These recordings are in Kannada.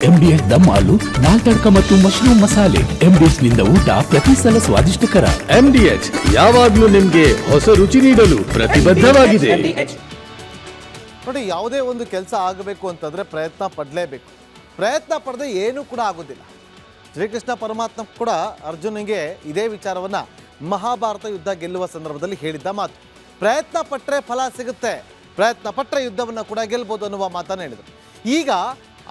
MDS ದಮ್ ಆಲು, ನಾಲ್ ತಡ್ಕ ಮತ್ತು ಮಶ್ರೂಮ್ ಮಸಾಲೆ. MDS ನಿಂದ ಊಟ ಪ್ರತಿ ಸಲ ಸ್ವಾದಿಷ್ಟಕರ. MDH ಯಾವಾಗ್ಲೂ ನಿಮ್ಗೆ ಹೊಸ ರುಚಿ ನೀಡಲು ಪ್ರತಿಬದ್ಧವಾಗಿದೆ. ನೋಡಿ, ಯಾವುದೇ ಒಂದು ಕೆಲಸ ಆಗಬೇಕು ಅಂತಂದ್ರೆ ಪ್ರಯತ್ನ ಪಡಲೇಬೇಕು. ಪ್ರಯತ್ನ ಪಡದೆ ಏನೂ ಕೂಡ ಆಗೋದಿಲ್ಲ. ಶ್ರೀಕೃಷ್ಣ ಪರಮಾತ್ಮ ಕೂಡ ಅರ್ಜುನಿಗೆ ಇದೇ ವಿಚಾರವನ್ನ ಮಹಾಭಾರತ ಯುದ್ಧ ಗೆಲ್ಲುವ ಸಂದರ್ಭದಲ್ಲಿ ಹೇಳಿದ್ದ ಮಾತು. ಪ್ರಯತ್ನ ಪಟ್ಟರೆ ಫಲ ಸಿಗುತ್ತೆ, ಪ್ರಯತ್ನ ಪಟ್ಟರೆ ಯುದ್ಧವನ್ನು ಕೂಡ ಗೆಲ್ಬೋದು ಅನ್ನುವ ಮಾತನ್ನು ಹೇಳಿದರು. ಈಗ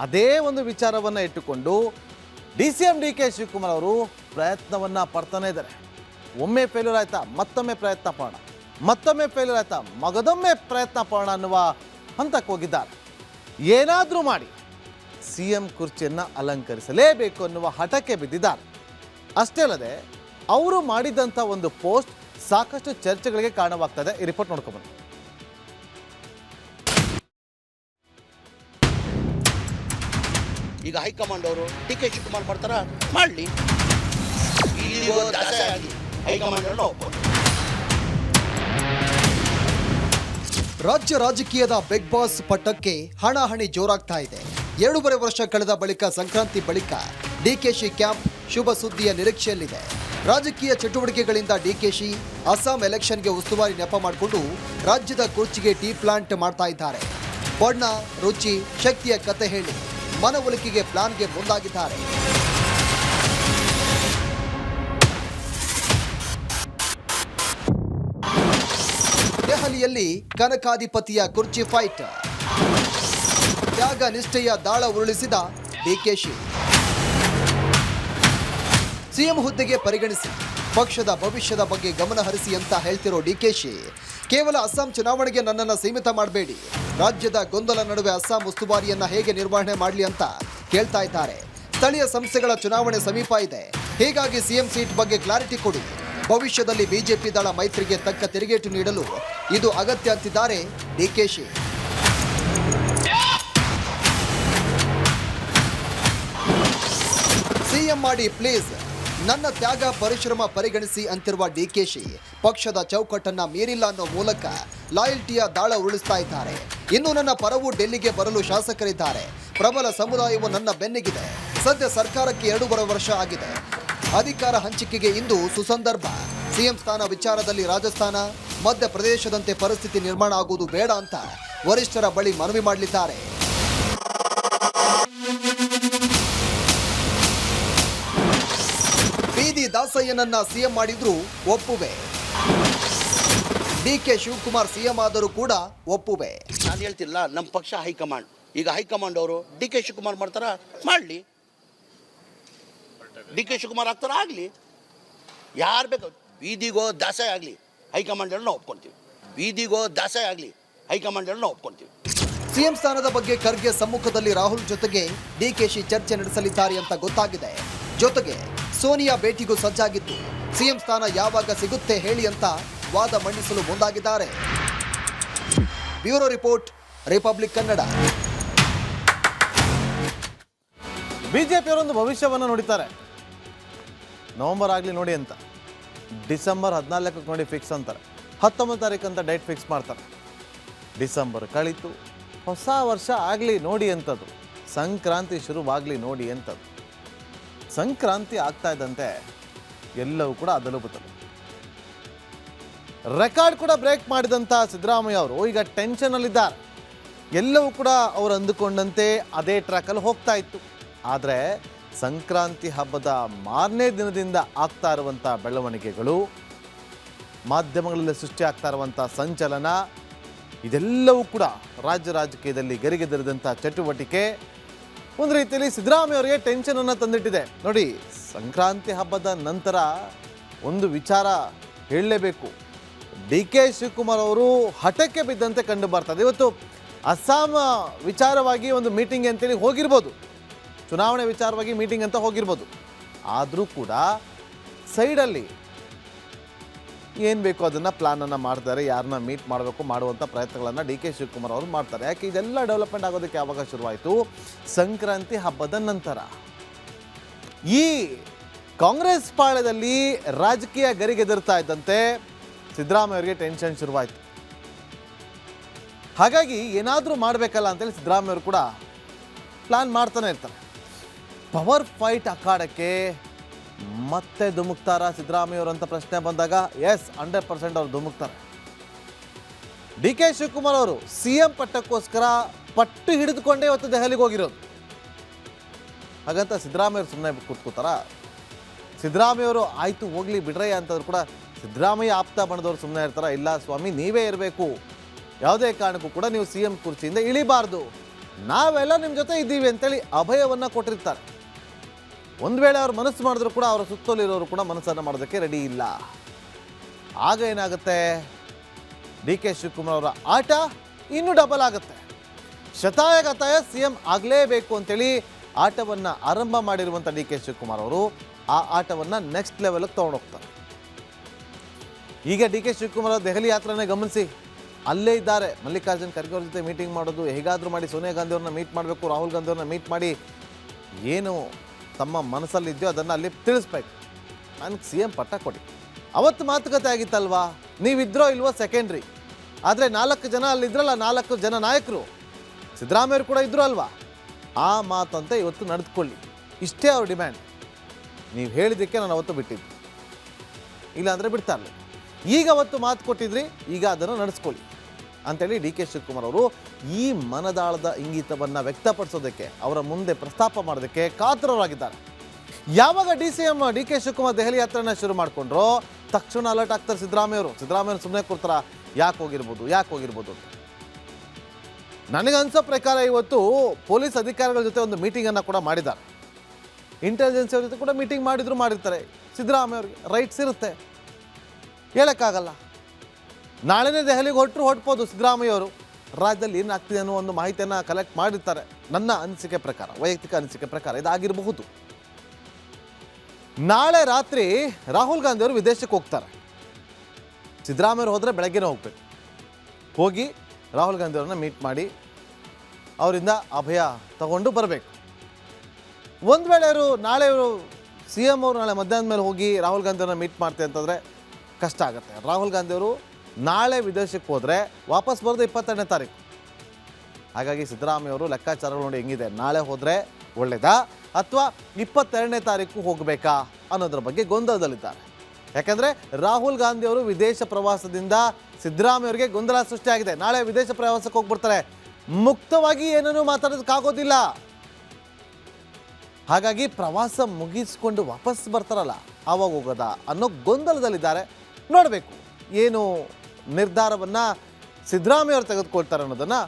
ಅದೇ ಒಂದು ವಿಚಾರವನ್ನು ಇಟ್ಟುಕೊಂಡು DCM DK ಶಿವಕುಮಾರ್ ಅವರು ಪ್ರಯತ್ನವನ್ನು ಪಡ್ತಾನೆ ಇದ್ದಾರೆ. ಒಮ್ಮೆ ಫೇಲ್ಯೂರ್ ಆಯ್ತಾ ಮತ್ತೊಮ್ಮೆ ಪ್ರಯತ್ನ ಪಡೋಣ, ಮತ್ತೊಮ್ಮೆ ಫೇಲ್ಯೂರ್ ಆಯ್ತಾ ಮಗದೊಮ್ಮೆ ಪ್ರಯತ್ನ ಪಡೋಣ ಅನ್ನುವ ಹಂತಕ್ಕೆ ಹೋಗಿದ್ದಾರೆ. ಏನಾದರೂ ಮಾಡಿ CM ಕುರ್ಚಿಯನ್ನು ಅಲಂಕರಿಸಲೇಬೇಕು ಅನ್ನುವ ಹಠಕ್ಕೆ ಬಿದ್ದಿದ್ದಾರೆ. ಅಷ್ಟೇ ಅಲ್ಲದೆ ಅವರು ಮಾಡಿದಂಥ ಒಂದು ಪೋಸ್ಟ್ ಸಾಕಷ್ಟು ಚರ್ಚೆಗಳಿಗೆ ಕಾರಣವಾಗ್ತದೆ. ಈ ರಿಪೋರ್ಟ್ ನೋಡ್ಕೊಂಡ್ಬನ್ನಿ. ಈಗ ಹೈಕಮಾಂಡ್ ಅವರು DK ಶಿವಕುಮಾರ್ ಮಾಡ್ತಾರ ಮಾಡಲಿ, ಹೈಕಮಾಂಡ್ ರಾಜ್ಯ ರಾಜಕೀಯದ ಬಿಗ್ ಬಾಸ್ ಪಟ್ಟಕ್ಕೆ ಹಣಾಹಣಿ ಜೋರಾಗ್ತಾ ಇದೆ. 2.5 ವರ್ಷ ಕಳೆದ ಬಳಿಕ ಸಂಕ್ರಾಂತಿ ಬಳಿಕ DKC ಕ್ಯಾಂಪ್ ಶುಭ ಸುದ್ದಿಯ ನಿರೀಕ್ಷೆಯಲ್ಲಿದೆ. ರಾಜಕೀಯ ಚಟುವಟಿಕೆಗಳಿಂದ DKC ಅಸ್ಸಾಂ ಎಲೆಕ್ಷನ್ಗೆ ಉಸ್ತುವಾರಿ ನೆಪ ಮಾಡಿಕೊಂಡು ರಾಜ್ಯದ ಕುರ್ಚಿಗೆ ಟೀ ಪ್ಲಾಂಟ್ ಮಾಡ್ತಾ ಇದ್ದಾರೆ. ಬಣ್ಣ, ರುಚಿ, ಶಕ್ತಿಯ ಕತೆ ಹೇಳಿ ಮನವೊಲಿಕೆಗೆ ಪ್ಲಾನ್ಗೆ ಮುಂದಾಗಿದ್ದಾರೆ. ದೆಹಲಿಯಲ್ಲಿ ಕನಕಾಧಿಪತಿಯ ಕುರ್ಚಿ ಫೈಟ್. ತ್ಯಾಗ ನಿಷ್ಠೆಯ ದಾಳ ಉರುಳಿಸಿದ DKC. CM ಹುದ್ದೆಗೆ ಪರಿಗಣಿಸಿ ಪಕ್ಷದ ಭವಿಷ್ಯದ ಬಗ್ಗೆ ಗಮನ ಹರಿಸಿ ಅಂತ ಹೇಳ್ತಿರೋ DKC, ಕೇವಲ ಅಸ್ಸಾಂ ಚುನಾವಣೆಗೆ ನನ್ನನ್ನು ಸೀಮಿತ ಮಾಡಬೇಡಿ, ರಾಜ್ಯದ ಗೊಂದಲ ನಡುವೆ ಅಸ್ಸಾಂ ಉಸ್ತುವಾರಿಯನ್ನ ಹೇಗೆ ನಿರ್ವಹಣೆ ಮಾಡಲಿ ಅಂತ ಕೇಳ್ತಾ ಇದ್ದಾರೆ. ಸ್ಥಳೀಯ ಸಂಸ್ಥೆಗಳ ಚುನಾವಣೆ ಸಮೀಪ ಇದೆ, ಹೀಗಾಗಿ CM ಸೀಟ್ ಬಗ್ಗೆ ಕ್ಲಾರಿಟಿ ಕೊಡಿ. ಭವಿಷ್ಯದಲ್ಲಿ ಬಿಜೆಪಿ ದಳ ಮೈತ್ರಿಗೆ ತಕ್ಕ ತಿರುಗೇಟು ನೀಡಲು ಇದು ಅಗತ್ಯ ಅಂತಿದ್ದಾರೆ DKC. CM ಮಾಡಿ ಪ್ಲೀಸ್, ನನ್ನ ತ್ಯಾಗ ಪರಿಶ್ರಮ ಪರಿಗಣಿಸಿ ಅಂತಿರುವ DKC ಪಕ್ಷದ ಚೌಕಟ್ಟನ್ನ ಮೀರಿಲ್ಲ ಅನ್ನೋ ಮೂಲಕ ಲಾಯಲ್ಟಿಯ ದಾಳ ಉರುಳಿಸ್ತಾ ಇದ್ದಾರೆ. ಇನ್ನು ನನ್ನ ಪರವೂ ಡೆಲ್ಲಿಗೆ ಬರಲು ಶಾಸಕರಿದ್ದಾರೆ. ಪ್ರಬಲ ಸಮುದಾಯವು ನನ್ನ ಬೆನ್ನಿಗಿದೆ. ಸದ್ಯ ಸರ್ಕಾರಕ್ಕೆ 2.5 ವರ್ಷ ಆಗಿದೆ. ಅಧಿಕಾರ ಹಂಚಿಕೆಗೆ ಇಂದು ಸುಸಂದರ್ಭ. CM ಸ್ಥಾನ ವಿಚಾರದಲ್ಲಿ ರಾಜಸ್ಥಾನ, ಮಧ್ಯಪ್ರದೇಶದಂತೆ ಪರಿಸ್ಥಿತಿ ನಿರ್ಮಾಣ ಆಗುವುದು ಬೇಡ ಅಂತ ವರಿಷ್ಠರ ಬಳಿ ಮನವಿ ಮಾಡಲಿದ್ದಾರೆ. ಬೀದಿ ದಾಸಯ್ಯನನ್ನ CM ಮಾಡಿದ್ರು ಒಪ್ಪುವೆ. DK ಶಿವಕುಮಾರ್ CM ಆದರೂ ಕೂಡ ಒಪ್ಪುವೆ. ನಾನು ಹೇಳ್ತಿಲ್ಲ, ನಮ್ಮ ಪಕ್ಷ ಹೈಕಮಾಂಡ್. ಈಗ ಹೈಕಮಾಂಡ್ ಅವರು DK ಶಿವಕುಮಾರ್ ಮಾಡ್ತಾರ ಮಾಡಲಿ, DK ಶಿವಕುಮಾರ್ ಆಗ್ತಾರ ಆಗಲಿ, ಯಾರು ಬೇಕು. ಬೀದಿಗೋ ದಾಸೆ ಆಗಲಿ, ಹೈಕಮಾಂಡ್ ಎಲ್ಲ ನಾವು ಒಪ್ಕೊಂತೀವಿ. ಬೀದಿಗೋ ದಾಸೆ ಆಗಲಿ, ಹೈಕಮಾಂಡ್ ಎಲ್ಲ ನಾವು ಒಪ್ಕೊಂತೀವಿ. CM ಸ್ಥಾನದ ಬಗ್ಗೆ ಖರ್ಗೆ ಸಮ್ಮುಖದಲ್ಲಿ ರಾಹುಲ್ ಜೊತೆಗೆ DKC ಚರ್ಚೆ ನಡೆಸಲಿದ್ದಾರೆ ಅಂತ ಗೊತ್ತಾಗಿದೆ. ಜೊತೆಗೆ ಸೋನಿಯಾ ಭೇಟಿಗೂ ಸಜ್ಜಾಗಿದ್ದು CM ಸ್ಥಾನ ಯಾವಾಗ ಸಿಗುತ್ತೆ ಹೇಳಿ ಅಂತ ವಾದ ಮಂಡಿಸಲು ಮುಂದಾಗಿದ್ದಾರೆ. Bureau report, Republic Kannada. ಬಿಜೆಪಿಯವರೊಂದು ಭವಿಷ್ಯವನ್ನು ನೋಡಿದ್ದಾರೆ. ನವೆಂಬರ್ ಆಗಲಿ ನೋಡಿ ಅಂತ, ಡಿಸೆಂಬರ್ 14ಕ್ಕೆ ನೋಡಿ ಫಿಕ್ಸ್ ಅಂತಾರೆ. 19 ತಾರೀಕು ಅಂತ ಡೇಟ್ ಫಿಕ್ಸ್ ಮಾಡ್ತಾರೆ. ಡಿಸೆಂಬರ್ ಕಳೀತು, ಹೊಸ ವರ್ಷ ಆಗಲಿ ನೋಡಿ ಅಂತದ್ದು, ಸಂಕ್ರಾಂತಿ ಶುರುವಾಗಲಿ ನೋಡಿ ಅಂತದ್ದು. ಸಂಕ್ರಾಂತಿ ಆಗ್ತಾ ಇದ್ದಂತೆ ಎಲ್ಲವೂ ಕೂಡ ಅದಲು ಬದಲು. ರೆಕಾರ್ಡ್ ಕೂಡ ಬ್ರೇಕ್ ಮಾಡಿದಂಥ ಸಿದ್ದರಾಮಯ್ಯ ಅವರು ಈಗ ಟೆನ್ಷನಲ್ಲಿದ್ದಾರೆ. ಎಲ್ಲವೂ ಕೂಡ ಅವರು ಅಂದುಕೊಂಡಂತೆ ಅದೇ ಟ್ರ್ಯಾಕಲ್ಲಿ ಹೋಗ್ತಾ ಇತ್ತು. ಆದರೆ ಸಂಕ್ರಾಂತಿ ಹಬ್ಬದ ಮಾರನೇ ದಿನದಿಂದ ಆಗ್ತಾ ಇರುವಂಥ ಬೆಳವಣಿಗೆಗಳು, ಮಾಧ್ಯಮಗಳಲ್ಲಿ ಸೃಷ್ಟಿ ಆಗ್ತಾ ಇರುವಂಥ ಸಂಚಲನ, ಇದೆಲ್ಲವೂ ಕೂಡ ರಾಜ್ಯ ರಾಜಕೀಯದಲ್ಲಿ ಗರಿಗೆದರಿದಂಥ ಚಟುವಟಿಕೆ ಒಂದು ರೀತಿಯಲ್ಲಿ ಸಿದ್ದರಾಮಯ್ಯ ಅವರಿಗೆ ಟೆನ್ಷನನ್ನು ತಂದಿಟ್ಟಿದೆ. ನೋಡಿ, ಸಂಕ್ರಾಂತಿ ಹಬ್ಬದ ನಂತರ ಒಂದು ವಿಚಾರ ಹೇಳಲೇಬೇಕು. DK ಶಿವಕುಮಾರ್ ಅವರು ಹಠಕ್ಕೆ ಬಿದ್ದಂತೆ ಕಂಡು ಬರ್ತದೆ. ಇವತ್ತು ಅಸ್ಸಾಂ ವಿಚಾರವಾಗಿ ಒಂದು ಮೀಟಿಂಗ್ ಅಂತೇಳಿ ಹೋಗಿರ್ಬೋದು, ಚುನಾವಣೆ ವಿಚಾರವಾಗಿ ಮೀಟಿಂಗ್ ಅಂತ ಹೋಗಿರ್ಬೋದು. ಆದರೂ ಕೂಡ ಸೈಡಲ್ಲಿ ಏನು ಬೇಕೋ ಅದನ್ನು ಪ್ಲಾನನ್ನು ಮಾಡ್ತಾರೆ. ಯಾರನ್ನ ಮೀಟ್ ಮಾಡಬೇಕು ಮಾಡುವಂಥ ಪ್ರಯತ್ನಗಳನ್ನು DK ಶಿವಕುಮಾರ್ ಅವರು ಮಾಡ್ತಾರೆ. ಯಾಕೆ ಇದೆಲ್ಲ ಡೆವಲಪ್ಮೆಂಟ್ ಆಗೋದಕ್ಕೆ ಯಾವಾಗ ಶುರುವಾಯಿತು? ಸಂಕ್ರಾಂತಿ ಹಬ್ಬದ ನಂತರ. ಈ ಕಾಂಗ್ರೆಸ್ ಪಾಳ್ಯದಲ್ಲಿ ರಾಜಕೀಯ ಗರಿಗೆದರ್ತಾ ಇದ್ದಂತೆ ಸಿದ್ದರಾಮಯ್ಯ ಅವರಿಗೆ ಟೆನ್ಷನ್ ಶುರುವಾಯಿತು. ಹಾಗಾಗಿ ಏನಾದರೂ ಮಾಡಬೇಕಲ್ಲ ಅಂತೇಳಿ ಸಿದ್ದರಾಮಯ್ಯ ಅವರು ಕೂಡ ಪ್ಲಾನ್ ಮಾಡ್ತಾನೆ ಇರ್ತಾರೆ. ಪವರ್ ಫೈಟ್ ಅಖಾಡಕ್ಕೆ ಮತ್ತೆ ಧುಮುಕ್ತಾರ ಸಿದ್ದರಾಮಯ್ಯವರು ಅಂತ ಪ್ರಶ್ನೆ ಬಂದಾಗ ಎಸ್ 100% ಅವ್ರು ಧುಮುಕ್ತಾರೆ. ಡಿ ಕೆ ಶಿವಕುಮಾರ್ ಅವರು CM ಪಟ್ಟಕ್ಕೋಸ್ಕರ ಪಟ್ಟು ಹಿಡಿದುಕೊಂಡೇ ಇವತ್ತು ದೆಹಲಿಗೆ ಹೋಗಿರೋದು. ಹಾಗಂತ ಸಿದ್ದರಾಮಯ್ಯವರು ಸುಮ್ಮನೆ ಕೂತ್ಕೋತಾರ? ಸಿದ್ದರಾಮಯ್ಯವರು ಆಯಿತು ಹೋಗ್ಲಿ ಬಿಡ್ರಯ್ಯ ಅಂತಂದ್ರು ಕೂಡ ಸಿದ್ದರಾಮಯ್ಯ ಆಪ್ತ ಬಣದವ್ರು ಸುಮ್ಮನೆ ಇರ್ತಾರ? ಇಲ್ಲ ಸ್ವಾಮಿ, ನೀವೇ ಇರಬೇಕು, ಯಾವುದೇ ಕಾರಣಕ್ಕೂ ಕೂಡ ನೀವು CM ಕುರ್ಚಿಯಿಂದ ಇಳಿಬಾರ್ದು, ನಾವೆಲ್ಲ ನಿಮ್ಮ ಜೊತೆ ಇದ್ದೀವಿ ಅಂತೇಳಿ ಅಭಯವನ್ನು ಕೊಟ್ಟಿರ್ತಾರೆ. ಒಂದು ವೇಳೆ ಅವ್ರು ಮನಸ್ಸು ಮಾಡಿದ್ರು ಕೂಡ ಅವರ ಸುತ್ತಲಿರೋರು ಕೂಡ ಮನಸ್ಸನ್ನು ಮಾಡೋದಕ್ಕೆ ರೆಡಿ ಇಲ್ಲ. ಆಗ ಏನಾಗುತ್ತೆ, ಡಿ ಕೆ ಶಿವಕುಮಾರ್ ಅವರ ಆಟ ಇನ್ನೂ ಡಬಲ್ ಆಗುತ್ತೆ. ಶತಾಯಗತಾಯ CM ಆಗಲೇಬೇಕು ಅಂತೇಳಿ ಆಟವನ್ನು ಆರಂಭ ಮಾಡಿರುವಂಥ ಡಿ ಕೆ ಶಿವಕುಮಾರ್ ಅವರು ಆ ಆಟವನ್ನು ನೆಕ್ಸ್ಟ್ ಲೆವೆಲ್ಗೆ ತೊಗೊಂಡೋಗ್ತಾರೆ. ಈಗ ಡಿ ಕೆ ಶಿವಕುಮಾರ್ ಅವರು ದೆಹಲಿ ಯಾತ್ರೆನೇ ಗಮನಿಸಿ, ಅಲ್ಲೇ ಇದ್ದಾರೆ. ಮಲ್ಲಿಕಾರ್ಜುನ್ ಖರ್ಗೆ ಅವ್ರ ಜೊತೆ ಮೀಟಿಂಗ್ ಮಾಡೋದು, ಹೇಗಾದರೂ ಮಾಡಿ ಸೋನಿಯಾ ಗಾಂಧಿ ಅವ್ರನ್ನ ಮೀಟ್ ಮಾಡಬೇಕು, ರಾಹುಲ್ ಗಾಂಧಿ ಅವ್ರನ್ನ ಮೀಟ್ ಮಾಡಿ ಏನು ತಮ್ಮ ಮನಸ್ಸಲ್ಲಿದೆಯೋ ಅದನ್ನು ಅಲ್ಲಿ ತಿಳಿಸ್ಬೇಕು. ನನಗೆ CM ಪಟ್ಟ ಕೊಡಿ. ಅವತ್ತು ಮಾತುಕತೆ ಆಗಿತ್ತಲ್ವಾ, ನೀವಿದ್ರೋ ಇಲ್ವೋ ಸೆಕೆಂಡ್ರಿ, ಆದರೆ 4 ಜನ ಅಲ್ಲಿದ್ರಲ್ಲ, 4 ಜನ ನಾಯಕರು, ಸಿದ್ದರಾಮಯ್ಯರು ಕೂಡ ಇದ್ರು ಅಲ್ವಾ, ಆ ಮಾತಂತೆ ಇವತ್ತು ನಡೆದುಕೊಳ್ಳಿ. ಇಷ್ಟೇ ಅವ್ರ ಡಿಮ್ಯಾಂಡ್. ನೀವು ಹೇಳಿದ್ದಕ್ಕೆ ನಾನು ಅವತ್ತು ಬಿಟ್ಟಿದ್ದು, ಇಲ್ಲಾಂದರೆ ಬಿಡ್ತಾ ಇರಲಿಲ್ಲ. ಈಗ ಅವತ್ತು ಮಾತು ಕೊಟ್ಟಿದ್ರಿ, ಈಗ ಅದನ್ನು ನಡೆಸ್ಕೊಳ್ಳಿ ಅಂತೇಳಿ ಡಿ ಕೆ ಶಿವಕುಮಾರ್ ಅವರು ಈ ಮನದಾಳದ ಇಂಗಿತವನ್ನು ವ್ಯಕ್ತಪಡಿಸೋದಕ್ಕೆ, ಅವರ ಮುಂದೆ ಪ್ರಸ್ತಾಪ ಮಾಡೋದಕ್ಕೆ ಕಾತರರಾಗಿದ್ದಾರೆ. ಯಾವಾಗ ಡಿ ಕೆ ಶಿವಕುಮಾರ್ ದೆಹಲಿ ಯಾತ್ರೆನ ಶುರು ಮಾಡಿಕೊಂಡ್ರೋ ತಕ್ಷಣ ಅಲರ್ಟ್ ಆಗ್ತಾರೆ ಸಿದ್ದರಾಮಯ್ಯವರು. ಸಿದ್ದರಾಮಯ್ಯವರು ಸುಮ್ಮನೆ ಕೊಡ್ತಾರ? ಯಾಕೆ ಹೋಗಿರ್ಬೋದು ಅಂತ ನನಗನ್ಸೋ ಪ್ರಕಾರ ಇವತ್ತು ಪೊಲೀಸ್ ಅಧಿಕಾರಿಗಳ ಜೊತೆ ಒಂದು ಮೀಟಿಂಗನ್ನು ಕೂಡ ಮಾಡಿದ್ದಾರೆ. ಇಂಟೆಲಿಜೆನ್ಸ್ ಅವ್ರ ಜೊತೆ ಕೂಡ ಮೀಟಿಂಗ್ ಮಾಡಿರ್ತಾರೆ. ಸಿದ್ದರಾಮಯ್ಯ ಅವ್ರಿಗೆ ರೈಟ್ಸ್ ಇರುತ್ತೆ, ಹೇಳೋಕ್ಕಾಗಲ್ಲ. ನಾಳೆನೇ ದೆಹಲಿಗೆ ಹೊರಟ್ಬೋದು ಸಿದ್ದರಾಮಯ್ಯ ಅವರು. ರಾಜ್ಯದಲ್ಲಿ ಏನಾಗ್ತಿದೆ ಅನ್ನೋ ಒಂದು ಮಾಹಿತಿಯನ್ನು ಕಲೆಕ್ಟ್ ಮಾಡಿರ್ತಾರೆ. ನನ್ನ ಅನಿಸಿಕೆ ಪ್ರಕಾರ, ವೈಯಕ್ತಿಕ ಅನಿಸಿಕೆ ಪ್ರಕಾರ ಇದಾಗಿರಬಹುದು. ನಾಳೆ ರಾತ್ರಿ ರಾಹುಲ್ ಗಾಂಧಿ ಅವರು ವಿದೇಶಕ್ಕೆ ಹೋಗ್ತಾರೆ. ಸಿದ್ದರಾಮಯ್ಯವರು ಹೋದರೆ ಬೆಳಗ್ಗೆನೇ ಹೋಗ್ಬೇಕು. ಹೋಗಿ ರಾಹುಲ್ ಗಾಂಧಿ ಅವ್ರನ್ನ ಮೀಟ್ ಮಾಡಿ ಅವರಿಂದ ಅಭಯ ತಗೊಂಡು ಬರಬೇಕು. ಒಂದು ವೇಳೆ ನಾಳೆ CM ಅವರು ನಾಳೆ ಮಧ್ಯಾಹ್ನದ ಮೇಲೆ ಹೋಗಿ ರಾಹುಲ್ ಗಾಂಧಿ ಅವ್ರನ್ನ ಮೀಟ್ ಮಾಡ್ತಾರೆ ಅಂತಂದರೆ ಕಷ್ಟ ಆಗುತ್ತೆ. ರಾಹುಲ್ ಗಾಂಧಿ ಅವರು ನಾಳೆ ವಿದೇಶಕ್ಕೆ ಹೋದರೆ ವಾಪಸ್ ಬರೋದು 22ನೇ ತಾರೀಕು. ಹಾಗಾಗಿ ಸಿದ್ದರಾಮಯ್ಯ ಅವರು ಲೆಕ್ಕಾಚಾರಗಳು ನೋಡಿ ಹೆಂಗಿದೆ, ನಾಳೆ ಹೋದರೆ ಒಳ್ಳೆಯದಾ ಅಥವಾ 22ನೇ ತಾರೀಕು ಹೋಗಬೇಕಾ ಅನ್ನೋದ್ರ ಬಗ್ಗೆ ಗೊಂದಲದಲ್ಲಿದ್ದಾರೆ. ಯಾಕಂದರೆ ರಾಹುಲ್ ಗಾಂಧಿ ಅವರು ವಿದೇಶ ಪ್ರವಾಸದಿಂದ ಸಿದ್ದರಾಮಯ್ಯ ಅವರಿಗೆ ಗೊಂದಲ ಸೃಷ್ಟಿಯಾಗಿದೆ. ನಾಳೆ ವಿದೇಶ ಪ್ರವಾಸಕ್ಕೆ ಹೋಗ್ಬಿಡ್ತಾರೆ, ಮುಕ್ತವಾಗಿ ಏನನ್ನೂ ಮಾತಾಡೋದಕ್ಕಾಗೋದಿಲ್ಲ. ಹಾಗಾಗಿ ಪ್ರವಾಸ ಮುಗಿಸ್ಕೊಂಡು ವಾಪಸ್ ಬರ್ತಾರಲ್ಲ, ಆವಾಗ ಹೋಗೋದಾ ಅನ್ನೋ ಗೊಂದಲದಲ್ಲಿದ್ದಾರೆ. ನೋಡಬೇಕು ಏನು ನಿರ್ಧಾರವನ್ನು ಸಿದ್ದರಾಮಯ್ಯ ಅವರು ತೆಗೆದುಕೊಳ್ತಾರೆ ಅನ್ನೋದನ್ನು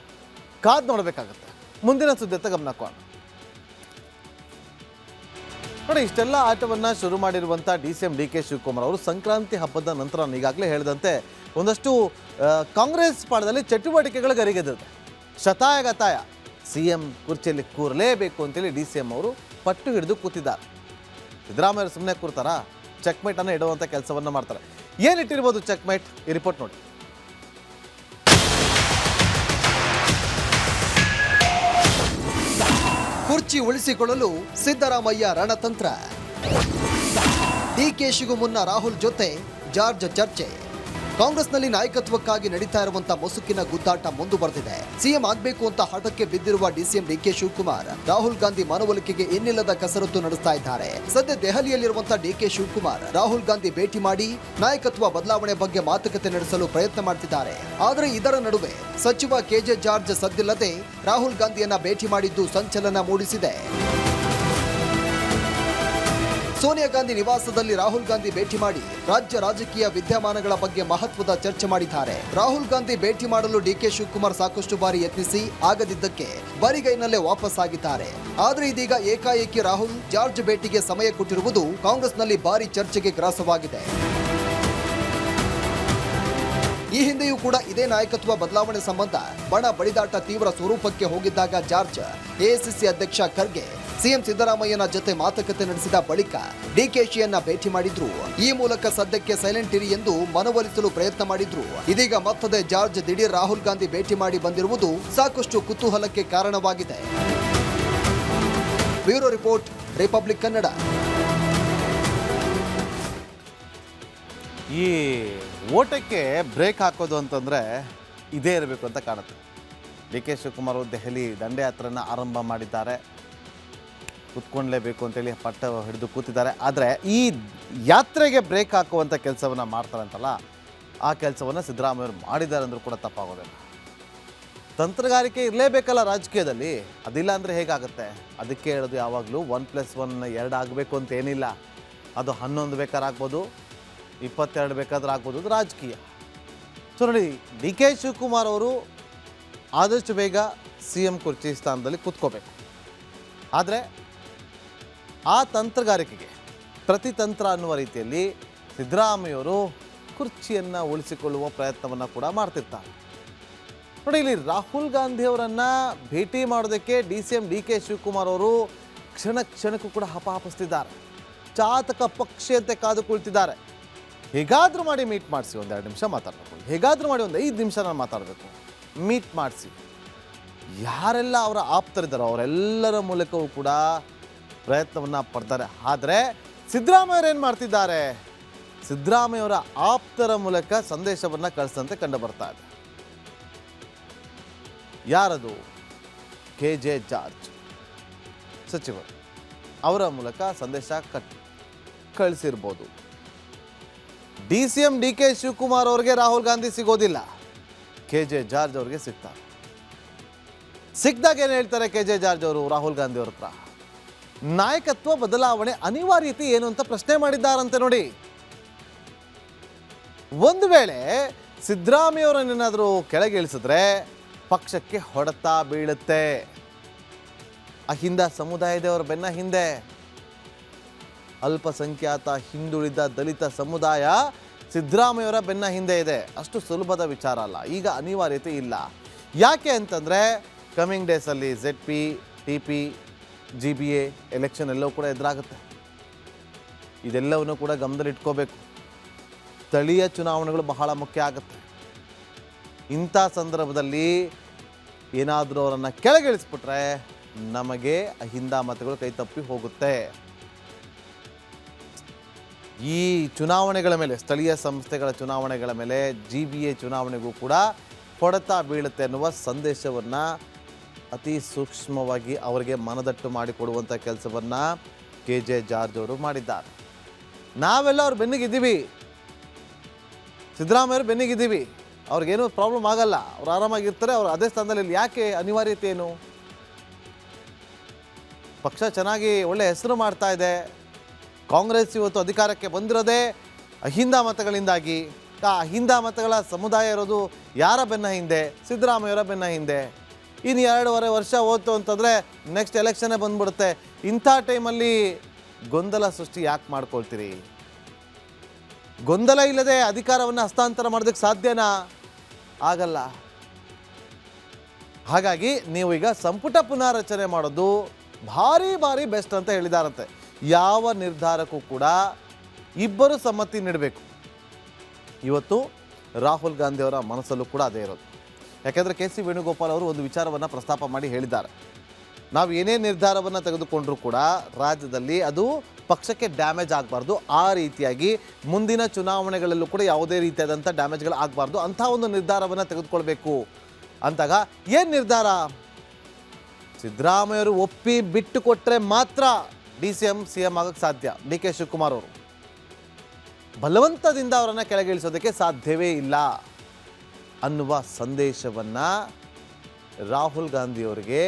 ಕಾದು ನೋಡಬೇಕಾಗತ್ತೆ. ಮುಂದಿನ ಸುದ್ದಿಯತ್ತ ಗಮನ ಕೊಡೋಣ. ನೋಡಿ, ಇಷ್ಟೆಲ್ಲ ಆಟವನ್ನು ಶುರು ಮಾಡಿರುವಂಥ CM ಡಿ ಕೆ ಶಿವಕುಮಾರ್ ಅವರು ಸಂಕ್ರಾಂತಿ ಹಬ್ಬದ ನಂತರ ನಾನು ಈಗಾಗಲೇ ಹೇಳಿದಂತೆ ಒಂದಷ್ಟು ಕಾಂಗ್ರೆಸ್ ಪಾಳದಲ್ಲಿ ಚಟುವಟಿಕೆಗಳು ಗರಿಗೆದಿದೆ. ಶತಾಯಗತಾಯ CM ಕುರ್ಚಿಯಲ್ಲಿ ಕೂರಲೇಬೇಕು ಅಂತೇಳಿ DCM ಅವರು ಪಟ್ಟು ಹಿಡಿದು ಕೂತಿದ್ದಾರೆ. ಸಿದ್ದರಾಮಯ್ಯ ಸುಮ್ಮನೆ ಕೂರ್ತಾರಾ? ಚೆಕ್ಮೇಟನ್ನು ಇಡುವಂಥ ಕೆಲಸವನ್ನು ಮಾಡ್ತಾರೆ. ಏನಿಟ್ಟಿರ್ಬೋದು ಚೆಕ್ಮೇಟ್? ಈ ರಿಪೋರ್ಟ್ ನೋಡಿ. ಕುರ್ಚಿ ಉಳಿಸಿಕೊಳ್ಳಲು ಸಿದ್ದರಾಮಯ್ಯ ರಣತಂತ್ರ. ಡಿಕೆಶಿಗೂ ಮುನ್ನ ರಾಹುಲ್ ಜೊತೆ ಜಾರ್ಜ್ ಚರ್ಚೆ. ಕಾಂಗ್ರೆಸ್ನಲ್ಲಿ ನಾಯಕತ್ವಕ್ಕಾಗಿ ನಡೀತಾ ಇರುವಂತಹ ಮುಸುಕಿನ ಗುದ್ದಾಟ ಮುಂದುವರೆದಿದೆ. CM ಆಗಬೇಕು ಅಂತ ಹಠಕ್ಕೆ ಬಿದ್ದಿರುವ DCM D K Shivakumar Rahul Gandhi ಮನವೊಲಿಕೆಗೆ ಇನ್ನಿಲ್ಲದ ಕಸರತ್ತು ನಡೆಸ್ತಾ ಇದ್ದಾರೆ. ಸದ್ಯ ದೆಹಲಿಯಲ್ಲಿರುವಂತಹ ಡಿ ಕೆ ಶಿವಕುಮಾರ್ ರಾಹುಲ್ ಗಾಂಧಿ ಭೇಟಿ ಮಾಡಿ ನಾಯಕತ್ವ ಬದಲಾವಣೆ ಬಗ್ಗೆ ಮಾತುಕತೆ ನಡೆಸಲು ಪ್ರಯತ್ನ ಮಾಡ್ತಿದ್ದಾರೆ. ಆದರೆ ಇದರ ನಡುವೆ ಸಚಿವ KJ ಜಾರ್ಜ್ ಸದ್ದಿಲ್ಲದೆ ರಾಹುಲ್ ಗಾಂಧಿಯನ್ನ ಭೇಟಿ ಮಾಡಿದ್ದು ಸಂಚಲನ ಮೂಡಿಸಿದೆ. ಸೋನಿಯಾ ಗಾಂಧಿ ನಿವಾಸದಲ್ಲಿ ರಾಹುಲ್ ಗಾಂಧಿ ಭೇಟಿ ಮಾಡಿ ರಾಜ್ಯ ರಾಜಕೀಯ ವಿದ್ಯಮಾನಗಳ ಬಗ್ಗೆ ಮಹತ್ವದ ಚರ್ಚೆ ಮಾಡಿದ್ದಾರೆ. ರಾಹುಲ್ ಗಾಂಧಿ ಭೇಟಿ ಮಾಡಲು ಡಿಕೆ ಶಿವಕುಮಾರ್ ಸಾಕಷ್ಟು ಬಾರಿ ಯತ್ನಿಸಿ ಆಗದಿದ್ದಕ್ಕೆ ಬರಿಗೈನಲ್ಲೇ ವಾಪಸ್ ಆಗಿದ್ದಾರೆ. ಆದರೆ ಇದೀಗ ಏಕಾಏಕಿ ರಾಹುಲ್ ಜಾರ್ಜ್ ಭೇಟಿಗೆ ಸಮಯ ಕೊಟ್ಟಿರುವುದು ಕಾಂಗ್ರೆಸ್ನಲ್ಲಿ ಭಾರಿ ಚರ್ಚೆಗೆ ಗ್ರಾಸವಾಗಿದೆ. ಈ ಹಿಂದೆಯೂ ಕೂಡ ಇದೇ ನಾಯಕತ್ವ ಬದಲಾವಣೆ ಸಂಬಂಧ ಬಣ ಬಡಿದಾಟ ತೀವ್ರ ಸ್ವರೂಪಕ್ಕೆ ಹೋಗಿದ್ದಾಗ ಜಾರ್ಜ್ ಎಐಸಿಸಿ ಅಧ್ಯಕ್ಷ ಖರ್ಗೆ CM ಸಿದ್ದರಾಮಯ್ಯನ ಜೊತೆ ಮಾತುಕತೆ ನಡೆಸಿದ ಬಳಿಕ ಡಿಕೆಶಿಯನ್ನ ಭೇಟಿ ಮಾಡಿದ್ರು. ಈ ಮೂಲಕ ಸದ್ಯಕ್ಕೆ ಸೈಲೆಂಟ್ ಇರಿ ಎಂದು ಮನವೊಲಿಸಲು ಪ್ರಯತ್ನ ಮಾಡಿದ್ರು. ಇದೀಗ ಮತ್ತದೇ ಜಾರ್ಜ್ ದಿಢೀರ್ ರಾಹುಲ್ ಗಾಂಧಿ ಭೇಟಿ ಮಾಡಿ ಬಂದಿರುವುದು ಸಾಕಷ್ಟು ಕುತೂಹಲಕ್ಕೆ ಕಾರಣವಾಗಿದೆ. Bureau report, Republic Kannada. ಈ ಓಟಕ್ಕೆ ಬ್ರೇಕ್ ಹಾಕೋದು ಅಂತಂದರೆ ಇದೇ ಇರಬೇಕು ಅಂತ ಕಾಣುತ್ತೆ. ಡಿ ಕೆ ಶಿವಕುಮಾರ್ ದೆಹಲಿ ದಂಡಯಾತ್ರೆಯನ್ನು ಆರಂಭ ಮಾಡಿದ್ದಾರೆ. ಕುತ್ಕೊಳ್ಳೇಬೇಕು ಅಂತೇಳಿ ಪಟ್ಟ ಹಿಡಿದು ಕೂತಿದ್ದಾರೆ. ಆದರೆ ಈ ಯಾತ್ರೆಗೆ ಬ್ರೇಕ್ ಹಾಕುವಂಥ ಕೆಲಸವನ್ನು ಮಾಡ್ತಾರಂತಲ್ಲ, ಆ ಕೆಲಸವನ್ನು ಸಿದ್ದರಾಮಯ್ಯವರು ಮಾಡಿದ್ದಾರೆ ಅಂದರೂ ಕೂಡ ತಪ್ಪಾಗೋದಿಲ್ಲ. ತಂತ್ರಗಾರಿಕೆ ಇರಲೇಬೇಕಲ್ಲ ರಾಜಕೀಯದಲ್ಲಿ, ಅದಿಲ್ಲ ಅಂದರೆ ಹೇಗಾಗುತ್ತೆ? ಅದಕ್ಕೆ ಹೇಳೋದು ಯಾವಾಗಲೂ 1+1 2 ಆಗಬೇಕು ಅಂತ ಏನಿಲ್ಲ. ಅದು 11 ಬೇಕಾದ್ರೆ ಆಗ್ಬೋದು, 22 ಬೇಕಾದ್ರೆ ಆಗ್ಬೋದು, ಅದು ರಾಜಕೀಯ. ಸೊ ನೋಡಿ, ಡಿ ಕೆ ಶಿವಕುಮಾರ್ ಅವರು ಆದಷ್ಟು ಬೇಗ CM ಕುರ್ಚಿ ಸ್ಥಾನದಲ್ಲಿ ಕೂತ್ಕೋಬೇಕು. ಆದರೆ ಆ ತಂತ್ರಗಾರಿಕೆಗೆ ಪ್ರತಿತಂತ್ರ ಅನ್ನುವ ರೀತಿಯಲ್ಲಿ ಸಿದ್ದರಾಮಯ್ಯವರು ಕುರ್ಚಿಯನ್ನು ಉಳಿಸಿಕೊಳ್ಳುವ ಪ್ರಯತ್ನವನ್ನು ಕೂಡ ಮಾಡ್ತಿರ್ತಾರೆ. ನೋಡಿ, ಇಲ್ಲಿ ರಾಹುಲ್ ಗಾಂಧಿಯವರನ್ನು ಭೇಟಿ ಮಾಡೋದಕ್ಕೆ CM ಡಿ ಕೆ ಶಿವಕುಮಾರ್ ಅವರು ಕ್ಷಣಕ್ಕೂ ಕೂಡ ಹಪಾಹಪಿಸ್ತಿದ್ದಾರೆ. ಚಾತಕ ಪಕ್ಷಿಯಂತೆ ಕಾದು ಕುಳಿತಿದ್ದಾರೆ. ಹೇಗಾದರೂ ಮಾಡಿ ಮೀಟ್ ಮಾಡಿಸಿ, 1-2 ನಿಮಿಷ ಮಾತಾಡಬೇಕು, ಹೇಗಾದರೂ ಮಾಡಿ 1-5 ನಿಮಿಷ ನಾನು ಮಾತಾಡಬೇಕು, ಮೀಟ್ ಮಾಡಿಸಿ. ಯಾರೆಲ್ಲ ಅವರ ಆಪ್ತರಿದ್ದಾರೋ ಅವರೆಲ್ಲರ ಮೂಲಕವೂ ಕೂಡ ಪ್ರಯತ್ನವನ್ನು ಪಡ್ತಾರೆ. ಆದರೆ ಸಿದ್ದರಾಮಯ್ಯವರು ಏನು ಮಾಡ್ತಿದ್ದಾರೆ? ಸಿದ್ದರಾಮಯ್ಯವರ ಆಪ್ತರ ಮೂಲಕ ಸಂದೇಶವನ್ನು ಕಳಿಸಂತೆ ಕಂಡು ಬರ್ತಾ ಇದೆ. ಯಾರದು? KJ ಜಾರ್ಜ್ ಸಚಿವರು ಅವರ ಮೂಲಕ ಸಂದೇಶ ಕಳಿಸಿರ್ಬೋದು. CM ಡಿ ಕೆ ಶಿವಕುಮಾರ್ ಅವರಿಗೆ ರಾಹುಲ್ ಗಾಂಧಿ ಸಿಗೋದಿಲ್ಲ, KJ ಜಾರ್ಜ್ ಅವರಿಗೆ ಸಿಗ್ತಾರೆ. ಸಿಕ್ಕಿದಾಗ ಏನು ಹೇಳ್ತಾರೆ KJ ಜಾರ್ಜ್ ಅವರು ರಾಹುಲ್ ಗಾಂಧಿ ಅವ್ರ ಹತ್ರ? ನಾಯಕತ್ವ ಬದಲಾವಣೆ ಅನಿವಾರ್ಯತೆ ಏನು ಅಂತ ಪ್ರಶ್ನೆ ಮಾಡಿದ್ದಾರಂತೆ. ನೋಡಿ, ಒಂದು ವೇಳೆ ಸಿದ್ದರಾಮಯ್ಯವರನ್ನೇನಾದರೂ ಕೆಳಗಿಳಿಸಿದ್ರೆ ಪಕ್ಷಕ್ಕೆ ಹೊಡೆತ ಬೀಳುತ್ತೆ. ಅಹಿಂದ ಸಮುದಾಯದವರ ಬೆನ್ನ ಹಿಂದೆ ಅಲ್ಪಸಂಖ್ಯಾತ, ಹಿಂದುಳಿದ, ದಲಿತ ಸಮುದಾಯ ಸಿದ್ದರಾಮಯ್ಯವರ ಬೆನ್ನ ಹಿಂದೆ ಇದೆ. ಅಷ್ಟು ಸುಲಭದ ವಿಚಾರ ಅಲ್ಲ. ಈಗ ಅನಿವಾರ್ಯತೆ ಇಲ್ಲ. ಯಾಕೆ ಅಂತಂದರೆ ಕಮಿಂಗ್ ಡೇಸಲ್ಲಿ ZP, TP, GBA ಎಲೆಕ್ಷನ್ ಎಲ್ಲವೂ ಕೂಡ ಎದುರಾಗುತ್ತೆ. ಇದೆಲ್ಲವನ್ನು ಕೂಡ ಗಮನದಲ್ಲಿಟ್ಕೋಬೇಕು. ಸ್ಥಳೀಯ ಚುನಾವಣೆಗಳು ಬಹಳ ಮುಖ್ಯ ಆಗುತ್ತೆ. ಇಂಥ ಸಂದರ್ಭದಲ್ಲಿ ಏನಾದರೂ ಅವರನ್ನು ಕೆಳಗಿಳಿಸ್ಬಿಟ್ರೆ ನಮಗೆ ಅಹಿಂದ ಮತಗಳು ಕೈ ತಪ್ಪಿ ಹೋಗುತ್ತೆ. ಈ ಚುನಾವಣೆಗಳ ಮೇಲೆ, ಸ್ಥಳೀಯ ಸಂಸ್ಥೆಗಳ ಚುನಾವಣೆಗಳ ಮೇಲೆ, GBA ಚುನಾವಣೆಗೂ ಕೂಡ ಹೊಡೆತ ಬೀಳುತ್ತೆ ಅನ್ನುವ ಸಂದೇಶವನ್ನು ಅತಿ ಸೂಕ್ಷ್ಮವಾಗಿ ಅವರಿಗೆ ಮನದಟ್ಟು ಮಾಡಿಕೊಡುವಂಥ ಕೆಲಸವನ್ನು KJ ಜಾರ್ಜ್ ಅವರು ಮಾಡಿದ್ದಾರೆ. ನಾವೆಲ್ಲ ಅವ್ರ ಬೆನ್ನಿಗಿದ್ದೀವಿ, ಸಿದ್ದರಾಮಯ್ಯವ್ರ ಬೆನ್ನಿಗಿದ್ದೀವಿ. ಅವ್ರಿಗೇನು ಪ್ರಾಬ್ಲಮ್ ಆಗಲ್ಲ, ಅವ್ರು ಆರಾಮಾಗಿರ್ತಾರೆ. ಅವ್ರು ಅದೇ ಸ್ಥಾನದಲ್ಲಿ. ಯಾಕೆ ಅನಿವಾರ್ಯತೆ ಏನು? ಪಕ್ಷ ಚೆನ್ನಾಗಿ ಒಳ್ಳೆ ಹೆಸರು ಮಾಡ್ತಾ ಇದೆ. ಕಾಂಗ್ರೆಸ್ ಇವತ್ತು ಅಧಿಕಾರಕ್ಕೆ ಬಂದಿರೋದೇ ಅಹಿಂದ ಮತಗಳಿಂದಾಗಿ. ಆ ಅಹಿಂದ ಮತಗಳ ಸಮುದಾಯ ಇರೋದು ಯಾರ ಬೆನ್ನ ಹಿಂದೆ? ಸಿದ್ದರಾಮಯ್ಯವರ ಬೆನ್ನ ಹಿಂದೆ. ಇನ್ನು 2.5 ವರ್ಷ ಹೋಯ್ತು ಅಂತಂದರೆ ನೆಕ್ಸ್ಟ್ ಎಲೆಕ್ಷನ್ನೇ ಬಂದ್ಬಿಡುತ್ತೆ. ಇಂಥ ಟೈಮಲ್ಲಿ ಗೊಂದಲ ಸೃಷ್ಟಿ ಯಾಕೆ ಮಾಡ್ಕೊಳ್ತೀರಿ? ಗೊಂದಲ ಇಲ್ಲದೆ ಅಧಿಕಾರವನ್ನು ಹಸ್ತಾಂತರ ಮಾಡೋದಕ್ಕೆ ಸಾಧ್ಯನಾ? ಆಗಲ್ಲ. ಹಾಗಾಗಿ ನೀವು ಈಗ ಸಂಪುಟ ಪುನಾರಚನೆ ಮಾಡೋದು ಭಾರಿ ಬೆಸ್ಟ್ ಅಂತ ಹೇಳಿದಾರಂತೆ. ಯಾವ ನಿರ್ಧಾರಕ್ಕೂ ಕೂಡ ಇಬ್ಬರು ಸಮ್ಮತಿ ನೀಡಬೇಕು. ಇವತ್ತು ರಾಹುಲ್ ಗಾಂಧಿ ಅವರ ಮನಸ್ಸಲ್ಲೂ ಕೂಡ ಅದೇ ಇರೋದು. ಯಾಕೆಂದರೆ KC ವೇಣುಗೋಪಾಲ್ ಅವರು ಒಂದು ವಿಚಾರವನ್ನು ಪ್ರಸ್ತಾಪ ಮಾಡಿ ಹೇಳಿದ್ದಾರೆ. ನಾವು ಏನೇ ನಿರ್ಧಾರವನ್ನು ತೆಗೆದುಕೊಂಡ್ರೂ ಕೂಡ ರಾಜ್ಯದಲ್ಲಿ ಅದು ಪಕ್ಷಕ್ಕೆ ಡ್ಯಾಮೇಜ್ ಆಗಬಾರ್ದು. ಆ ರೀತಿಯಾಗಿ ಮುಂದಿನ ಚುನಾವಣೆಗಳಲ್ಲೂ ಕೂಡ ಯಾವುದೇ ರೀತಿಯಾದಂಥ ಡ್ಯಾಮೇಜ್ಗಳು ಆಗಬಾರ್ದು. ಅಂಥ ಒಂದು ನಿರ್ಧಾರವನ್ನು ತೆಗೆದುಕೊಳ್ಬೇಕು ಅಂತಾಗ ಏನು ನಿರ್ಧಾರ? ಸಿದ್ದರಾಮಯ್ಯವರು ಒಪ್ಪಿ ಬಿಟ್ಟು ಕೊಟ್ಟರೆ ಮಾತ್ರ CM ಆಗೋಕ್ಕೆ ಸಾಧ್ಯ. ಡಿ ಕೆ ಶಿವಕುಮಾರ್ ಅವರು ಬಲವಂತದಿಂದ ಅವರನ್ನು ಕೆಳಗಿಳಿಸೋದಕ್ಕೆ ಸಾಧ್ಯವೇ ಇಲ್ಲ ಅನ್ನುವ ಸಂದೇಶವನ್ನು ರಾಹುಲ್ ಗಾಂಧಿಯವರಿಗೆ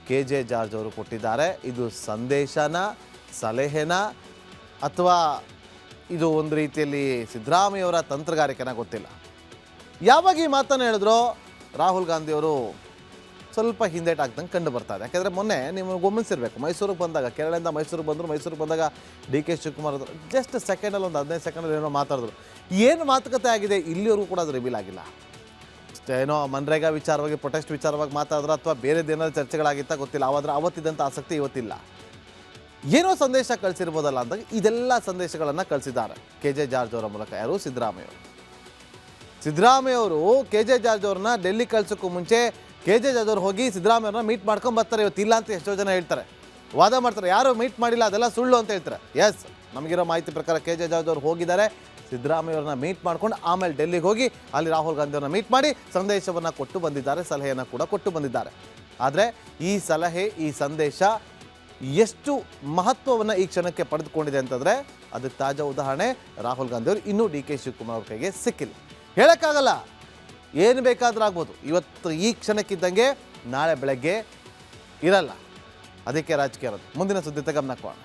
KJ ಜಾರ್ಜ್ ಅವರು ಕೊಟ್ಟಿದ್ದಾರೆ. ಇದು ಸಂದೇಶನ, ಸಲಹೆನ, ಅಥವಾ ಇದು ಒಂದು ರೀತಿಯಲ್ಲಿ ಸಿದ್ದರಾಮಯ್ಯವರ ತಂತ್ರಗಾರಿಕೆನ ಗೊತ್ತಿಲ್ಲ. ಯಾವಾಗ ಈ ಮಾತನ್ನು ಹೇಳಿದ್ರೋ ರಾಹುಲ್ ಗಾಂಧಿಯವರು ಸ್ವಲ್ಪ ಹಿಂದೇಟ್ ಆಗ್ದಂಗೆ ಕಂಡು ಬರ್ತಾ ಇದೆ. ಯಾಕೆಂದರೆ ಮೊನ್ನೆ ನೀವು ಗಮನಿಸಿರ್ಬೇಕು, ಮೈಸೂರಿಗೆ ಬಂದಾಗ, ಕೇರಳದಿಂದ ಮೈಸೂರಿಗೆ ಬಂದರು. ಮೈಸೂರಿಗೆ ಬಂದಾಗ ಡಿ ಕೆ ಶಿವಕುಮಾರ್ ಅವರು ಜಸ್ಟ್ ಸೆಕೆಂಡಲ್ಲಿ ಒಂದು 15 ಸೆಕೆಂಡಲ್ಲಿ ಏನೋ ಮಾತಾಡಿದ್ರು. ಏನು ಮಾತುಕತೆ ಆಗಿದೆ ಇಲ್ಲಿವರೆಗೂ ಕೂಡ ಅದು ರಿವೀಲ್ ಆಗಿಲ್ಲ. ಏನೋ ಮನ್ರೇಗಾ ವಿಚಾರವಾಗಿ, ಪ್ರೊಟೆಸ್ಟ್ ವಿಚಾರವಾಗಿ ಮಾತಾಡಿದ್ರು ಅಥವಾ ಬೇರೆದೇನಾದ್ರು ಚರ್ಚೆಗಳಾಗಿತ್ತಾ ಗೊತ್ತಿಲ್ಲ. ಅವತ್ತಿದ್ದಂಥ ಆಸಕ್ತಿ ಇವತ್ತಿಲ್ಲ. ಏನೋ ಸಂದೇಶ ಕಳಿಸಿರ್ಬೋದಲ್ಲ ಅಂದಾಗ ಇದೆಲ್ಲ ಸಂದೇಶಗಳನ್ನು ಕಳಿಸಿದ್ದಾರೆ KJ ಜಾರ್ಜ್ ಅವರ ಮೂಲಕ. ಯಾರು? ಸಿದ್ದರಾಮಯ್ಯವರು KJ ಜಾರ್ಜ್ ಅವ್ರನ್ನ ಡೆಲ್ಲಿ ಕಳ್ಸೋಕ್ಕೂ ಮುಂಚೆ KJ ಜಾರ್ಜ್ ಅವ್ರು ಹೋಗಿ ಸಿದ್ದರಾಮಯ್ಯವ್ರನ್ನ ಮೀಟ್ ಮಾಡ್ಕೊಂಡು ಬರ್ತಾರೆ. ಇವತ್ತಿಲ್ಲ ಅಂತ ಎಷ್ಟೋ ಜನ ಹೇಳ್ತಾರೆ, ವಾದ ಮಾಡ್ತಾರೆ. ಯಾರು ಮೀಟ್ ಮಾಡಿಲ್ಲ, ಅದೆಲ್ಲ ಸುಳ್ಳು ಅಂತ ಹೇಳ್ತಾರೆ. ಎಸ್, ನಮಗಿರೋ ಮಾಹಿತಿ ಪ್ರಕಾರ KJ ಜಾರ್ಜ್ ಅವರು ಹೋಗಿದ್ದಾರೆ, ಸಿದ್ದರಾಮಯ್ಯವ್ರನ್ನ ಮೀಟ್ ಮಾಡ್ಕೊಂಡು ಆಮೇಲೆ ಡೆಲ್ಲಿಗೆ ಹೋಗಿ ಅಲ್ಲಿ ರಾಹುಲ್ ಗಾಂಧಿ ಅವ್ರನ್ನ ಮೀಟ್ ಮಾಡಿ ಸಂದೇಶವನ್ನು ಕೊಟ್ಟು ಬಂದಿದ್ದಾರೆ, ಸಲಹೆಯನ್ನು ಕೂಡ ಕೊಟ್ಟು ಬಂದಿದ್ದಾರೆ. ಆದರೆ ಈ ಸಲಹೆ, ಈ ಸಂದೇಶ ಎಷ್ಟು ಮಹತ್ವವನ್ನು ಈ ಕ್ಷಣಕ್ಕೆ ಪಡೆದುಕೊಂಡಿದೆ ಅಂತಂದರೆ ಅದಕ್ಕೆ ತಾಜಾ ಉದಾಹರಣೆ ರಾಹುಲ್ ಗಾಂಧಿ ಅವರು ಇನ್ನೂ ಡಿ ಕೆ ಶಿವಕುಮಾರ್ ಅವ್ರ ಕೈಗೆ ಸಿಕ್ಕಿಲ್ಲ. ಹೇಳೋಕ್ಕಾಗಲ್ಲ, ಏನು ಬೇಕಾದರೂ ಆಗ್ಬೋದು. ಇವತ್ತು ಈ ಕ್ಷಣಕ್ಕಿದ್ದಂಗೆ ನಾಳೆ ಬೆಳಗ್ಗೆ ಇರಲ್ಲ. ಅದಕ್ಕೆ ರಾಜಕೀಯ ಇರೋದು. ಮುಂದಿನ ಸುದ್ದಿ ಗಮನ ಕೊಡೋಣ.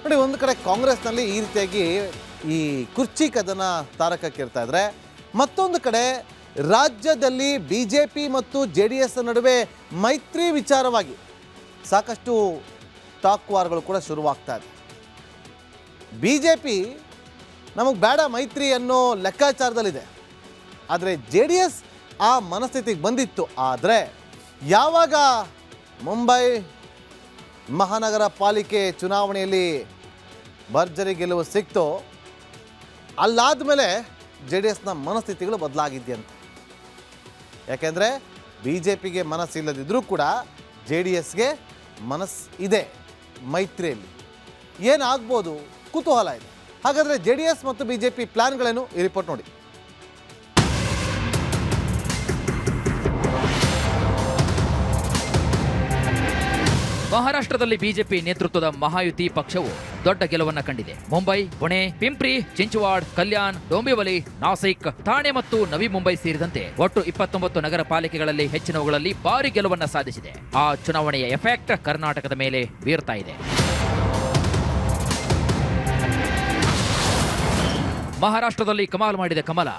ನೋಡಿ, ಒಂದು ಕಡೆ ಕಾಂಗ್ರೆಸ್ನಲ್ಲಿ ಈ ರೀತಿಯಾಗಿ ಈ ಕುರ್ಚಿ ಕದನ ತಾರಕಕ್ಕೇರ್ತಾ ಇದ್ರೆ, ಮತ್ತೊಂದು ಕಡೆ ರಾಜ್ಯದಲ್ಲಿ BJP ಮತ್ತು JDS ನಡುವೆ ಮೈತ್ರಿ ವಿಚಾರವಾಗಿ ಸಾಕಷ್ಟು ಟಾಕ್ ವಾರ್ಗಳು ಕೂಡ ಶುರುವಾಗ್ತಾ ಇದೆ. BJP ನಮಗೆ ಬೇಡ ಮೈತ್ರಿ ಅನ್ನೋ ಲೆಕ್ಕಾಚಾರದಲ್ಲಿದೆ. ಆದರೆ JDS ಆ ಮನಸ್ಥಿತಿಗೆ ಬಂದಿತ್ತು. ಆದರೆ ಯಾವಾಗ ಮುಂಬೈ ಮಹಾನಗರ ಪಾಲಿಕೆ ಚುನಾವಣೆಯಲ್ಲಿ ಭರ್ಜರಿ ಗೆಲುವು ಸಿಕ್ತೋ ಅಲ್ಲಾದ ಮೇಲೆ JDSನ ಮನಸ್ಥಿತಿಗಳು ಬದಲಾಗಿದೆಯಂತೆ. ಯಾಕೆಂದರೆ BJPಗೆ ಮನಸ್ಸಿಲ್ಲದಿದ್ದರೂ ಕೂಡ JDSಗೆ ಮನಸ್ಸು ಇದೆ ಮೈತ್ರಿಯಲ್ಲಿ. ಏನಾಗ್ಬೋದು ಕುತೂಹಲ ಇದೆ. ಹಾಗಾದರೆ JDS ಮತ್ತು BJP ಪ್ಲಾನ್ಗಳೇನು? ಈ ರಿಪೋರ್ಟ್ ನೋಡಿ. ಮಹಾರಾಷ್ಟ್ರದಲ್ಲಿ ಬಿಜೆಪಿ ನೇತೃತ್ವದ ಮಹಾಯುತಿ ಪಕ್ಷವು ದೊಡ್ಡ ಗೆಲುವನ್ನ ಕಂಡಿದೆ. ಮುಂಬೈ, ಪುಣೆ, ಪಿಂಪ್ರಿ, ಚಿಂಚವಾಡ್, ಕಲ್ಯಾಣ್, ಡೋಂಬಿವಲಿ, ನಾಸಿಕ್, ಥಾಣೆ ಮತ್ತು ನವಿ ಮುಂಬೈ ಸೇರಿದಂತೆ ಒಟ್ಟು 29 ನಗರ ಪಾಲಿಕೆಗಳಲ್ಲಿ ಹೆಚ್ಚಿನವುಗಳಲ್ಲಿ ಭಾರಿ ಗೆಲುವನ್ನ ಸಾಧಿಸಿದೆ. ಆ ಚುನಾವಣೆಯ ಎಫೆಕ್ಟ್ ಕರ್ನಾಟಕದ ಮೇಲೆ ಬೀರ್ತಾ ಇದೆ. ಮಹಾರಾಷ್ಟ್ರದಲ್ಲಿ ಕಮಾಲ್ ಮಾಡಿದ ಕಮಲ,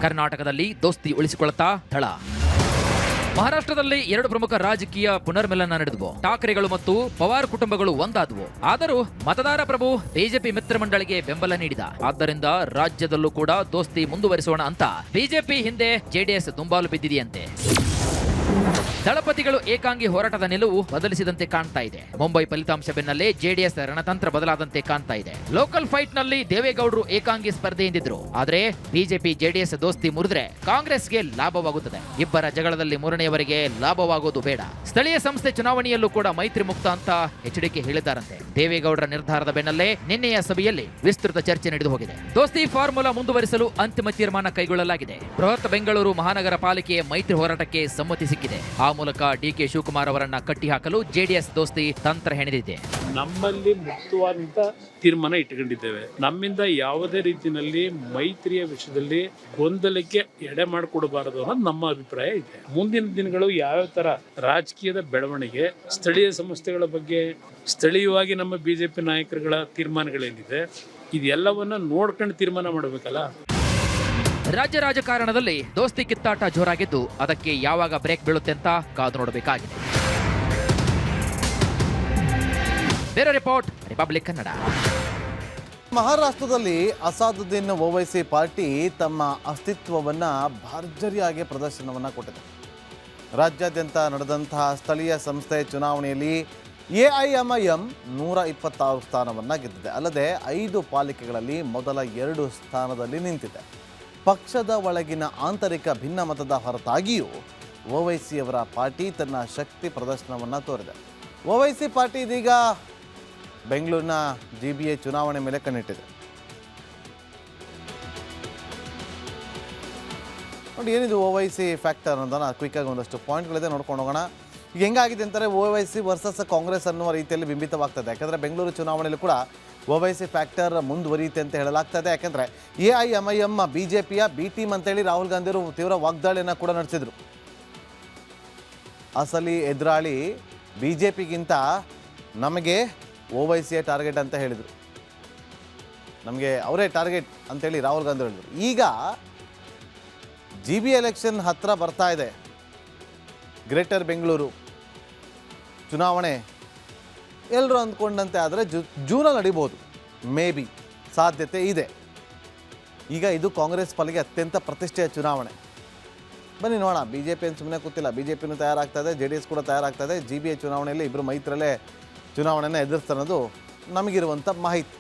ಕರ್ನಾಟಕದಲ್ಲಿ ದೋಸ್ತಿ ಉಳಿಸಿಕೊಳ್ಳುತ್ತಾ ಥಳ. ಮಹಾರಾಷ್ಟ್ರದಲ್ಲಿ 2 ಪ್ರಮುಖ ರಾಜಕೀಯ ಪುನರ್ಮಿಲನ ನಡೆದವು. ಠಾಕ್ರೆಗಳು ಮತ್ತು ಪವಾರ್ ಕುಟುಂಬಗಳು ಒಂದಾದವು. ಆದರೂ ಮತದಾರ ಪ್ರಭು ಬಿಜೆಪಿ ಮಿತ್ರ ಮಂಡಳಿಗೆ ಬೆಂಬಲ ನೀಡಿದ. ಆದ್ದರಿಂದ ರಾಜ್ಯದಲ್ಲೂ ಕೂಡ ದೋಸ್ತಿ ಮುಂದುವರಿಸೋಣ ಅಂತ ಬಿಜೆಪಿ ಹಿಂದೆ JDS ದುಂಬಾಲು ಬಿದ್ದಿದೆಯಂತೆ. ದಳಪತಿಗಳು ಏಕಾಂಗಿ ಹೋರಾಟದ ನಿಲುವು ಬದಲಿಸಿದಂತೆ ಕಾಣ್ತಾ ಇದೆ. ಮುಂಬೈ ಫಲಿತಾಂಶ ಬೆನ್ನಲ್ಲೇ JDS ರಣತಂತ್ರ ಬದಲಾದಂತೆ ಕಾಣ್ತಾ ಇದೆ. ಲೋಕಲ್ ಫೈಟ್ ನಲ್ಲಿ ದೇವೇಗೌಡರು ಏಕಾಂಗಿ ಸ್ಪರ್ಧೆಯಿಂದಿದ್ರು. ಆದ್ರೆ ಬಿಜೆಪಿ JDS ದೋಸ್ತಿ ಮುರಿದ್ರೆ ಕಾಂಗ್ರೆಸ್ಗೆ ಲಾಭವಾಗುತ್ತದೆ. ಇಬ್ಬರ ಜಗಳದಲ್ಲಿ ಮೂರನೆಯವರಿಗೆ ಲಾಭವಾಗೋದು ಬೇಡ. ಸ್ಥಳೀಯ ಸಂಸ್ಥೆ ಚುನಾವಣೆಯಲ್ಲೂ ಕೂಡ ಮೈತ್ರಿ ಮುಕ್ತ ಅಂತ ಎಚ್ಚರಿಕೆ ಹೇಳಿದ್ದಾರಂತೆ. ದೇವೇಗೌಡರ ನಿರ್ಧಾರದ ಬೆನ್ನಲ್ಲೇ ನಿನ್ನೆಯ ಸಭೆಯಲ್ಲಿ ವಿಸ್ತೃತ ಚರ್ಚೆ ನಡೆದು ಹೋಗಿದೆ. ದೋಸ್ತಿ ಫಾರ್ಮುಲಾ ಮುಂದುವರಿಸಲು ಅಂತಿಮ ತೀರ್ಮಾನ ಕೈಗೊಳ್ಳಲಾಗಿದೆ. ಬೃಹತ್ ಬೆಂಗಳೂರು ಮಹಾನಗರ ಪಾಲಿಕೆಯ ಮೈತ್ರಿ ಹೋರಾಟಕ್ಕೆ ಸಮ್ಮತಿ ಸಿಕ್ಕಿದೆ. ಆ ಮೂಲಕ DK ಶಿವಕುಮಾರ್ ಅವರನ್ನ ಕಟ್ಟಿಹಾಕಲು JDS ದೋಸ್ತಿ ತಂತ್ರ ಹೆಣೆದಿದೆ. ನಮ್ಮಲ್ಲಿ ಮುಕ್ತವಾದಂತ ತೀರ್ಮಾನ ಇಟ್ಟುಕೊಂಡಿದ್ದೇವೆ. ನಮ್ಮಿಂದ ಯಾವುದೇ ರೀತಿಯಲ್ಲಿ ಮೈತ್ರಿಯ ವಿಷಯದಲ್ಲಿ ಗೊಂದಲಕ್ಕೆ ಎಡೆ ಮಾಡಿಕೊಡಬಾರದು ಅನ್ನೋದು ನಮ್ಮ ಅಭಿಪ್ರಾಯ ಇದೆ. ಮುಂದಿನ ದಿನಗಳು ಯಾವ್ಯಾವ ತರ ರಾಜಕೀಯದ ಬೆಳವಣಿಗೆ, ಸ್ಥಳೀಯ ಸಂಸ್ಥೆಗಳ ಬಗ್ಗೆ ಸ್ಥಳೀಯವಾಗಿ ನಮ್ಮ BJP ನಾಯಕರುಗಳ ತೀರ್ಮಾನಗಳೇನಿದೆ ಇದೆಲ್ಲವನ್ನ ನೋಡ್ಕೊಂಡು ತೀರ್ಮಾನ ಮಾಡಬೇಕಲ್ಲ. ರಾಜ್ಯ ರಾಜಕಾರಣದಲ್ಲಿ ದೋಸ್ತಿ ಕಿತ್ತಾಟ ಜೋರಾಗಿದ್ದು ಅದಕ್ಕೆ ಯಾವಾಗ ಬ್ರೇಕ್ ಬೀಳುತ್ತೆ ಅಂತ ಕಾದು ನೋಡಬೇಕಾಗಿದೆ. ಬೇರೆ ರಿಪೋರ್ಟ್, ರಿಪಬ್ಲಿಕ್ ಕನ್ನಡ. ಮಹಾರಾಷ್ಟ್ರದಲ್ಲಿ ಅಸಾದುದ್ದೀನ್ ಓವೈಸಿ ಪಾರ್ಟಿ ತಮ್ಮ ಅಸ್ತಿತ್ವವನ್ನು ಭರ್ಜರಿಯಾಗಿ ಪ್ರದರ್ಶನವನ್ನು ಕೊಟ್ಟಿದೆ. ರಾಜ್ಯಾದ್ಯಂತ ನಡೆದಂತಹ ಸ್ಥಳೀಯ ಸಂಸ್ಥೆ ಚುನಾವಣೆಯಲ್ಲಿ AIMIM 126 ಸ್ಥಾನವನ್ನು ಗೆದ್ದಿದೆ. ಅಲ್ಲದೆ 5 ಪಾಲಿಕೆಗಳಲ್ಲಿ ಮೊದಲ 2 ಸ್ಥಾನದಲ್ಲಿ ನಿಂತಿದೆ. ಪಕ್ಷದ ಒಳಗಿನ ಆಂತರಿಕ ಭಿನ್ನಮತದ ಹೊರತಾಗಿಯೂ ಓವೈಸಿಯವರ ಪಾರ್ಟಿ ತನ್ನ ಶಕ್ತಿ ಪ್ರದರ್ಶನವನ್ನು ತೋರಿದೆ. ಓವೈಸಿ ಪಾರ್ಟಿ ಇದೀಗ ಬೆಂಗಳೂರಿನ GBA ಚುನಾವಣೆ ಮೇಲೆ ಕಣ್ಣಿಟ್ಟಿದೆ. ನೋಡಿ, ಏನಿದು ಓವೈಸಿ ಫ್ಯಾಕ್ಟರ್ ಅನ್ನೋದನ್ನು ಕ್ವಿಕ್ಕಾಗಿ ಒಂದಷ್ಟು ಪಾಯಿಂಟ್ಗಳಿದೆ, ನೋಡ್ಕೊಂಡು ಹೋಗೋಣ. ಈಗ ಹೆಂಗಾಗಿದೆ ಅಂತಾರೆ, ಓವೈಸಿ ವರ್ಸಸ್ ಕಾಂಗ್ರೆಸ್ ಅನ್ನುವ ರೀತಿಯಲ್ಲಿ ಬಿಂಬಿತವಾಗ್ತದೆ. ಯಾಕಂದರೆ ಬೆಂಗಳೂರು ಚುನಾವಣೆಯಲ್ಲಿ ಕೂಡ ಓವೈಸಿ ಫ್ಯಾಕ್ಟರ್ ಮುಂದುವರಿಯುತ್ತೆ ಅಂತ ಹೇಳಲಾಗ್ತದೆ. ಯಾಕೆಂದರೆ AIMIM BJPಯ B ಟೀಮ್ ಅಂತೇಳಿ ರಾಹುಲ್ ಗಾಂಧಿಯವರು ತೀವ್ರ ವಾಗ್ದಾಳಿಯನ್ನು ಕೂಡ ನಡೆಸಿದರು. ಅಸಲಿ ಎದುರಾಳಿ BJPಗಿಂತ ನಮಗೆ ಓವೈಸಿಯ ಟಾರ್ಗೆಟ್ ಅಂತ ಹೇಳಿದರು. ನಮಗೆ ಅವರೇ ಟಾರ್ಗೆಟ್ ಅಂತೇಳಿ ರಾಹುಲ್ ಗಾಂಧಿ ಹೇಳಿದರು. ಈಗ GB ಎಲೆಕ್ಷನ್ ಹತ್ರ ಬರ್ತಾ ಇದೆ. ಗ್ರೇಟರ್ ಬೆಂಗಳೂರು ಚುನಾವಣೆ ಎಲ್ಲರೂ ಅಂದ್ಕೊಂಡಂತೆ ಆದರೆ ಜೂನಲ್ಲಿ ನಡೀಬೋದು, ಮೇ ಬಿ ಸಾಧ್ಯತೆ ಇದೆ. ಈಗ ಇದು ಕಾಂಗ್ರೆಸ್ ಪಾಲಿಗೆ ಅತ್ಯಂತ ಪ್ರತಿಷ್ಠೆಯ ಚುನಾವಣೆ. ಬನ್ನಿ ನೋಡೋಣ. BJP ಏನು ಸುಮ್ಮನೆ ಕೂತಿಲ್ಲ. BJPನೂ ತಯಾರಾಗ್ತಾಯಿದೆ, JDS ಕೂಡ ತಯಾರಾಗ್ತಾಯಿದೆ. GBA ಚುನಾವಣೆಯಲ್ಲಿ ಇಬ್ಬರು ಮೈತ್ರಲ್ಲೇ ಚುನಾವಣೆಯನ್ನು ಎದುರಿಸ್ತಾನದು ನಮಗಿರುವಂಥ ಮಾಹಿತಿ.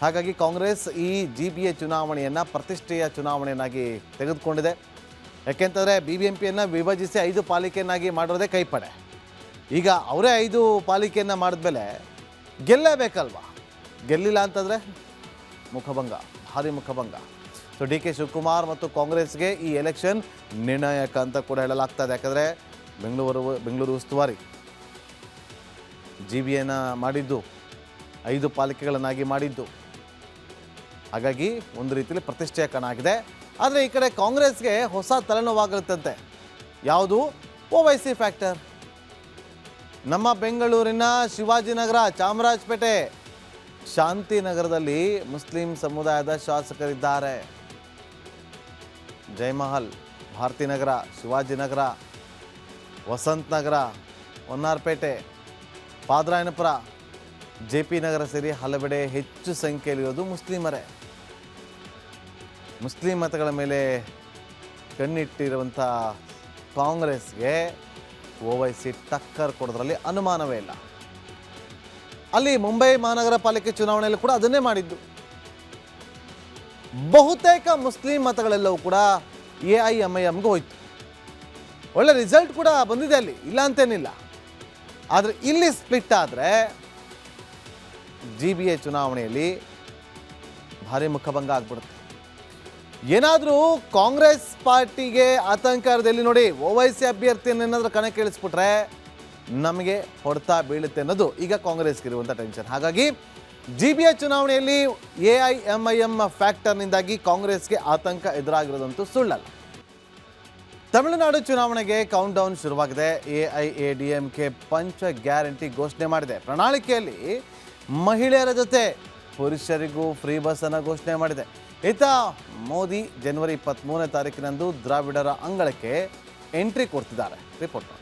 ಹಾಗಾಗಿ ಕಾಂಗ್ರೆಸ್ ಈ GBA ಚುನಾವಣೆಯನ್ನು ಪ್ರತಿಷ್ಠೆಯ ಚುನಾವಣೆಯನ್ನಾಗಿ ತೆಗೆದುಕೊಂಡಿದೆ. ಯಾಕೆಂತಂದರೆ BBMPಯನ್ನು ವಿಭಜಿಸಿ 5 ಪಾಲಿಕೆಯನ್ನಾಗಿ ಮಾಡಿರೋದೇ ಕೈಪಡೆ. ಈಗ ಅವರೇ 5 ಪಾಲಿಕೆಯನ್ನು ಮಾಡಿದ್ಮೇಲೆ ಗೆಲ್ಲೇಬೇಕಲ್ವಾ. ಗೆಲ್ಲಿಲ್ಲ ಅಂತಂದರೆ ಮುಖಭಂಗ, ಭಾರಿ ಮುಖಭಂಗ. ಸೊ DK ಶಿವಕುಮಾರ್ ಮತ್ತು ಕಾಂಗ್ರೆಸ್ಗೆ ಈ ಎಲೆಕ್ಷನ್ ನಿರ್ಣಾಯಕ ಅಂತ ಕೂಡ ಹೇಳಲಾಗ್ತದೆ. ಯಾಕಂದರೆ ಬೆಂಗಳೂರು ಉಸ್ತುವಾರಿ GBAನ ಮಾಡಿದ್ದು 5 ಪಾಲಿಕೆಗಳನ್ನಾಗಿ ಮಾಡಿದ್ದು. ಹಾಗಾಗಿ ಒಂದು ರೀತಿಯಲ್ಲಿ ಪ್ರತಿಷ್ಠೆಯ ಕಣ ಆಗಿದೆ. ಆದರೆ ಈ ಕಡೆ ಕಾಂಗ್ರೆಸ್ಗೆ ಹೊಸ ತಲೆನೋವಾಗತ್ತಂತೆ. ಯಾವುದು? OIC factor. ನಮ್ಮ ಬೆಂಗಳೂರಿನ ಶಿವಾಜಿನಗರ, ಚಾಮರಾಜಪೇಟೆ, ಶಾಂತಿನಗರದಲ್ಲಿ ಮುಸ್ಲಿಂ ಸಮುದಾಯದ ಶಾಸಕರಿದ್ದಾರೆ. ಜಯಮಹಲ್, ಭಾರತೀನಗರ, ಶಿವಾಜಿನಗರ, ವಸಂತ ನಗರ, ಹೊನ್ನಾರ್ಪೇಟೆ, ಪಾದರಾಯನಪುರ, JP ನಗರ ಸೇರಿ ಹಲವೆಡೆ ಹೆಚ್ಚು ಸಂಖ್ಯೆಯಲ್ಲಿರೋದು ಮುಸ್ಲಿಮರೇ. ಮುಸ್ಲಿಂ ಮತಗಳ ಮೇಲೆ ಕಣ್ಣಿಟ್ಟಿರುವಂಥ ಕಾಂಗ್ರೆಸ್ಗೆ OIC ಟಕ್ಕರ್ ಕೊಡೋದ್ರಲ್ಲಿ ಅನುಮಾನವೇ ಇಲ್ಲ. ಅಲ್ಲಿ ಮುಂಬೈ ಮಹಾನಗರ ಪಾಲಿಕೆ ಚುನಾವಣೆಯಲ್ಲಿ ಕೂಡ ಅದನ್ನೇ ಮಾಡಿದ್ದು. ಬಹುತೇಕ ಮುಸ್ಲಿಂ ಮತಗಳೆಲ್ಲವೂ ಕೂಡ AIMIMಗೆ ಹೋಯ್ತು. ಒಳ್ಳೆ ರಿಸಲ್ಟ್ ಕೂಡ ಬಂದಿದೆ ಅಲ್ಲಿ, ಇಲ್ಲ ಅಂತೇನಿಲ್ಲ. ಆದರೆ ಇಲ್ಲಿ ಸ್ಪ್ಲಿಟ್ ಆದರೆ GBA ಚುನಾವಣೆಯಲ್ಲಿ ಭಾರಿ ಮುಖಭಂಗ ಆಗ್ಬಿಡುತ್ತೆ. ಏನಾದರೂ ಕಾಂಗ್ರೆಸ್ ಪಾರ್ಟಿಗೆ ಆತಂಕ ಇರೋದಲ್ಲಿ ನೋಡಿ, OIC ಅಭ್ಯರ್ಥಿಯನ್ನು ಏನಾದರೂ ಕಣಕ್ಕೆ ಇಳಿಸ್ಬಿಟ್ರೆ ನಮಗೆ ಹೊಡೆತ ಬೀಳುತ್ತೆ ಅನ್ನೋದು ಈಗ ಕಾಂಗ್ರೆಸ್ಗೆ ಇರುವಂಥ ಟೆನ್ಷನ್. ಹಾಗಾಗಿ GBA ಚುನಾವಣೆಯಲ್ಲಿ AIMIM ಫ್ಯಾಕ್ಟರ್ನಿಂದಾಗಿ ಕಾಂಗ್ರೆಸ್ಗೆ ಆತಂಕ ಎದುರಾಗಿರೋದಂತೂ ಸುಳ್ಳಲ್ಲ. ತಮಿಳುನಾಡು ಚುನಾವಣೆಗೆ ಕೌಂಟ್ ಡೌನ್ ಶುರುವಾಗಿದೆ. AIADMK ಪಂಚ ಗ್ಯಾರಂಟಿ ಘೋಷಣೆ ಮಾಡಿದೆ. ಪ್ರಣಾಳಿಕೆಯಲ್ಲಿ ಮಹಿಳೆಯರ ಜೊತೆ ಪುರುಷರಿಗೂ ಫ್ರೀ ಬಸ್ ಅನ್ನು ಘೋಷಣೆ ಮಾಡಿದೆ. ಇತ್ತ ಮೋದಿ ಜನವರಿ 23ನೇ ತಾರೀಕಿನಂದು ದ್ರಾವಿಡರ ಅಂಗಳಕ್ಕೆ ಎಂಟ್ರಿ ಕೊಡ್ತಿದ್ದಾರೆ. ರಿಪೋರ್ಟ್ ಮಾಡಿ.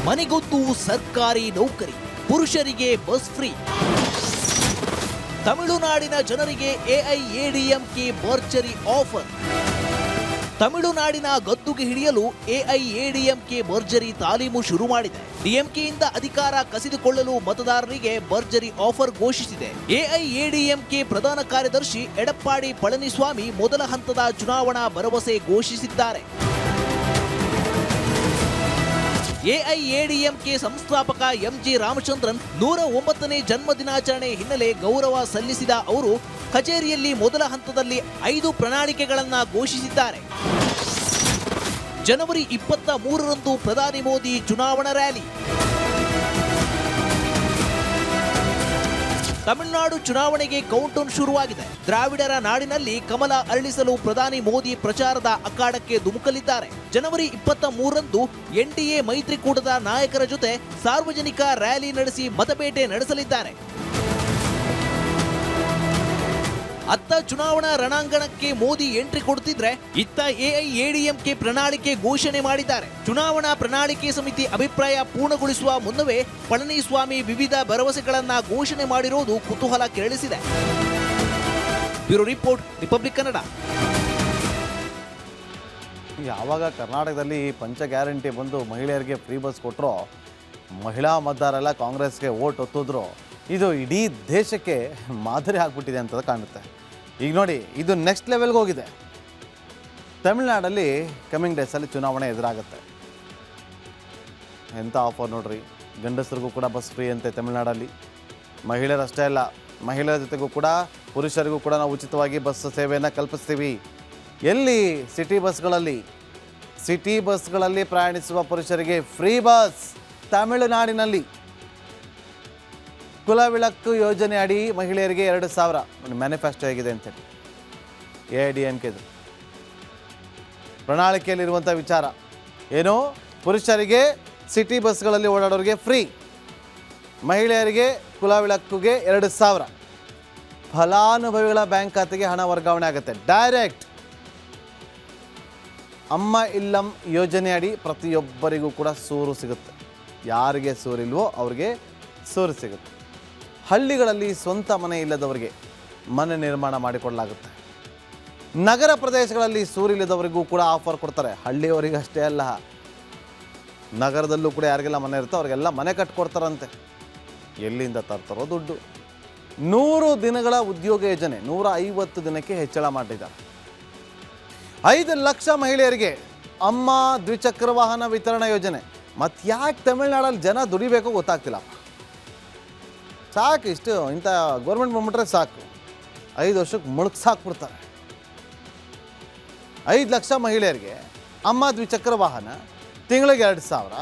ಮನೆಗೊತ್ತು ಸರ್ಕಾರಿ ನೌಕರಿ, ಪುರುಷರಿಗೆ ಬಸ್ ಫ್ರೀ. ತಮಿಳುನಾಡಿನ ಜನರಿಗೆ AIADMK ಭರ್ಜರಿ ಆಫರ್. ತಮಿಳುನಾಡಿನ ಗದ್ದುಗೆ ಹಿಡಿಯಲು AIADMK ಭರ್ಜರಿ ತಾಲೀಮು ಶುರು ಮಾಡಿದೆ. DMKಯಿಂದ ಅಧಿಕಾರ ಕಸಿದುಕೊಳ್ಳಲು ಮತದಾರರಿಗೆ ಭರ್ಜರಿ ಆಫರ್ ಘೋಷಿಸಿದೆ. AIADMK ಪ್ರಧಾನ ಕಾರ್ಯದರ್ಶಿ ಎಡಪ್ಪಾಡಿ ಪಳನಿಸ್ವಾಮಿ ಮೊದಲ ಹಂತದ ಚುನಾವಣಾ ಭರವಸೆ ಘೋಷಿಸಿದ್ದಾರೆ. AIADMK ಸಂಸ್ಥಾಪಕ MG ರಾಮಚಂದ್ರನ್ 109ನೇ ಜನ್ಮದಿನಾಚರಣೆ ಹಿನ್ನೆಲೆ ಗೌರವ ಸಲ್ಲಿಸಿದ ಅವರು ಕಚೇರಿಯಲ್ಲಿ ಮೊದಲ ಹಂತದಲ್ಲಿ 5 ಪ್ರಣಾಳಿಕೆಗಳನ್ನು ಘೋಷಿಸಿದ್ದಾರೆ. ಜನವರಿ 23ರಂದು ಪ್ರಧಾನಿ ಮೋದಿ ಚುನಾವಣಾ ರ್ಯಾಲಿ. ತಮಿಳುನಾಡು ಚುನಾವಣೆಗೆ ಕೌಂಟೌನ್ ಶುರುವಾಗಿದೆ. ದ್ರಾವಿಡರ ನಾಡಿನಲ್ಲಿ ಕಮಲ ಅರಳಿಸಲು ಪ್ರಧಾನಿ ಮೋದಿ ಪ್ರಚಾರದ ಅಖಾಡಕ್ಕೆ ಧುಮುಕಲಿದ್ದಾರೆ. ಜನವರಿ 23ರಂದು NDA ಮೈತ್ರಿಕೂಟದ ನಾಯಕರ ಜೊತೆ ಸಾರ್ವಜನಿಕ ರ್ಯಾಲಿ ನಡೆಸಿ ಮತಬೇಟೆ ನಡೆಸಲಿದ್ದಾರೆ. ಅತ್ತ ಚುನಾವಣಾ ರಣಾಂಗಣಕ್ಕೆ ಮೋದಿ ಎಂಟ್ರಿ ಕೊಡುತ್ತಿದ್ರೆ, ಇತ್ತ AIADMK ಪ್ರಣಾಳಿಕೆ ಘೋಷಣೆ ಮಾಡಿದ್ದಾರೆ. ಚುನಾವಣಾ ಪ್ರಣಾಳಿಕೆ ಸಮಿತಿ ಅಭಿಪ್ರಾಯ ಪೂರ್ಣಗೊಳಿಸುವ ಮುನ್ನವೇ ಪಳನಿಸ್ವಾಮಿ ವಿವಿಧ ಭರವಸೆಗಳನ್ನ ಘೋಷಣೆ ಮಾಡಿರೋದು ಕುತೂಹಲ ಕೆರಳಿಸಿದೆ. Bureau report, Republic Kannada. ಯಾವಾಗ ಕರ್ನಾಟಕದಲ್ಲಿ ಪಂಚ ಗ್ಯಾರಂಟಿ ಬಂದು ಮಹಿಳೆಯರಿಗೆ ಫ್ರೀ ಬಸ್ ಕೊಟ್ಟರೋ, ಮಹಿಳಾ ಮತದಾರರೆಲ್ಲ ಕಾಂಗ್ರೆಸ್ಗೆ ವೋಟ್ ಒತ್ತಿದ್ರು, ಇದು ಇಡೀ ದೇಶಕ್ಕೆ ಮಾದರಿ ಆಗ್ಬಿಟ್ಟಿದೆ ಅಂತ ಕಾಣುತ್ತೆ. ಈಗ ನೋಡಿ, ಇದು ನೆಕ್ಸ್ಟ್ ಲೆವೆಲ್ಗೆ ಹೋಗಿದೆ. ತಮಿಳುನಾಡಲ್ಲಿ ಕಮಿಂಗ್ ಡೇಸಲ್ಲಿ ಚುನಾವಣೆ ಎದುರಾಗುತ್ತೆ. ಎಂಥ ಆಫರ್ ನೋಡ್ರಿ. ಗಂಡಸರಿಗೂ ಕೂಡ ಬಸ್ ಫ್ರೀ ಅಂತೆ ತಮಿಳುನಾಡಲ್ಲಿ. ಮಹಿಳೆಯರಷ್ಟೇ ಅಲ್ಲ, ಮಹಿಳೆಯರ ಜೊತೆಗೂ ಕೂಡ ಪುರುಷರಿಗೂ ಕೂಡ ನಾವು ಉಚಿತವಾಗಿ ಬಸ್ ಸೇವೆಯನ್ನು ಕಲ್ಪಿಸ್ತೀವಿ. ಎಲ್ಲಿ? ಸಿಟಿ ಬಸ್ಗಳಲ್ಲಿ ಪ್ರಯಾಣಿಸುವ ಪುರುಷರಿಗೆ ಫ್ರೀ ಬಸ್. ತಮಿಳುನಾಡಿನಲ್ಲಿ ಕುಲವಿಳಕ್ಕು ಯೋಜನೆ ಅಡಿ ಮಹಿಳೆಯರಿಗೆ 2,000. ಮ್ಯಾನಿಫೆಸ್ಟೋ ಆಗಿದೆ ಅಂತೇಳಿ AIADMKದು ಪ್ರಣಾಳಿಕೆಯಲ್ಲಿರುವಂಥ ವಿಚಾರ ಏನು? ಪುರುಷರಿಗೆ ಸಿಟಿ ಬಸ್ಗಳಲ್ಲಿ ಓಡಾಡೋರಿಗೆ ಫ್ರೀ, ಮಹಿಳೆಯರಿಗೆ ಕುಲವಿಳಕ್ಕುಗೆ 2,000. ಫಲಾನುಭವಿಗಳ ಬ್ಯಾಂಕ್ ಖಾತೆಗೆ ಹಣ ವರ್ಗಾವಣೆ ಆಗುತ್ತೆ ಡೈರೆಕ್ಟ್. ಅಮ್ಮ ಇಲ್ಲಂ ಯೋಜನೆ ಅಡಿ ಪ್ರತಿಯೊಬ್ಬರಿಗೂ ಕೂಡ ಸೂರು ಸಿಗುತ್ತೆ. ಯಾರಿಗೆ ಸೂರಿಲ್ವೋ ಅವ್ರಿಗೆ ಸೂರು ಸಿಗುತ್ತೆ. ಹಳ್ಳಿಗಳಲ್ಲಿ ಸ್ವಂತ ಮನೆ ಇಲ್ಲದವರಿಗೆ ಮನೆ ನಿರ್ಮಾಣ ಮಾಡಿಕೊಡಲಾಗುತ್ತೆ. ನಗರ ಪ್ರದೇಶಗಳಲ್ಲಿ ಸೂರಿಲ್ಲದವರಿಗೂ ಕೂಡ ಆಫರ್ ಕೊಡ್ತಾರೆ. ಹಳ್ಳಿಯವರಿಗೆ ಅಷ್ಟೇ ಅಲ್ಲ, ನಗರದಲ್ಲೂ ಕೂಡ ಯಾರಿಗೆಲ್ಲ ಮನೆ ಇರುತ್ತೋ ಅವರಿಗೆಲ್ಲ ಮನೆ ಕಟ್ಕೊಡ್ತಾರಂತೆ. ಎಲ್ಲಿಂದ ತರ್ತಾರೋ ದುಡ್ಡು. 100 ದಿನಗಳ ಉದ್ಯೋಗ ಯೋಜನೆ 150 ದಿನಕ್ಕೆ ಹೆಚ್ಚಳ ಮಾಡಿದ್ದಾರೆ. 5 ಲಕ್ಷ ಮಹಿಳೆಯರಿಗೆ ಅಮ್ಮ ದ್ವಿಚಕ್ರ ವಾಹನ ವಿತರಣಾ ಯೋಜನೆ. ಮತ್ತು ಯಾಕೆ ತಮಿಳುನಾಡಲ್ಲಿ ಜನ ದುಡಿಬೇಕೋ ಗೊತ್ತಾಗ್ತಿಲ್ಲ. ಸಾಕು, ಇಷ್ಟು ಇಂಥ ಗೌರ್ಮೆಂಟ್ ಬಂದ್ಬಿಟ್ರೆ ಸಾಕು, 5 ವರ್ಷಕ್ಕೆ ಮುಳುಗ್ಸಾಕ್ಬಿಡ್ತಾರೆ. 5 ಲಕ್ಷ ಮಹಿಳೆಯರಿಗೆ ಅಮ್ಮ ದ್ವಿಚಕ್ರ ವಾಹನ, ತಿಂಗಳಿಗೆ 2,000,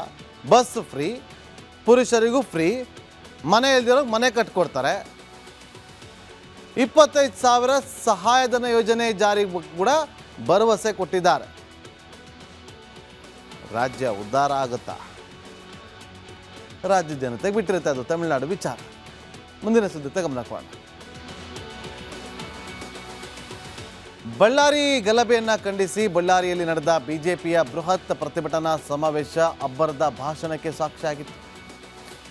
ಬಸ್ ಫ್ರೀ, ಪುರುಷರಿಗೂ ಫ್ರೀ, ಮನೆ ಇಲ್ದಿರೋರು ಮನೆ ಕಟ್ಕೊಡ್ತಾರೆ. 25,000 ಸಹಾಯಧನ ಯೋಜನೆ ಜಾರಿಗೆ ಕೂಡ ಭರವಸೆ ಕೊಟ್ಟಿದ್ದಾರೆ. ರಾಜ್ಯ ಉದ್ಧಾರ ಆಗುತ್ತಾ? ರಾಜ್ಯ ಜನತೆಗೆ ಬಿಟ್ಟಿರುತ್ತೆ, ಅದು ತಮಿಳುನಾಡು ವಿಚಾರ. ಮುಂದಿನ ಸುದ್ದಿ ಗಮನ ಕೊಡೋಣ. ಬಳ್ಳಾರಿ ಗಲಭೆಯನ್ನ ಖಂಡಿಸಿ ಬಳ್ಳಾರಿಯಲ್ಲಿ ನಡೆದ ಬಿಜೆಪಿಯ ಬೃಹತ್ ಪ್ರತಿಭಟನಾ ಸಮಾವೇಶ ಅಬ್ಬರದ ಭಾಷಣಕ್ಕೆ ಸಾಕ್ಷಿಯಾಗಿತ್ತು.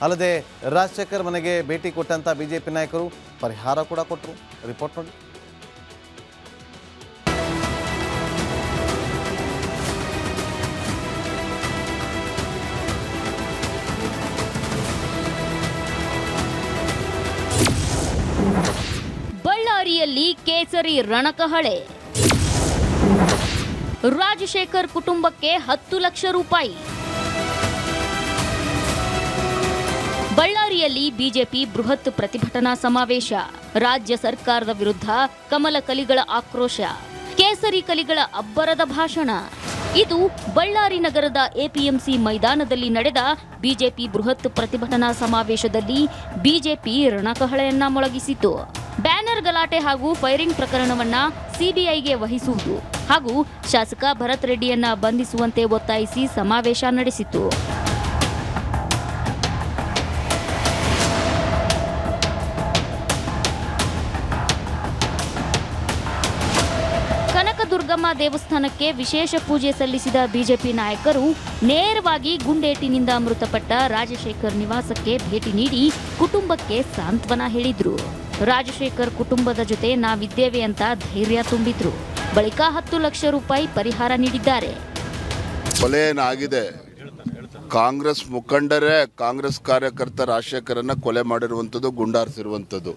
ಅಲ್ಲದೆ ರಾಜಶೇಖರ್ ಮನೆಗೆ ಭೇಟಿ ಕೊಟ್ಟಂತ ಬಿಜೆಪಿ ನಾಯಕರು ಪರಿಹಾರ ಕೂಡ ಕೊಟ್ಟರು. ರಿಪೋರ್ಟ್ ನೋಡಿ. ಬಳ್ಳಾರಿಯಲ್ಲಿ ಕೇಸರಿ ರಣಕಹಳೆ. ರಾಜಶೇಖರ್ ಕುಟುಂಬಕ್ಕೆ 10 ಲಕ್ಷ ರೂಪಾಯಿ. ಬಳ್ಳಾರಿಯಲ್ಲಿ ಬಿಜೆಪಿ ಬೃಹತ್ ಪ್ರತಿಭಟನಾ ಸಮಾವೇಶ. ರಾಜ್ಯ ಸರ್ಕಾರದ ವಿರುದ್ಧ ಕಮಲ ಕಲಿಗಳ ಆಕ್ರೋಶ. ಕೇಸರಿ ಕಲಿಗಳ ಅಬ್ಬರದ ಭಾಷಣ. ಇದು ಬಳ್ಳಾರಿ ನಗರದ ಎಪಿಎಂಸಿ ಮೈದಾನದಲ್ಲಿ ನಡೆದ ಬಿಜೆಪಿ ಬೃಹತ್ ಪ್ರತಿಭಟನಾ ಸಮಾವೇಶದಲ್ಲಿ ಬಿಜೆಪಿ ರಣಕಹಳೆಯನ್ನ ಮೊಳಗಿಸಿತು. ಬ್ಯಾನರ್ ಗಲಾಟೆ ಹಾಗೂ ಫೈರಿಂಗ್ ಪ್ರಕರಣವನ್ನ ಸಿಬಿಐಗೆ ವಹಿಸುವುದು ಹಾಗೂ ಶಾಸಕ ಭರತ್ ರೆಡ್ಡಿಯನ್ನ ಬಂಧಿಸುವಂತೆ ಒತ್ತಾಯಿಸಿ ಸಮಾವೇಶ ನಡೆಸಿತು. ಕನಕದುರ್ಗಮ್ಮ ದೇವಸ್ಥಾನಕ್ಕೆ ವಿಶೇಷ ಪೂಜೆ ಸಲ್ಲಿಸಿದ ಬಿಜೆಪಿ ನಾಯಕರು ನೇರವಾಗಿ ಗುಂಡೇಟಿನಿಂದ ಮೃತಪಟ್ಟ ರಾಜಶೇಖರ್ ನಿವಾಸಕ್ಕೆ ಭೇಟಿ ನೀಡಿ ಕುಟುಂಬಕ್ಕೆ ಸಾಂತ್ವನ ಹೇಳಿದ್ರು. ರಾಜಶೇಖರ್ ಕುಟುಂಬದ ಜೊತೆ ನಾವಿದ್ದೇವೆ ಅಂತ ಧೈರ್ಯ ತುಂಬಿದ್ರು. ಬಳಿಕ 10 ಲಕ್ಷ ರೂಪಾಯಿ ಪರಿಹಾರ ನೀಡಿದ್ದಾರೆ. ಕೊಲೆ ಏನಾಗಿದೆ, ಕಾಂಗ್ರೆಸ್ ಮುಖಂಡರೇ ಕಾಂಗ್ರೆಸ್ ಕಾರ್ಯಕರ್ತ ರಾಜಶೇಖರನ್ನ ಕೊಲೆ ಮಾಡಿರುವಂಥದ್ದು, ಗುಂಡಾರಿಸಿರುವಂಥದ್ದು,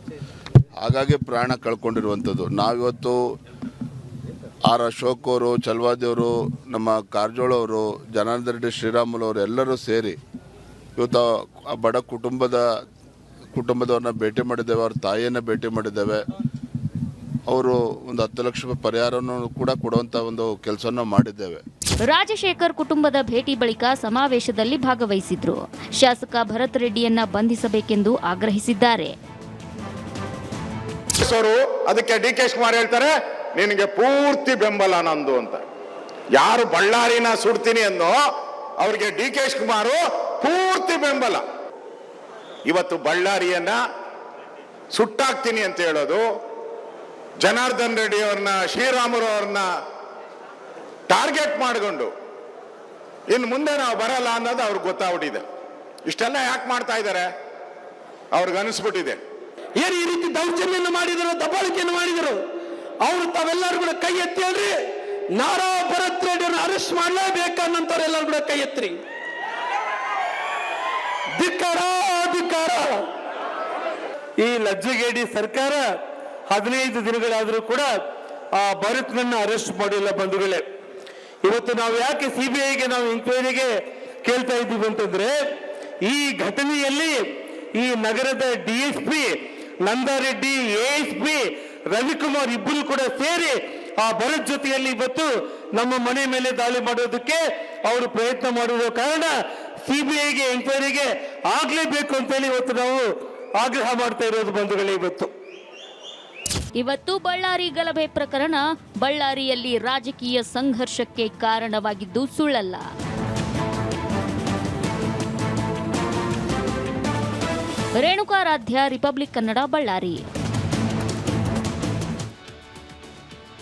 ಹಾಗಾಗಿ ಪ್ರಾಣ ಕಳ್ಕೊಂಡಿರುವಂಥದ್ದು. ನಾವಿವತ್ತು ಆರ್ ಅಶೋಕ್ ಅವರು, ಚಲವಾದಿಯವರು, ನಮ್ಮ ಕಾರಜೋಳ ಅವರು, ಜನಾರ್ದನ್ ರೆಡ್ಡಿ ಶ್ರೀರಾಮುಲು ಅವರು ಎಲ್ಲರೂ ಸೇರಿ ಇವತ್ತು ಆ ಬಡ ಕುಟುಂಬದವ್ರನ್ನ ಭೇಟಿ ಮಾಡಿದ್ದೇವೆ. ಅವ್ರ ತಾಯಿಯನ್ನು ಭೇಟಿ ಮಾಡಿದ್ದೇವೆ. ಅವರು ಒಂದು 10 ಲಕ್ಷ ರೂಪಾಯಿ ಪರಿಹಾರವನ್ನು ಕೂಡ ಕೊಡುವಂಥ ಒಂದು ಕೆಲಸವನ್ನು ಮಾಡಿದ್ದೇವೆ. ರಾಜಶೇಖರ್ ಕುಟುಂಬದ ಭೇಟಿ ಬಳಿಕ ಸಮಾವೇಶದಲ್ಲಿ ಭಾಗವಹಿಸಿದ್ರು. ಶಾಸಕ ಭರತ್ ರೆಡ್ಡಿಯನ್ನ ಬಂಧಿಸಬೇಕೆಂದು ಆಗ್ರಹಿಸಿದ್ದಾರೆ. ಅದಕ್ಕೆ ಡಿ ಕೆ ಶಿವಕುಮಾರ್ ಹೇಳ್ತಾರೆ, ನಿನಗೆ ಪೂರ್ತಿ ಬೆಂಬಲ ನಂದು ಅಂತ. ಯಾರು ಬಳ್ಳಾರಿನ ಸುಡ್ತೀನಿ ಅನ್ನೋ ಅವ್ರಿಗೆ ಡಿ ಕೆ ಶಿವಕುಮಾರ್ ಪೂರ್ತಿ ಬೆಂಬಲ. ಇವತ್ತು ಬಳ್ಳಾರಿಯನ್ನ ಸುಟ್ಟಾಕ್ತೀನಿ ಅಂತ ಹೇಳೋದು, ಜನಾರ್ದನ್ ರೆಡ್ಡಿ ಅವ್ರನ್ನ, ಶ್ರೀರಾಮುಲು ಅವ್ರನ್ನ ಟಾರ್ಗೆಟ್ ಮಾಡಿಕೊಂಡು ಇನ್ನು ಮುಂದೆ ನಾವು ಬರಲ್ಲ ಅನ್ನೋದು ಅವ್ರಿಗೆ ಗೊತ್ತಾಗ್ಬಿಟ್ಟಿದೆ. ಇಷ್ಟೆಲ್ಲ ಯಾಕೆ ಮಾಡ್ತಾ ಇದ್ದಾರೆ ಅವ್ರಿಗೆ ಅನಿಸ್ಬಿಟ್ಟಿದೆ. ಏನು ಈ ರೀತಿ ದೌರ್ಜನ್ಯ ಮಾಡಿದ್ರು, ದಬ್ಬಾಳಿಕೆಯನ್ನು ಮಾಡಿದರು, ಅವರು ತಾವೆಲ್ಲರೂ ಕೂಡ ಕೈ ಎತ್ತಿ ಹೇಳ್ರಿ, ನಾರಾ ಭರತ್ ರೆಡ್ಡಿಯನ್ನು ಅರೆಸ್ಟ್ ಮಾಡಲೇಬೇಕನ್ನಂತವ್ರೆಲ್ಲರೂ ಕೂಡ ಕೈ ಎತ್ತಿರಿ. ಧಿಕ್ಕಾರ ಧಿಕ್ಕಾರ. ಈ ಲಜ್ಜೆಗೇಡಿ ಸರ್ಕಾರ 15 ದಿನಗಳಾದರೂ ಕೂಡ ಆ ಭರತ್ನನ್ನ ಅರೆಸ್ಟ್ ಮಾಡಿಲ್ಲ. ಬಂಧುಗಳೇ, ಇವತ್ತು ನಾವು ಯಾಕೆ ಸಿಬಿಐಗೆ ನಾವು ಎಂಕ್ವೈರಿಗೆ ಕೇಳ್ತಾ ಇದ್ದೀವಿ ಅಂತಂದ್ರೆ, ಈ ಘಟನೆಯಲ್ಲಿ ಈ ನಗರದ ಡಿಎಸ್ಪಿ ನಂದಾರೆಡ್ಡಿ, ಎಎಸ್ಪಿ ರವಿಕುಮಾರ್ ಇಬ್ಬರು ಕೂಡ ಸೇರಿ ಆ ಭರತ್ ಜೊತೆಯಲ್ಲಿ ಇವತ್ತು ನಮ್ಮ ಮನೆ ಮೇಲೆ ದಾಳಿ ಮಾಡೋದಕ್ಕೆ ಅವರು ಪ್ರಯತ್ನ ಮಾಡಿರೋ ಕಾರಣ ಸಿಬಿಐಗೆ ಎಂಕ್ವೈರಿಗೆ ಆಗ್ಲೇಬೇಕು ಅಂತೇಳಿ ಇವತ್ತು ನಾವು ಆಗ್ರಹ ಮಾಡ್ತಾ ಇರೋದು ಬಂಧುಗಳೇ. ಇವತ್ತು ಬಳ್ಳಾರಿ ಗಲಭೆ ಪ್ರಕರಣ ಬಳ್ಳಾರಿಯಲ್ಲಿ ರಾಜಕೀಯ ಸಂಘರ್ಷಕ್ಕೆ ಕಾರಣವಾಗಿದ್ದು ಸುಳ್ಳಲ್ಲ. ರೇಣುಕಾರಾಧ್ಯ, ರಿಪಬ್ಲಿಕ್ ಕನ್ನಡ, ಬಳ್ಳಾರಿ.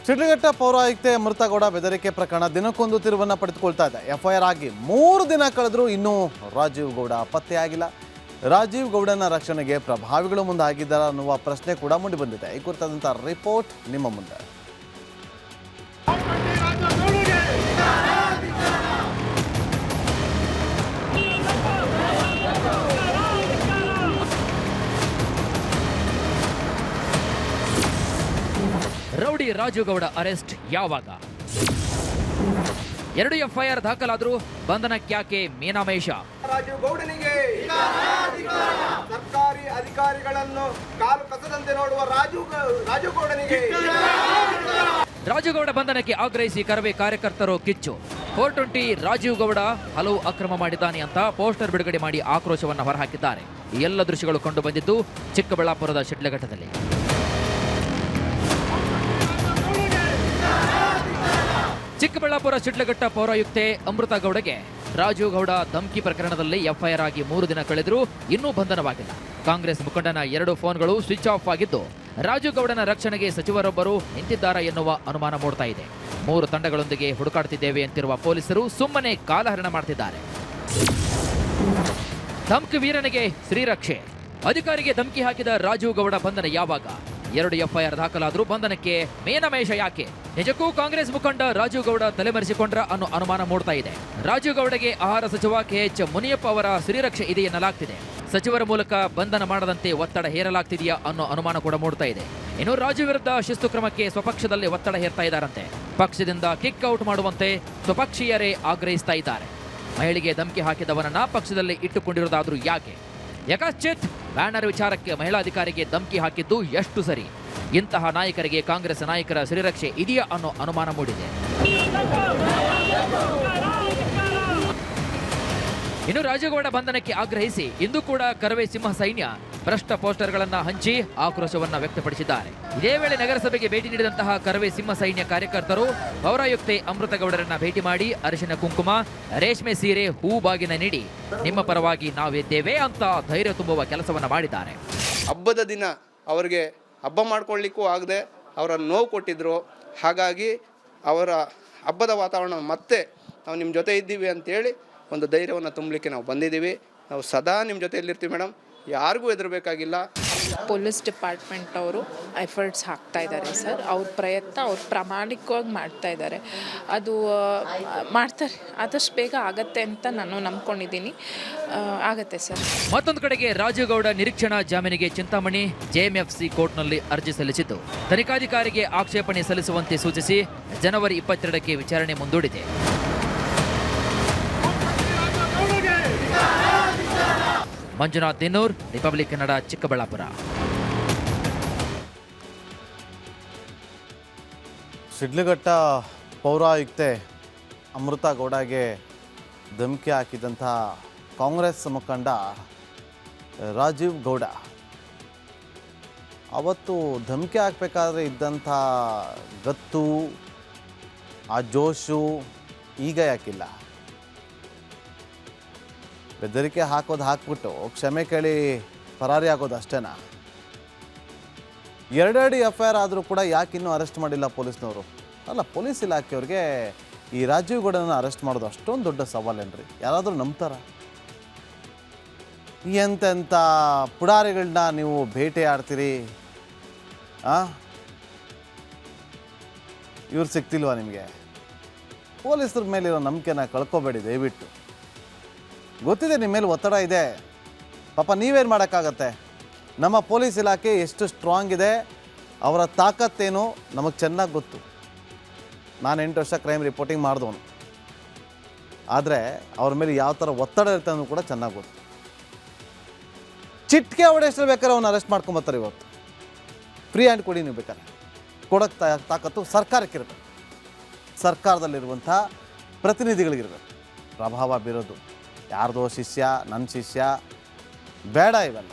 ಶಿಡ್ಲಘಟ್ಟ ಪೌರಾಯುಕ್ತೆ ಅಮೃತಗೌಡ ಬೆದರಿಕೆ ಪ್ರಕರಣ ದಿನಕ್ಕೊಂದು ತಿರುವನ್ನು ಪಡೆದುಕೊಳ್ತಾ ಇದೆ. ಎಫ್ಐಆರ್ ಆಗಿ 3 ದಿನ ಕಳೆದರೂ ಇನ್ನೂ ರಾಜೀವ್ ಗೌಡ ಪತ್ತೆಯಾಗಿಲ್ಲ. ರಾಜೀವ್ ಗೌಡನ ರಕ್ಷಣೆಗೆ ಪ್ರಭಾವಿಗಳು ಮುಂದಾಗಿದ್ದಾರ ಅನ್ನುವ ಪ್ರಶ್ನೆ ಕೂಡ ಮೂಡಿಬಂದಿದೆ. ಈ ಕುರಿತಾದಂಥ ರಿಪೋರ್ಟ್ ನಿಮ್ಮ ಮುಂದೆ. ರೌಡಿ ರಾಜೀವ್ ಗೌಡ ಅರೆಸ್ಟ್ ಯಾವಾಗ? 2 ಎಫ್ಐಆರ್ ದಾಖಲಾದರೂ ಬಂಧನಕ್ಯಾಕೆ ಮೀನಾಮೇಷ? ರಾಜೀವ್ ಗೌಡನಿಗೆ ಸರ್ಕಾರಿ ಅಧಿಕಾರಿಗಳನ್ನು ಕಾಲು ಕಸದಂತೆ ನೋಡುವ ರಾಜೀವ್ ಗೌಡನಿಗೆ ರಾಜುಗೌಡ ಬಂಧನಕ್ಕೆ ಆಗ್ರಹಿಸಿ ಕರವೇ ಕಾರ್ಯಕರ್ತರು ಕಿಚ್ಚು. 420 ರಾಜೀವ್ ಗೌಡ ಹಲವು ಅಕ್ರಮ ಮಾಡಿದ್ದಾನೆ ಅಂತ ಪೋಸ್ಟರ್ ಬಿಡುಗಡೆ ಮಾಡಿ ಆಕ್ರೋಶವನ್ನು ಹೊರಹಾಕಿದ್ದಾರೆ. ಈ ಎಲ್ಲ ದೃಶ್ಯಗಳು ಕಂಡು ಬಂದಿದ್ದು ಚಿಕ್ಕಬಳ್ಳಾಪುರದ ಶಿಡ್ಲಘಟ್ಟದಲ್ಲಿ. ಚಿಕ್ಕಬಳ್ಳಾಪುರ ಶಿಡ್ಲಘಟ್ಟ ಪೌರಾಯುಕ್ತೆ ಅಮೃತ ಗೌಡಗೆ ರಾಜೀವ್ ಗೌಡ ಧಮ್ಕಿ ಪ್ರಕರಣದಲ್ಲಿ ಎಫ್ಐಆರ್ ಆಗಿ 3 ದಿನ ಕಳೆದರೂ ಇನ್ನೂ ಬಂಧನವಾಗಿಲ್ಲ. ಕಾಂಗ್ರೆಸ್ ಮುಖಂಡನ 2 ಫೋನ್ಗಳು ಸ್ವಿಚ್ ಆಫ್ ಆಗಿದ್ದು ರಾಜೀವ್ ಗೌಡನ ರಕ್ಷಣೆಗೆ ಸಚಿವರೊಬ್ಬರು ನಿಂತಿದ್ದಾರಾ ಎನ್ನುವ ಅನುಮಾನ ಮೂಡ್ತಾ ಇದೆ. 3 ತಂಡಗಳೊಂದಿಗೆ ಹುಡುಕಾಡ್ತಿದ್ದೇವೆ ಅಂತಿರುವ ಪೊಲೀಸರು ಸುಮ್ಮನೆ ಕಾಲಹರಣ ಮಾಡ್ತಿದ್ದಾರೆ. ಧಮ್ಕಿ ವೀರನಿಗೆ ಶ್ರೀರಕ್ಷೆ. ಅಧಿಕಾರಿಗೆ ಧಮ್ಕಿ ಹಾಕಿದ ರಾಜೀವ್ ಗೌಡ ಬಂಧನ ಯಾವಾಗ? 2 ಎಫ್ಐಆರ್ ದಾಖಲಾದರೂ ಬಂಧನಕ್ಕೆ ಮೇನಮೇಷ ಯಾಕೆ? ನಿಜಕ್ಕೂ ಕಾಂಗ್ರೆಸ್ ಮುಖಂಡ ರಾಜೀವ್ ಗೌಡ ತಲೆಮರೆಸಿಕೊಂಡ್ರ ಅನ್ನೋ ಅನುಮಾನ ಮೂಡ್ತಾ ಇದೆ. ರಾಜೀವ್ ಗೌಡಗೆ ಆಹಾರ ಸಚಿವ KH ಮುನಿಯಪ್ಪ ಅವರ ಶ್ರೀರಕ್ಷೆ ಇದೆ ಎನ್ನಲಾಗ್ತಿದೆ. ಸಚಿವರ ಮೂಲಕ ಬಂಧನ ಮಾಡದಂತೆ ಒತ್ತಡ ಹೇರಲಾಗ್ತಿದೆಯಾ ಅನ್ನೋ ಅನುಮಾನ ಕೂಡ ಮೂಡ್ತಾ ಇದೆ. ಇನ್ನು ರಾಜೀವ್ ವಿರುದ್ಧ ಶಿಸ್ತು ಕ್ರಮಕ್ಕೆ ಸ್ವಪಕ್ಷದಲ್ಲಿ ಒತ್ತಡ ಹೇರ್ತಾ ಇದ್ದಾರಂತೆ. ಪಕ್ಷದಿಂದ ಕಿಕ್ ಔಟ್ ಮಾಡುವಂತೆ ಸ್ವಪಕ್ಷೀಯರೇ ಆಗ್ರಹಿಸ್ತಾ ಇದ್ದಾರೆ. ಮಹಿಳೆಗೆ ಧಮ್ಕಿ ಹಾಕಿದವನನ್ನ ಪಕ್ಷದಲ್ಲಿ ಇಟ್ಟುಕೊಂಡಿರೋದಾದ್ರೂ ಯಾಕೆ? ಯಕಶ್ಚಿತ್ ಬ್ಯಾನರ್ ವಿಚಾರಕ್ಕೆ ಮಹಿಳಾ ಅಧಿಕಾರಿಗೆ ಧಮ್ಕಿ ಹಾಕಿದ್ದು ಎಷ್ಟು ಸರಿ? ಇಂತಹ ನಾಯಕರಿಗೆ ಕಾಂಗ್ರೆಸ್ ನಾಯಕರ ಶ್ರೀರಕ್ಷೆ ಇದೆಯಾ ಅನ್ನೋ ಅನುಮಾನ ಮೂಡಿದೆ. ಇನ್ನು ರಾಜೀವ್ಗೌಡ ಬಂಧನಕ್ಕೆ ಆಗ್ರಹಿಸಿ ಇಂದು ಕೂಡ ಕರವೇ ಸಿಂಹ ಸೈನ್ಯ ಭ್ರಷ್ಟ ಪೋಸ್ಟರ್ಗಳನ್ನ ಹಂಚಿ ಆಕ್ರೋಶವನ್ನ ವ್ಯಕ್ತಪಡಿಸಿದ್ದಾರೆ. ಇದೇ ವೇಳೆ ನಗರಸಭೆಗೆ ಭೇಟಿ ನೀಡಿದಂತಹ ಕರವೇ ಸಿಂಹ ಸೈನ್ಯ ಕಾರ್ಯಕರ್ತರು ಪೌರಾಯುಕ್ತೆ ಅಮೃತಗೌಡರನ್ನ ಭೇಟಿ ಮಾಡಿ ಅರಿಶಿನ ಕುಂಕುಮ, ರೇಷ್ಮೆ ಸೀರೆ, ಹೂ ಬಾಗಿನ ನೀಡಿ ನಿಮ್ಮ ಪರವಾಗಿ ನಾವಿದ್ದೇವೆ ಅಂತ ಧೈರ್ಯ ತುಂಬುವ ಕೆಲಸವನ್ನ ಮಾಡಿದ್ದಾರೆ. ಹಬ್ಬದ ದಿನ ಅವರಿಗೆ ಹಬ್ಬ ಮಾಡ್ಕೊಳ್ಳಿಕ್ಕೂ ಆಗದೆ ಅವರ ನೋವು ಕೊಟ್ಟಿದ್ರು. ಹಾಗಾಗಿ ಅವರ ಹಬ್ಬದ ವಾತಾವರಣ ಮತ್ತೆ ನಾವು ನಿಮ್ಮ ಜೊತೆ ಇದ್ದೀವಿ ಅಂತೇಳಿ ಒಂದು ಧೈರ್ಯವನ್ನು ತುಂಬಲಿಕ್ಕೆ ನಾವು ಬಂದಿದ್ದೀವಿ. ನಾವು ಸದಾ ನಿಮ್ಮ ಜೊತೆಯಲ್ಲಿರ್ತೀವಿ ಮೇಡಮ್, ಯಾರಿಗೂ ಹೆದರಬೇಕಾಗಿಲ್ಲ. ಪೊಲೀಸ್ ಡಿಪಾರ್ಟ್ಮೆಂಟ್ ಅವರು ಎಫರ್ಟ್ಸ್ ಹಾಕ್ತಾ ಇದ್ದಾರೆ ಸರ್. ಅವ್ರ ಪ್ರಯತ್ನ ಅವ್ರು ಪ್ರಾಮಾಣಿಕವಾಗಿ ಮಾಡ್ತಾ ಇದ್ದಾರೆ. ಅದು ಮಾಡ್ತಾರೆ, ಆದಷ್ಟು ಬೇಗ ಆಗತ್ತೆ ಅಂತ ನಾನು ನಂಬ್ಕೊಂಡಿದ್ದೀನಿ. ಆಗತ್ತೆ ಸರ್. ಮತ್ತೊಂದು ಕಡೆಗೆ ರಾಜೀವ್ ಗೌಡ ನಿರೀಕ್ಷಣಾ ಜಾಮೀನಿಗೆ ಚಿಂತಾಮಣಿ JMFC ಕೋರ್ಟ್ನಲ್ಲಿ ಅರ್ಜಿ ಸಲ್ಲಿಸಿದ್ದು ತನಿಖಾಧಿಕಾರಿಗೆ ಆಕ್ಷೇಪಣೆ ಸಲ್ಲಿಸುವಂತೆ ಸೂಚಿಸಿ ಜನವರಿ 22ಕ್ಕೆ ವಿಚಾರಣೆ ಮುಂದೂಡಿದೆ. ಮಂಜುನಾಥ್ ದಿನ್ನೂರ್, ರಿಪಬ್ಲಿಕ್ ಕನ್ನಡ, ಚಿಕ್ಕಬಳ್ಳಾಪುರ. ಶಿಡ್ಲಘಟ್ಟ ಪೌರಾಯುಕ್ತೆ ಅಮೃತ ಗೌಡಗೆ ಧಮಕಿ ಹಾಕಿದಂಥ ಕಾಂಗ್ರೆಸ್ ಮುಖಂಡ ರಾಜೀವ್ ಗೌಡ ಅವತ್ತು ಧಮಕಿ ಹಾಕಬೇಕಾದ್ರೆ ಇದ್ದಂಥ ಗತ್ತು, ಆ ಜೋಶು ಈಗ ಯಾಕಿಲ್ಲ? ಬೆದರಿಕೆ ಹಾಕ್ಬಿಟ್ಟು ಕ್ಷಮೆ ಕೇಳಿ ಪರಾರಿ ಆಗೋದು ಅಷ್ಟೇನಾ? 2 ಎಫ್ಐಆರ್ ಆದರೂ ಕೂಡ ಯಾಕಿನ್ನೂ ಅರೆಸ್ಟ್ ಮಾಡಿಲ್ಲ ಪೊಲೀಸ್ನವರು? ಅಲ್ಲ, ಪೊಲೀಸ್ ಇಲಾಖೆಯವ್ರಿಗೆ ಈ ರಾಜೀವ್ ಗೌಡನ ಅರೆಸ್ಟ್ ಮಾಡೋದು ಅಷ್ಟೊಂದು ದೊಡ್ಡ ಸವಾಲೇನ್ರಿ? ಯಾರಾದರೂ ನಂಬ್ತಾರ? ಎಂತೆಂಥ ಪುಡಾರಿಗಳನ್ನ ನೀವು ಭೇಟಿ ಆಡ್ತೀರಿ, ಇವ್ರು ಸಿಗ್ತಿಲ್ವಾ ನಿಮಗೆ? ಪೊಲೀಸರ ಮೇಲಿರೋ ನಂಬಿಕೆನ ಕಳ್ಕೊಬೇಡಿ ದಯವಿಟ್ಟು. ಗೊತ್ತಿದೆ ನಿಮ್ಮ ಮೇಲೆ ಒತ್ತಡ ಇದೆ, ಪಾಪ ನೀವೇನು ಮಾಡೋಕ್ಕಾಗತ್ತೆ? ನಮ್ಮ ಪೊಲೀಸ್ ಇಲಾಖೆ ಎಷ್ಟು ಸ್ಟ್ರಾಂಗ್ ಇದೆ, ಅವರ ತಾಕತ್ತೇನು ನಮಗೆ ಚೆನ್ನಾಗಿ ಗೊತ್ತು. ನಾನು 8 ವರ್ಷ ಕ್ರೈಮ್ ರಿಪೋರ್ಟಿಂಗ್ ಮಾಡಿದವನು. ಆದರೆ ಅವ್ರ ಮೇಲೆ ಯಾವ ಥರ ಒತ್ತಡ ಇರುತ್ತೆ ಅನ್ನೋದು ಕೂಡ ಚೆನ್ನಾಗಿ ಗೊತ್ತು. ಚಿಟ್ಕೆ ಹೊಡೆಯಷ್ಟು ಬೇಕಾದ್ರೆ ಅವ್ನು ಅರೆಸ್ಟ್ ಮಾಡ್ಕೊಂಬರ್ತಾರೆ. ಇವತ್ತು ಫ್ರೀ ಹ್ಯಾಂಡ್ ಕೊಡಿ, ನೀವು ಬೇಕಾದ್ರೆ ಕೊಡೋಕ್ಕೆ ತಾಕತ್ತು ಸರ್ಕಾರಕ್ಕಿರಬೇಕು, ಸರ್ಕಾರದಲ್ಲಿರುವಂಥ ಪ್ರತಿನಿಧಿಗಳಿಗಿರಬೇಕು. ಪ್ರಭಾವ ಬೀರೋದು ಯಾರ್ದೋ ಶಿಷ್ಯ, ನನ್ನ ಶಿಷ್ಯ ಬೇಡ ಇವೆಲ್ಲ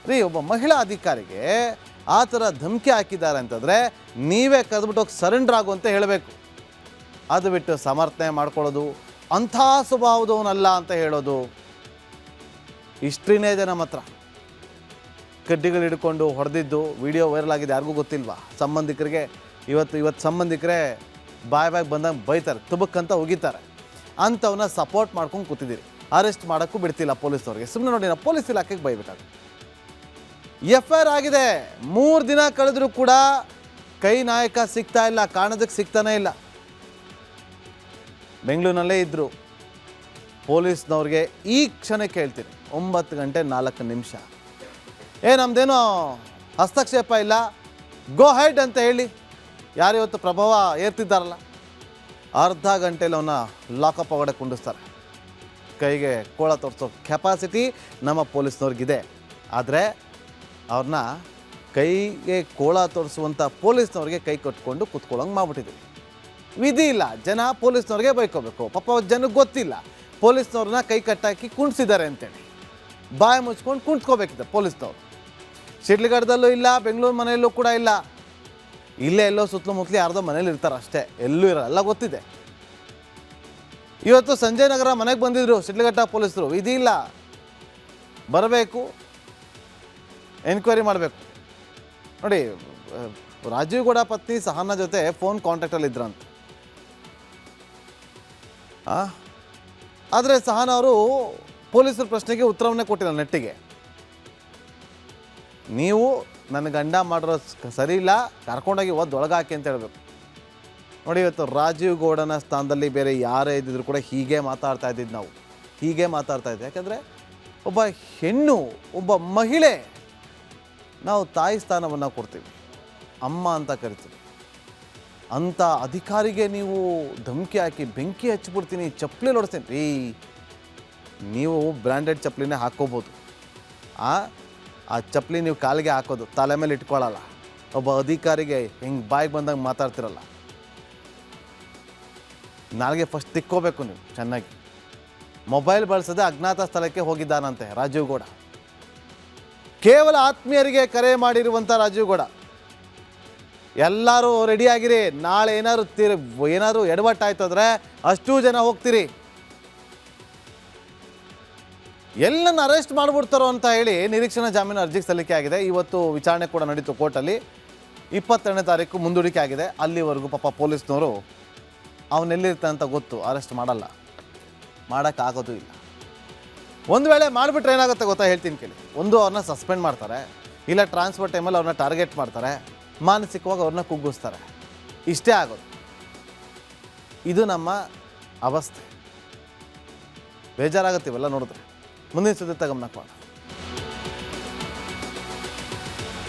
ರೀ. ಒಬ್ಬ ಮಹಿಳಾ ಅಧಿಕಾರಿಗೆ ಆ ಥರ ಧಮಕಿ ಹಾಕಿದ್ದಾರೆ ಅಂತಂದರೆ ನೀವೇ ಕರೆದ್ಬಿಟ್ಟು ಹೋಗಿ ಸರೆಂಡರ್ ಆಗು ಅಂತ ಹೇಳಬೇಕು. ಅದು ಬಿಟ್ಟು ಸಮರ್ಥನೆ ಮಾಡ್ಕೊಳ್ಳೋದು, ಅಂಥ ಸ್ವಭಾವದವನಲ್ಲ ಅಂತ ಹೇಳೋದು, ಹಿಸ್ಟ್ರಿನೇ ಇದೆ ನಮ್ಮ ಹತ್ರ. ಕಡ್ಡಿಗಳು ಹಿಡ್ಕೊಂಡು ಹೊಡೆದಿದ್ದು ವಿಡಿಯೋ ವೈರಲ್ ಆಗಿದೆ, ಯಾರಿಗೂ ಗೊತ್ತಿಲ್ವಾ? ಸಂಬಂಧಿಕರಿಗೆ ಇವತ್ತು ಸಂಬಂಧಿಕರೇ ಬಾಯ್ ಬಂದಂಗೆ ಬೈತಾರೆ, ತುಬಕ್ಕಂತ ಉಗಿತಾರೆ. ಅಂಥವನ್ನ ಸಪೋರ್ಟ್ ಮಾಡ್ಕೊಂಡು ಕೂತಿದ್ದೀರಿ, ಅರೆಸ್ಟ್ ಮಾಡೋಕ್ಕೂ ಬಿಡ್ತಿಲ್ಲ ಪೊಲೀಸ್ನವ್ರಿಗೆ. ಸುಮ್ಮನೆ ನೋಡಿ, ನಾವು ಪೊಲೀಸ್ ಇಲಾಖೆಗೆ ಬೈಬೇಕಾಗುತ್ತೆ. ಎಫ್ಐಆರ್ ಆಗಿದೆ, 3 ದಿನ ಕಳೆದರೂ ಕೂಡ ಕೈ ನಾಯಕ ಸಿಗ್ತಾ ಇಲ್ಲ, ಕಾಣೋದಕ್ಕೆ ಸಿಗ್ತಾನೇ ಇಲ್ಲ. ಬೆಂಗಳೂರಿನಲ್ಲೇ ಇದ್ದರು. ಪೊಲೀಸ್ನವ್ರಿಗೆ ಈ ಕ್ಷಣ ಕೇಳ್ತೀನಿ, 9:04 ನಮ್ಮದೇನೋ ಹಸ್ತಕ್ಷೇಪ ಇಲ್ಲ, ಗೋ ಹೆಡ್ ಅಂತ ಹೇಳಿ ಯಾರು ಇವತ್ತು ಪ್ರಭಾವ ಏರ್ತಿದ್ದಾರಲ್ಲ ಅರ್ಧ ಗಂಟೆಯಲ್ಲಿ ಅವನ್ನ ಲಾಕಪ್ ಒಳಗಡೆ ಕುಂಡಿಸ್ತಾರೆ. ಕೈಗೆ ಕೋಳ ತೋರಿಸೋ ಕೆಪಾಸಿಟಿ ನಮ್ಮ ಪೊಲೀಸ್ನವ್ರಿಗಿದೆ. ಆದರೆ ಅವ್ರನ್ನ ಕೈಗೆ ಕೋಳ ತೋರಿಸುವಂಥ ಪೊಲೀಸ್ನವ್ರಿಗೆ ಕೈ ಕಟ್ಕೊಂಡು ಕೂತ್ಕೊಳ್ಳೋಂಗೆ ಮಾಡ್ಬಿಟ್ಟಿದ್ದೀವಿ. ವಿಧಿ ಇಲ್ಲ, ಜನ ಪೊಲೀಸ್ನವ್ರಿಗೆ ಬೈಕೋಬೇಕು. ಪಾಪ ಜನಕ್ಕೆ ಗೊತ್ತಿಲ್ಲ ಪೊಲೀಸ್ನವ್ರನ್ನ ಕೈ ಕಟ್ಟಾಕಿ ಕುಣಿಸಿದ್ದಾರೆ ಅಂತೇಳಿ. ಬಾಯಿ ಮುಚ್ಕೊಂಡು ಕುಣಿಸ್ಕೋಬೇಕಿದೆ ಪೊಲೀಸ್ನವ್ರು. ಶಿಡ್ಲಘಟ್ಟದಲ್ಲೂ ಇಲ್ಲ, ಬೆಂಗಳೂರು ಮನೆಯಲ್ಲೂ ಕೂಡ ಇಲ್ಲ. ಇಲ್ಲೇ ಎಲ್ಲೋ ಸುತ್ತಮುತ್ತಲು ಯಾರ್ದೋ ಮನೇಲಿ ಇರ್ತಾರೆ ಅಷ್ಟೇ, ಎಲ್ಲೂ ಇರಲ್ಲ, ಎಲ್ಲ ಗೊತ್ತಿದೆ. ಇವತ್ತು ಸಂಜಯ್ ನಗರ ಮನೆಗೆ ಬಂದಿದ್ರು ಶಿಡ್ಲಘಟ್ಟ ಪೊಲೀಸರು. ವಿಧಿ ಇಲ್ಲ, ಬರಬೇಕು, ಎನ್ಕ್ವೈರಿ ಮಾಡಬೇಕು. ನೋಡಿ, ರಾಜೀವ್ ಗೌಡ ಪತ್ನಿ ಸಹನಾ ಜೊತೆ ಫೋನ್ ಕಾಂಟ್ಯಾಕ್ಟಲ್ಲಿ ಇದ್ರಂತ. ಆದರೆ ಸಹನಾ ಅವರು ಪೊಲೀಸರ ಪ್ರಶ್ನೆಗೆ ಉತ್ತರವನ್ನೇ ಕೊಟ್ಟಿಲ್ಲ ನೆಟ್ಟಿಗೆ. ನೀವು ನನ್ನ ಗಂಡ ಮಾಡಿರೋ ಸರಿ ಇಲ್ಲ, ಕರ್ಕೊಂಡೋಗಿ ಒಳಗಾಕಿ ಅಂತ ಹೇಳಬೇಕು. ನೋಡಿ, ಇವತ್ತು ರಾಜೀವ್ ಗೌಡನ ಸ್ಥಾನದಲ್ಲಿ ಬೇರೆ ಯಾರೇ ಇದ್ದಿದ್ರು ಕೂಡ ಹೀಗೆ ಮಾತಾಡ್ತಾ ಇದ್ದಿದ್ದು ನಾವು, ಹೀಗೆ ಮಾತಾಡ್ತಾ ಇದ್ದೆ. ಯಾಕಂದರೆ ಒಬ್ಬ ಹೆಣ್ಣು, ಒಬ್ಬ ಮಹಿಳೆ, ನಾವು ತಾಯಿ ಸ್ಥಾನವನ್ನು ಕೊಡ್ತೀವಿ, ಅಮ್ಮ ಅಂತ ಕರಿತೀವಿ. ಅಂಥ ಅಧಿಕಾರಿಗೆ ನೀವು ಧಮಕಿ ಹಾಕಿ ಬೆಂಕಿ ಹಚ್ಚಿಬಿಡ್ತೀನಿ, ಚಪ್ಪಲಿ ಹೊಡಿಸ್ತೀನಿ ರೀ. ನೀವು ಬ್ರ್ಯಾಂಡೆಡ್ ಚಪ್ಪಲಿನೇ ಹಾಕ್ಕೋಬೋದು, ಆ ಚಪ್ಪಲಿ ನೀವು ಕಾಲಿಗೆ ಹಾಕೋದು, ತಲೆ ಮೇಲೆ ಇಟ್ಕೊಳ್ಳಲ್ಲ. ಒಬ್ಬ ಅಧಿಕಾರಿಗೆ ಹಿಂಗೆ ಬಾಯಿಗೆ ಬಂದಾಗ ಮಾತಾಡ್ತಿರಲ್ಲ. ನಾಳೆಗೆ ಫಸ್ಟ್ ತಿಕ್ಕೋಬೇಕು ನೀವು ಚೆನ್ನಾಗಿ. ಮೊಬೈಲ್ ಬಳಸದೆ ಅಜ್ಞಾತ ಸ್ಥಳಕ್ಕೆ ಹೋಗಿದ್ದಾನಂತೆ ರಾಜೀವ್ ಗೌಡ. ಕೇವಲ ಆತ್ಮೀಯರಿಗೆ ಕರೆ ಮಾಡಿರುವಂಥ ರಾಜೀವ್ ಗೌಡ. ಎಲ್ಲರೂ ರೆಡಿಯಾಗಿರಿ, ನಾಳೆ ಏನಾದ್ರು ಎಡವಟ್ಟಾಯ್ತಂದ್ರೆ ಅಷ್ಟೂ ಜನ ಹೋಗ್ತೀರಿ. ಎಲ್ಲನ್ನು ಅರೆಸ್ಟ್ ಮಾಡಿಬಿಡ್ತಾರೋ ಅಂತ ಹೇಳಿ ನಿರೀಕ್ಷಣಾ ಜಾಮೀನು ಅರ್ಜಿಗೆ ಸಲ್ಲಿಕೆ ಆಗಿದೆ. ಇವತ್ತು ವಿಚಾರಣೆ ಕೂಡ ನಡೀತು ಕೋರ್ಟಲ್ಲಿ. 22ನೇ ತಾರೀಕು ಮುಂದೂಡಿಕೆ ಆಗಿದೆ. ಅಲ್ಲಿವರೆಗೂ ಪಾಪ ಪೊಲೀಸ್ನವರು ಅವನೆಲ್ಲಿರ್ತಾನೆ ಅಂತ ಗೊತ್ತು, ಅರೆಸ್ಟ್ ಮಾಡಲ್ಲ, ಮಾಡೋಕ್ಕಾಗೋದು ಇಲ್ಲ. ಒಂದು ವೇಳೆ ಮಾಡಿಬಿಟ್ರೆ ಏನಾಗುತ್ತೆ ಗೊತ್ತಾ, ಹೇಳ್ತೀನಿ ಕೇಳಿ. ಒಂದು, ಅವ್ರನ್ನ ಸಸ್ಪೆಂಡ್ ಮಾಡ್ತಾರೆ, ಇಲ್ಲ ಟ್ರಾನ್ಸ್ಫರ್ ಟೈಮಲ್ಲಿ ಅವ್ರನ್ನ ಟಾರ್ಗೆಟ್ ಮಾಡ್ತಾರೆ, ಮಾನಸಿಕವಾಗಿ ಅವ್ರನ್ನ ಕುಗ್ಗಿಸ್ತಾರೆ. ಇಷ್ಟೇ ಆಗೋದು. ಇದು ನಮ್ಮ ಅವಸ್ಥೆ. ಬೇಜಾರಾಗುತ್ತೀವಲ್ಲ ನೋಡಿದ್ರೆ. ಮುಂದಿನ ಸುದ್ದಿ ಗಮನ ಕೊಡೋಣ.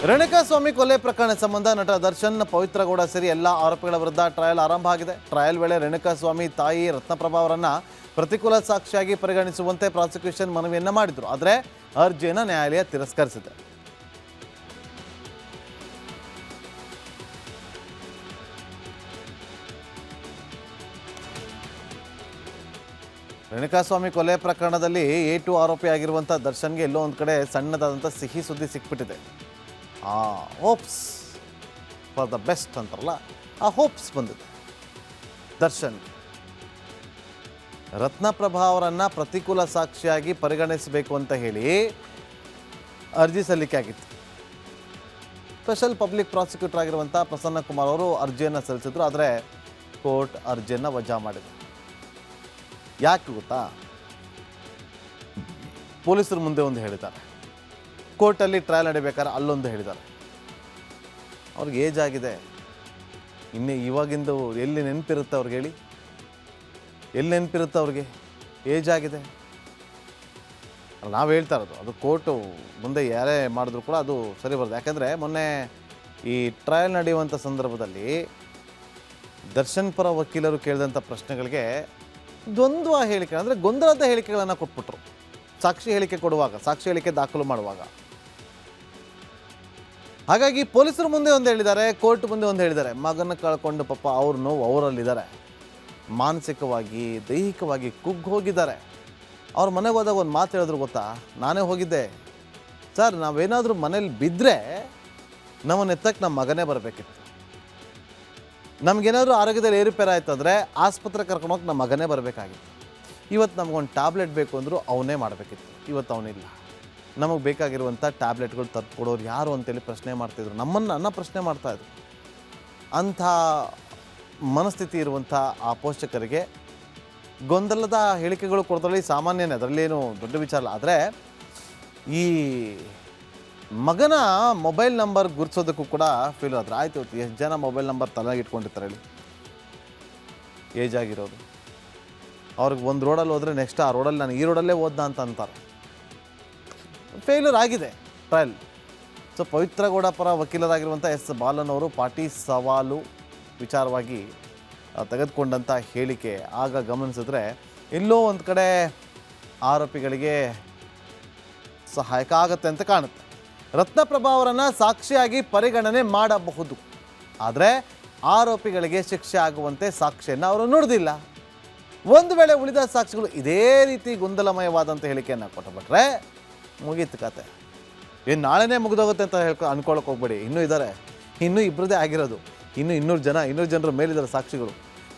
ರೇಣುಕಾಸ್ವಾಮಿ ಕೊಲೆ ಪ್ರಕರಣ ಸಂಬಂಧ ನಟ ದರ್ಶನ್, ಪವಿತ್ರ ಗೌಡ ಸೇರಿ ಎಲ್ಲ ಆರೋಪಿಗಳ ವಿರುದ್ಧ ಟ್ರಯಲ್ ಆರಂಭ ಆಗಿದೆ. ಟ್ರಯಲ್ ವೇಳೆ ರೇಣುಕಾಸ್ವಾಮಿ ತಾಯಿ ರತ್ನಪ್ರಭಾ ಅವರನ್ನ ಪ್ರತಿಕೂಲ ಸಾಕ್ಷಿಯಾಗಿ ಪರಿಗಣಿಸುವಂತೆ ಪ್ರಾಸಿಕ್ಯೂಷನ್ ಮನವಿಯನ್ನ ಮಾಡಿದ್ರು. ಆದರೆ ಅರ್ಜಿಯನ್ನು ನ್ಯಾಯಾಲಯ ತಿರಸ್ಕರಿಸಿದೆ. ರೇಣುಕಾಸ್ವಾಮಿ ಕೊಲೆ ಪ್ರಕರಣದಲ್ಲಿ A2 ಆರೋಪಿಯಾಗಿರುವಂಥ ದರ್ಶನ್ಗೆ ಎಲ್ಲೋ ಒಂದು ಕಡೆ ಸಣ್ಣದಾದಂಥ ಸಿಹಿ ಸುದ್ದಿ ಸಿಕ್ಬಿಟ್ಟಿದೆ. ಹೋಪ್ಸ್ ಫಾರ್ ದ ಬೆಸ್ಟ್ ಅಂತಾರಲ್ಲ, ಆ ಹೋಪ್ಸ್ ಬಂದಿದೆ ದರ್ಶನ್ಗೆ. ರತ್ನಪ್ರಭಾ ಅವರನ್ನು ಪ್ರತಿಕೂಲ ಸಾಕ್ಷಿಯಾಗಿ ಪರಿಗಣಿಸಬೇಕು ಅಂತ ಹೇಳಿ ಅರ್ಜಿ ಸಲ್ಲಿಕೆ ಆಗಿತ್ತು. ಸ್ಪೆಷಲ್ ಪಬ್ಲಿಕ್ ಪ್ರಾಸಿಕ್ಯೂಟರ್ ಆಗಿರುವಂಥ ಪ್ರಸನ್ನ ಕುಮಾರ್ ಅವರು ಅರ್ಜಿಯನ್ನು ಸಲ್ಲಿಸಿದ್ರು. ಆದರೆ ಕೋರ್ಟ್ ಅರ್ಜಿಯನ್ನು ವಜಾ ಮಾಡಿದೆ. ಯಾಕೆ ಗೊತ್ತಾ? ಪೊಲೀಸರು ಮುಂದೆ ಒಂದು ಹೇಳಿದ್ದಾರೆ, ಕೋರ್ಟಲ್ಲಿ ಟ್ರಯಲ್ ನಡಿಬೇಕಾದ್ರೆ ಅಲ್ಲೊಂದು ಹೇಳಿದ್ದಾರೆ. ಅವ್ರಿಗೆ ಏಜ್ ಆಗಿದೆ, ಇನ್ನೇ ಇವಾಗಿಂದು ಎಲ್ಲಿ ನೆನಪಿರುತ್ತೆ ಅವ್ರಿಗೆ? ಹೇಳಿ, ಎಲ್ಲಿ ನೆನಪಿರುತ್ತೆ ಅವ್ರಿಗೆ? ಏಜ್ ಆಗಿದೆ. ನಾವು ಹೇಳ್ತಾ ಇರೋದು, ಅದು ಕೋರ್ಟು ಮುಂದೆ ಯಾರೇ ಮಾಡಿದ್ರು ಕೂಡ ಅದು ಸರಿ ಬರೋದು. ಯಾಕೆಂದರೆ ಮೊನ್ನೆ ಈ ಟ್ರಯಲ್ ನಡೆಯುವಂಥ ಸಂದರ್ಭದಲ್ಲಿ ದರ್ಶನ್ ಪರ ವಕೀಲರು ಕೇಳಿದಂಥ ಪ್ರಶ್ನೆಗಳಿಗೆ ದ್ವಂದ್ವ ಹೇಳಿಕೆ, ಅಂದರೆ ಗೊಂದಲದ ಹೇಳಿಕೆಗಳನ್ನು ಕೊಟ್ಬಿಟ್ರು. ಸಾಕ್ಷಿ ಹೇಳಿಕೆ ಕೊಡುವಾಗ, ಸಾಕ್ಷಿ ಹೇಳಿಕೆ ದಾಖಲು ಮಾಡುವಾಗ. ಹಾಗಾಗಿ ಪೊಲೀಸರು ಮುಂದೆ ಒಂದು ಹೇಳಿದ್ದಾರೆ, ಕೋರ್ಟ್ ಮುಂದೆ ಒಂದು ಹೇಳಿದ್ದಾರೆ. ಮಗನ ಕಳ್ಕೊಂಡು ಪಾಪ ಅವ್ರ ನೋವು ಅವರಲ್ಲಿದ್ದಾರೆ, ಮಾನಸಿಕವಾಗಿ ದೈಹಿಕವಾಗಿ ಕುಗ್ಗಿ ಹೋಗಿದ್ದಾರೆ. ಅವ್ರ ಮನೆಗೆ ಹೋದಾಗ ಒಂದು ಮಾತು ಹೇಳಿದ್ರು ಗೊತ್ತಾ? ನಾನೇ ಹೋಗಿದ್ದೆ ಸರ್, ನಾವೇನಾದರೂ ಮನೇಲಿ ಬಿದ್ದರೆ ನಮ್ಮನ್ನು ಎತ್ತಕ್ಕೆ ನಮ್ಮ ಮಗನೇ ಬರಬೇಕಿತ್ತು. ನಮಗೇನಾದರೂ ಆರೋಗ್ಯದಲ್ಲಿ ಏರುಪೇರು ಆಯ್ತು ಅಂದರೆ ಆಸ್ಪತ್ರೆ ಕರ್ಕೊಂಡೋಗಿ ನಮ್ಮ ಮಗನೇ ಬರಬೇಕಾಗಿತ್ತು. ಇವತ್ತು ನಮಗೊಂದು ಟ್ಯಾಬ್ಲೆಟ್ ಬೇಕು ಅಂದರೂ ಅವನೇ ಮಾಡಬೇಕಿತ್ತು. ಇವತ್ತು ಅವನಿಲ್ಲ. ನಮಗೆ ಬೇಕಾಗಿರುವಂಥ ಟ್ಯಾಬ್ಲೆಟ್ಗಳು ತರ್ಕೊಡೋರು ಯಾರು ಅಂತೇಳಿ ಪ್ರಶ್ನೆ ಮಾಡ್ತಿದ್ರು, ನನ್ನ ಪ್ರಶ್ನೆ ಮಾಡ್ತಾಯಿದ್ರು. ಅಂಥ ಮನಸ್ಥಿತಿ ಇರುವಂಥ ಆ ಪೋಷಕರಿಗೆ ಗೊಂದಲದ ಹೇಳಿಕೆಗಳು ಕೊಡ್ತಾರೆ, ಸಾಮಾನ್ಯನೇ, ಅದರಲ್ಲೇನು ದೊಡ್ಡ ವಿಚಾರ ಇಲ್ಲ. ಆದರೆ ಈ ಮಗನ ಮೊಬೈಲ್ ನಂಬರ್ ಗುರುತಿಸೋದಕ್ಕೂ ಕೂಡ ಫೀಲ್ ಆದ್ರೆ ಆಯಿತು. ಎಷ್ಟು ಜನ ಮೊಬೈಲ್ ನಂಬರ್ ತಲೆಗೆ ಇಟ್ಕೊಂಡಿರ್ತಾರೆ ಹೇಳಿ, ಏಜ್ ಆಗಿರೋದು. ಅವ್ರಿಗೆ ಒಂದು ರೋಡಲ್ಲಿ ಹೋದರೆ ನೆಕ್ಸ್ಟ್ ಆ ರೋಡಲ್ಲಿ ನಾನು ಈ ರೋಡಲ್ಲೇ ಓದ್ದ ಅಂತ ಅಂತಾರೆ. ಫೇಲ್ಯೂರ್ ಆಗಿದೆ ಟ್ರಯಲ್. ಸೊ ಪವಿತ್ರ ಗೌಡ ಪರ ವಕೀಲರಾಗಿರುವಂಥ S. ಬಾಲನ್ ಅವರು ಪಾಟಿ ಸವಾಲು ವಿಚಾರವಾಗಿ ತೆಗೆದುಕೊಂಡಂಥ ಹೇಳಿಕೆ ಆಗ ಗಮನಿಸಿದ್ರೆ ಎಲ್ಲೋ ಒಂದು ಕಡೆ ಆರೋಪಿಗಳಿಗೆ ಸಹಾಯಕ ಆಗುತ್ತೆ ಅಂತ ಕಾಣುತ್ತೆ. ರತ್ನಪ್ರಭಾ ಅವರನ್ನು ಸಾಕ್ಷಿಯಾಗಿ ಪರಿಗಣನೆ ಮಾಡಬಹುದು, ಆದರೆ ಆರೋಪಿಗಳಿಗೆ ಶಿಕ್ಷೆ ಆಗುವಂತೆ ಸಾಕ್ಷಿಯನ್ನು ಅವರು ನುಡಿದಿಲ್ಲ. ಒಂದು ವೇಳೆ ಉಳಿದ ಸಾಕ್ಷಿಗಳು ಇದೇ ರೀತಿ ಗೊಂದಲಮಯವಾದಂಥ ಹೇಳಿಕೆಯನ್ನು ಕೊಟ್ಟುಬಿಟ್ರೆ ಮುಗೀತು ಕತೆ. ಏನು ನಾಳೆನೇ ಮುಗಿದೋಗುತ್ತೆ ಅಂತ ಅನ್ಕೊಳ್ಳೋಕೆ ಹೋಗ್ಬೇಡಿ. ಇನ್ನೂ ಇದ್ದಾರೆ, ಇನ್ನೂ ಇಬ್ಬರದೇ ಆಗಿರೋದು, ಇನ್ನೂರು ಜನರ ಮೇಲಿದ್ದಾರೆ ಸಾಕ್ಷಿಗಳು.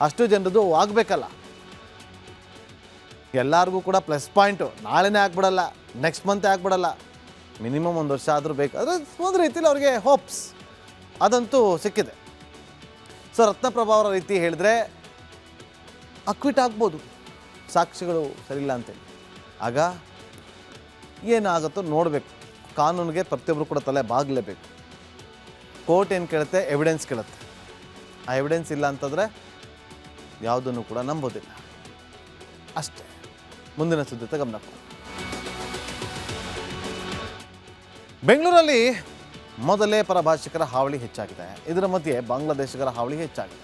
ಅಷ್ಟು ಜನರದು ಆಗಬೇಕಲ್ಲ. ಎಲ್ಲರಿಗೂ ಕೂಡ ಪ್ಲಸ್ ಪಾಯಿಂಟು. ನಾಳೆನೇ ಆಗ್ಬಿಡಲ್ಲ, ನೆಕ್ಸ್ಟ್ ಮಂತೇ ಆಗ್ಬಿಡಲ್ಲ, ಮಿನಿಮಮ್ 1 ವರ್ಷ ಆದರೂ ಬೇಕು. ಆದರೆ ಒಂದು ರೀತಿಯಲ್ಲಿ ಅವ್ರಿಗೆ ಹೋಪ್ಸ್ ಅದಂತೂ ಸಿಕ್ಕಿದೆ. ಸೊ ರತ್ನಪ್ರಭಾ ಅವರ ರೀತಿ ಹೇಳಿದ್ರೆ ಅಕ್ವಿಟ್ ಆಗ್ಬೋದು, ಸಾಕ್ಷಿಗಳು ಸರಿಯಿಲ್ಲ ಅಂತೇಳಿ. ಆಗ ಏನಾಗುತ್ತೋ ನೋಡಬೇಕು. ಕಾನೂನಿಗೆ ಪ್ರತಿಯೊಬ್ಬರು ಕೂಡ ತಲೆ ಬಾಗಲೇಬೇಕು. ಕೋರ್ಟ್ ಏನು ಕೇಳುತ್ತೆ? ಎವಿಡೆನ್ಸ್ ಕೇಳುತ್ತೆ. ಆ ಎವಿಡೆನ್ಸ್ ಇಲ್ಲ ಅಂತಂದರೆ ಯಾವುದನ್ನು ಕೂಡ ನಂಬೋದಿಲ್ಲ. ಅಷ್ಟೇ. ಮುಂದಿನ ಸುದ್ದಿತ ಗಮನ. ಬೆಂಗಳೂರಲ್ಲಿ ಮೊದಲೇ ಪರಭಾಷಿಕರ ಹಾವಳಿ ಹೆಚ್ಚಾಗಿದೆ. ಇದರ ಮಧ್ಯೆ ಬಾಂಗ್ಲಾದೇಶಿಗರ ಹಾವಳಿ ಹೆಚ್ಚಾಗಿದೆ.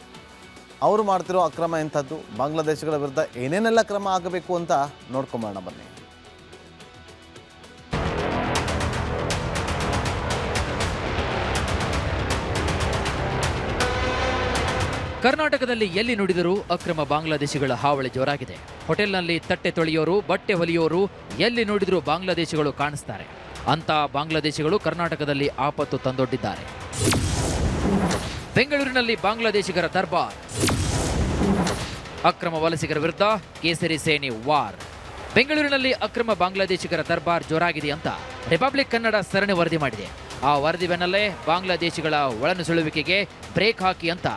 ಅವರು ಮಾಡ್ತಿರೋ ಅಕ್ರಮ ಎಂಥದ್ದು, ಬಾಂಗ್ಲಾದೇಶಿಗಳ ವಿರುದ್ಧ ಏನೇನೆಲ್ಲ ಕ್ರಮ ಆಗಬೇಕು ಅಂತ ನೋಡ್ಕೊಂಬರೋಣ ಬನ್ನಿ. ಕರ್ನಾಟಕದಲ್ಲಿ ಎಲ್ಲಿ ನುಡಿದರೂ ಅಕ್ರಮ ಬಾಂಗ್ಲಾದೇಶಿಗಳ ಹಾವಳಿ ಜೋರಾಗಿದೆ. ಹೋಟೆಲ್ನಲ್ಲಿ ತಟ್ಟೆ ತೊಳೆಯೋರು, ಬಟ್ಟೆ ಹೊಲಿಯೋರು, ಎಲ್ಲಿ ನೋಡಿದರೂ ಬಾಂಗ್ಲಾದೇಶಿಗಳು ಕಾಣಿಸ್ತಾರೆ. ಅಂತ ಬಾಂಗ್ಲಾದೇಶಿಗಳು ಕರ್ನಾಟಕದಲ್ಲಿ ಆಪತ್ತು ತಂದೊಡ್ಡಿದ್ದಾರೆ. ಬೆಂಗಳೂರಿನಲ್ಲಿ ಬಾಂಗ್ಲಾದೇಶಿಗರ ದರ್ಬಾರ್. ಅಕ್ರಮ ವಲಸಿಗರ ವಿರುದ್ಧ ಕೇಸರಿ ಸೇನೆ ವಾರ್. ಬೆಂಗಳೂರಿನಲ್ಲಿ ಅಕ್ರಮ ಬಾಂಗ್ಲಾದೇಶಿಗರ ದರ್ಬಾರ್ ಜೋರಾಗಿದೆ ಅಂತ ರಿಪಬ್ಲಿಕ್ ಕನ್ನಡ ಸರಣಿ ವರದಿ ಮಾಡಿದೆ. ಆ ವರದಿ ಬೆನ್ನಲ್ಲೇ ಬಾಂಗ್ಲಾದೇಶಿಗಳ ಒಳನುಸುಳುವಿಕೆಗೆ ಬ್ರೇಕ್ ಹಾಕಿ ಅಂತ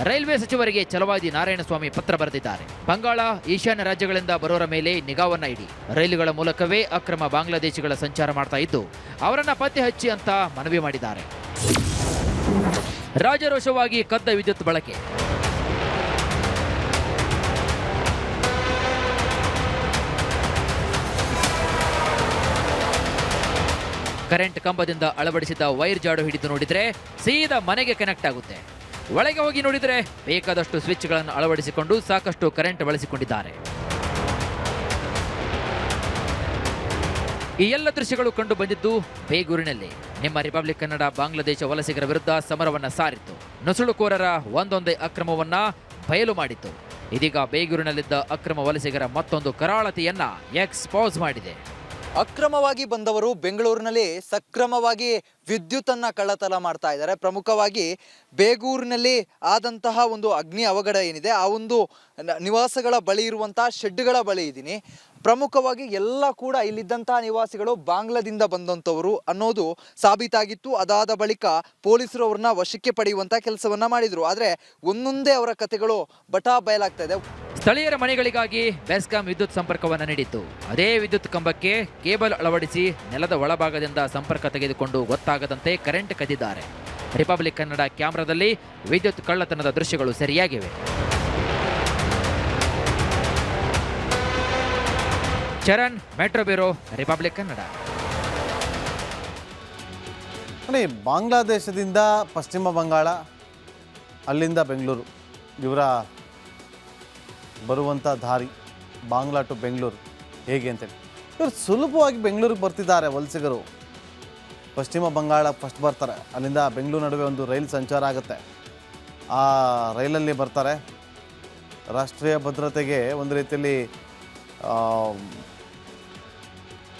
ರೈಲ್ವೆ ಸಚಿವರಿಗೆ ಛಲವಾದಿ ನಾರಾಯಣಸ್ವಾಮಿ ಪತ್ರ ಬರೆದಿದ್ದಾರೆ. ಬಂಗಾಳ, ಈಶಾನ್ಯ ರಾಜ್ಯಗಳಿಂದ ಬರೋರ ಮೇಲೆ ನಿಗಾವನ್ನ ಇಡಿ. ರೈಲುಗಳ ಮೂಲಕವೇ ಅಕ್ರಮ ಬಾಂಗ್ಲಾದೇಶಿಗಳ ಸಂಚಾರ ಮಾಡ್ತಾ ಇದ್ದು ಅವರನ್ನ ಪತ್ತೆ ಹಚ್ಚಿ ಅಂತ ಮನವಿ ಮಾಡಿದ್ದಾರೆ. ರಾಜರೋಷವಾಗಿ ಕದ್ದ ವಿದ್ಯುತ್ ಬಳಕೆ. ಕರೆಂಟ್ ಕಂಬದಿಂದ ಅಳವಡಿಸಿದ ವೈರ್ ಜಾಡು ಹಿಡಿದು ನೋಡಿದ್ರೆ ಸೀದಾ ಮನೆಗೆ ಕನೆಕ್ಟ್ ಆಗುತ್ತೆ. ಒಳಗೆ ಹೋಗಿ ನೋಡಿದರೆ ಬೇಕಾದಷ್ಟು ಸ್ವಿಚ್ಗಳನ್ನು ಅಳವಡಿಸಿಕೊಂಡು ಸಾಕಷ್ಟು ಕರೆಂಟ್ ಬಳಸಿಕೊಂಡಿದ್ದಾರೆ. ಈ ಎಲ್ಲ ದೃಶ್ಯಗಳು ಕಂಡು ಬಂದಿದ್ದು ಬೇಗೂರಿನಲ್ಲಿ. ನಿಮ್ಮ ರಿಪಬ್ಲಿಕ್ ಕನ್ನಡ ಬಾಂಗ್ಲಾದೇಶ ವಲಸಿಗರ ವಿರುದ್ಧ ಸಮರವನ್ನ ಸಾರಿತ್ತು. ನುಸುಳುಕೋರರ ಒಂದೊಂದೇ ಅಕ್ರಮವನ್ನ ಬಯಲು ಮಾಡಿತ್ತು. ಇದೀಗ ಬೇಗೂರಿನಲ್ಲಿದ್ದ ಅಕ್ರಮ ವಲಸಿಗರ ಮತ್ತೊಂದು ಕರಾಳತೆಯನ್ನ ಎಕ್ಸ್ಪೋಸ್ ಮಾಡಿದೆ. ಅಕ್ರಮವಾಗಿ ಬಂದವರು ಬೆಂಗಳೂರಿನಲ್ಲಿ ಸಕ್ರಮವಾಗಿ ವಿದ್ಯುತ್ತನ್ನು ಕಳ್ಳತನ ಮಾಡ್ತಾ ಇದ್ದಾರೆ. ಪ್ರಮುಖವಾಗಿ ಬೇಗೂರಿನಲ್ಲಿ ಆದಂತಹ ಒಂದು ಅಗ್ನಿ ಅವಘಡ ಏನಿದೆ, ಆ ಒಂದು ನಿವಾಸಗಳ ಬಳಿ ಇರುವಂತಹ ಶೆಡ್ಗಳ ಬಳಿ ಇದ್ದೀನಿ. ಪ್ರಮುಖವಾಗಿ ಎಲ್ಲ ಕೂಡ ಇಲ್ಲಿದ್ದಂತಹ ನಿವಾಸಿಗಳು ಬಾಂಗ್ಲಾದಿಂದ ಬಂದಂಥವರು ಅನ್ನೋದು ಸಾಬೀತಾಗಿತ್ತು. ಅದಾದ ಬಳಿಕ ಪೊಲೀಸರು ಅವ್ರನ್ನ ವಶಕ್ಕೆ ಪಡೆಯುವಂಥ ಕೆಲಸವನ್ನ ಮಾಡಿದ್ರು. ಆದರೆ ಒಂದೊಂದೇ ಅವರ ಕಥೆಗಳು ಬಟಾ ಬಯಲಾಗ್ತಾ ಇದೆ. ಸ್ಥಳೀಯರ ಮನೆಗಳಿಗಾಗಿ ಬೆಸ್ಕಾಂ ವಿದ್ಯುತ್ ಸಂಪರ್ಕವನ್ನು ನೀಡಿತ್ತು. ಅದೇ ವಿದ್ಯುತ್ ಕಂಬಕ್ಕೆ ಕೇಬಲ್ ಅಳವಡಿಸಿ ನೆಲದ ಒಳಭಾಗದಿಂದ ಸಂಪರ್ಕ ತೆಗೆದುಕೊಂಡು ಗೊತ್ತಾಗದಂತೆ ಕರೆಂಟ್ ಕದ್ದಿದ್ದಾರೆ. ರಿಪಬ್ಲಿಕ್ ಕನ್ನಡ ಕ್ಯಾಮೆರಾದಲ್ಲಿ ವಿದ್ಯುತ್ ಕಳ್ಳತನದ ದೃಶ್ಯಗಳು ಸರಿಯಾಗಿವೆ. Charan, metro bureau, Republic Kannada. ಬಾಂಗ್ಲಾದೇಶದಿಂದ ಪಶ್ಚಿಮ ಬಂಗಾಳ, ಅಲ್ಲಿಂದ ಬೆಂಗಳೂರು, ಇವರ ಬರುವಂಥ ದಾರಿ ಬಾಂಗ್ಲಾ ಟು ಬೆಂಗಳೂರು ಹೇಗೆ ಅಂತೇಳಿ ಇವರು ಸುಲಭವಾಗಿ ಬೆಂಗಳೂರಿಗೆ ಬರ್ತಿದ್ದಾರೆ. ವಲಸಿಗರು ಪಶ್ಚಿಮ ಬಂಗಾಳ ಫಸ್ಟ್ ಬರ್ತಾರೆ, ಅಲ್ಲಿಂದ ಬೆಂಗಳೂರು ನಡುವೆ ಒಂದು ರೈಲು ಸಂಚಾರ ಆಗುತ್ತೆ. ಆ ರೈಲಲ್ಲಿ ಬರ್ತಾರೆ. ರಾಷ್ಟ್ರೀಯ ಭದ್ರತೆಗೆ ಒಂದು ರೀತಿಯಲ್ಲಿ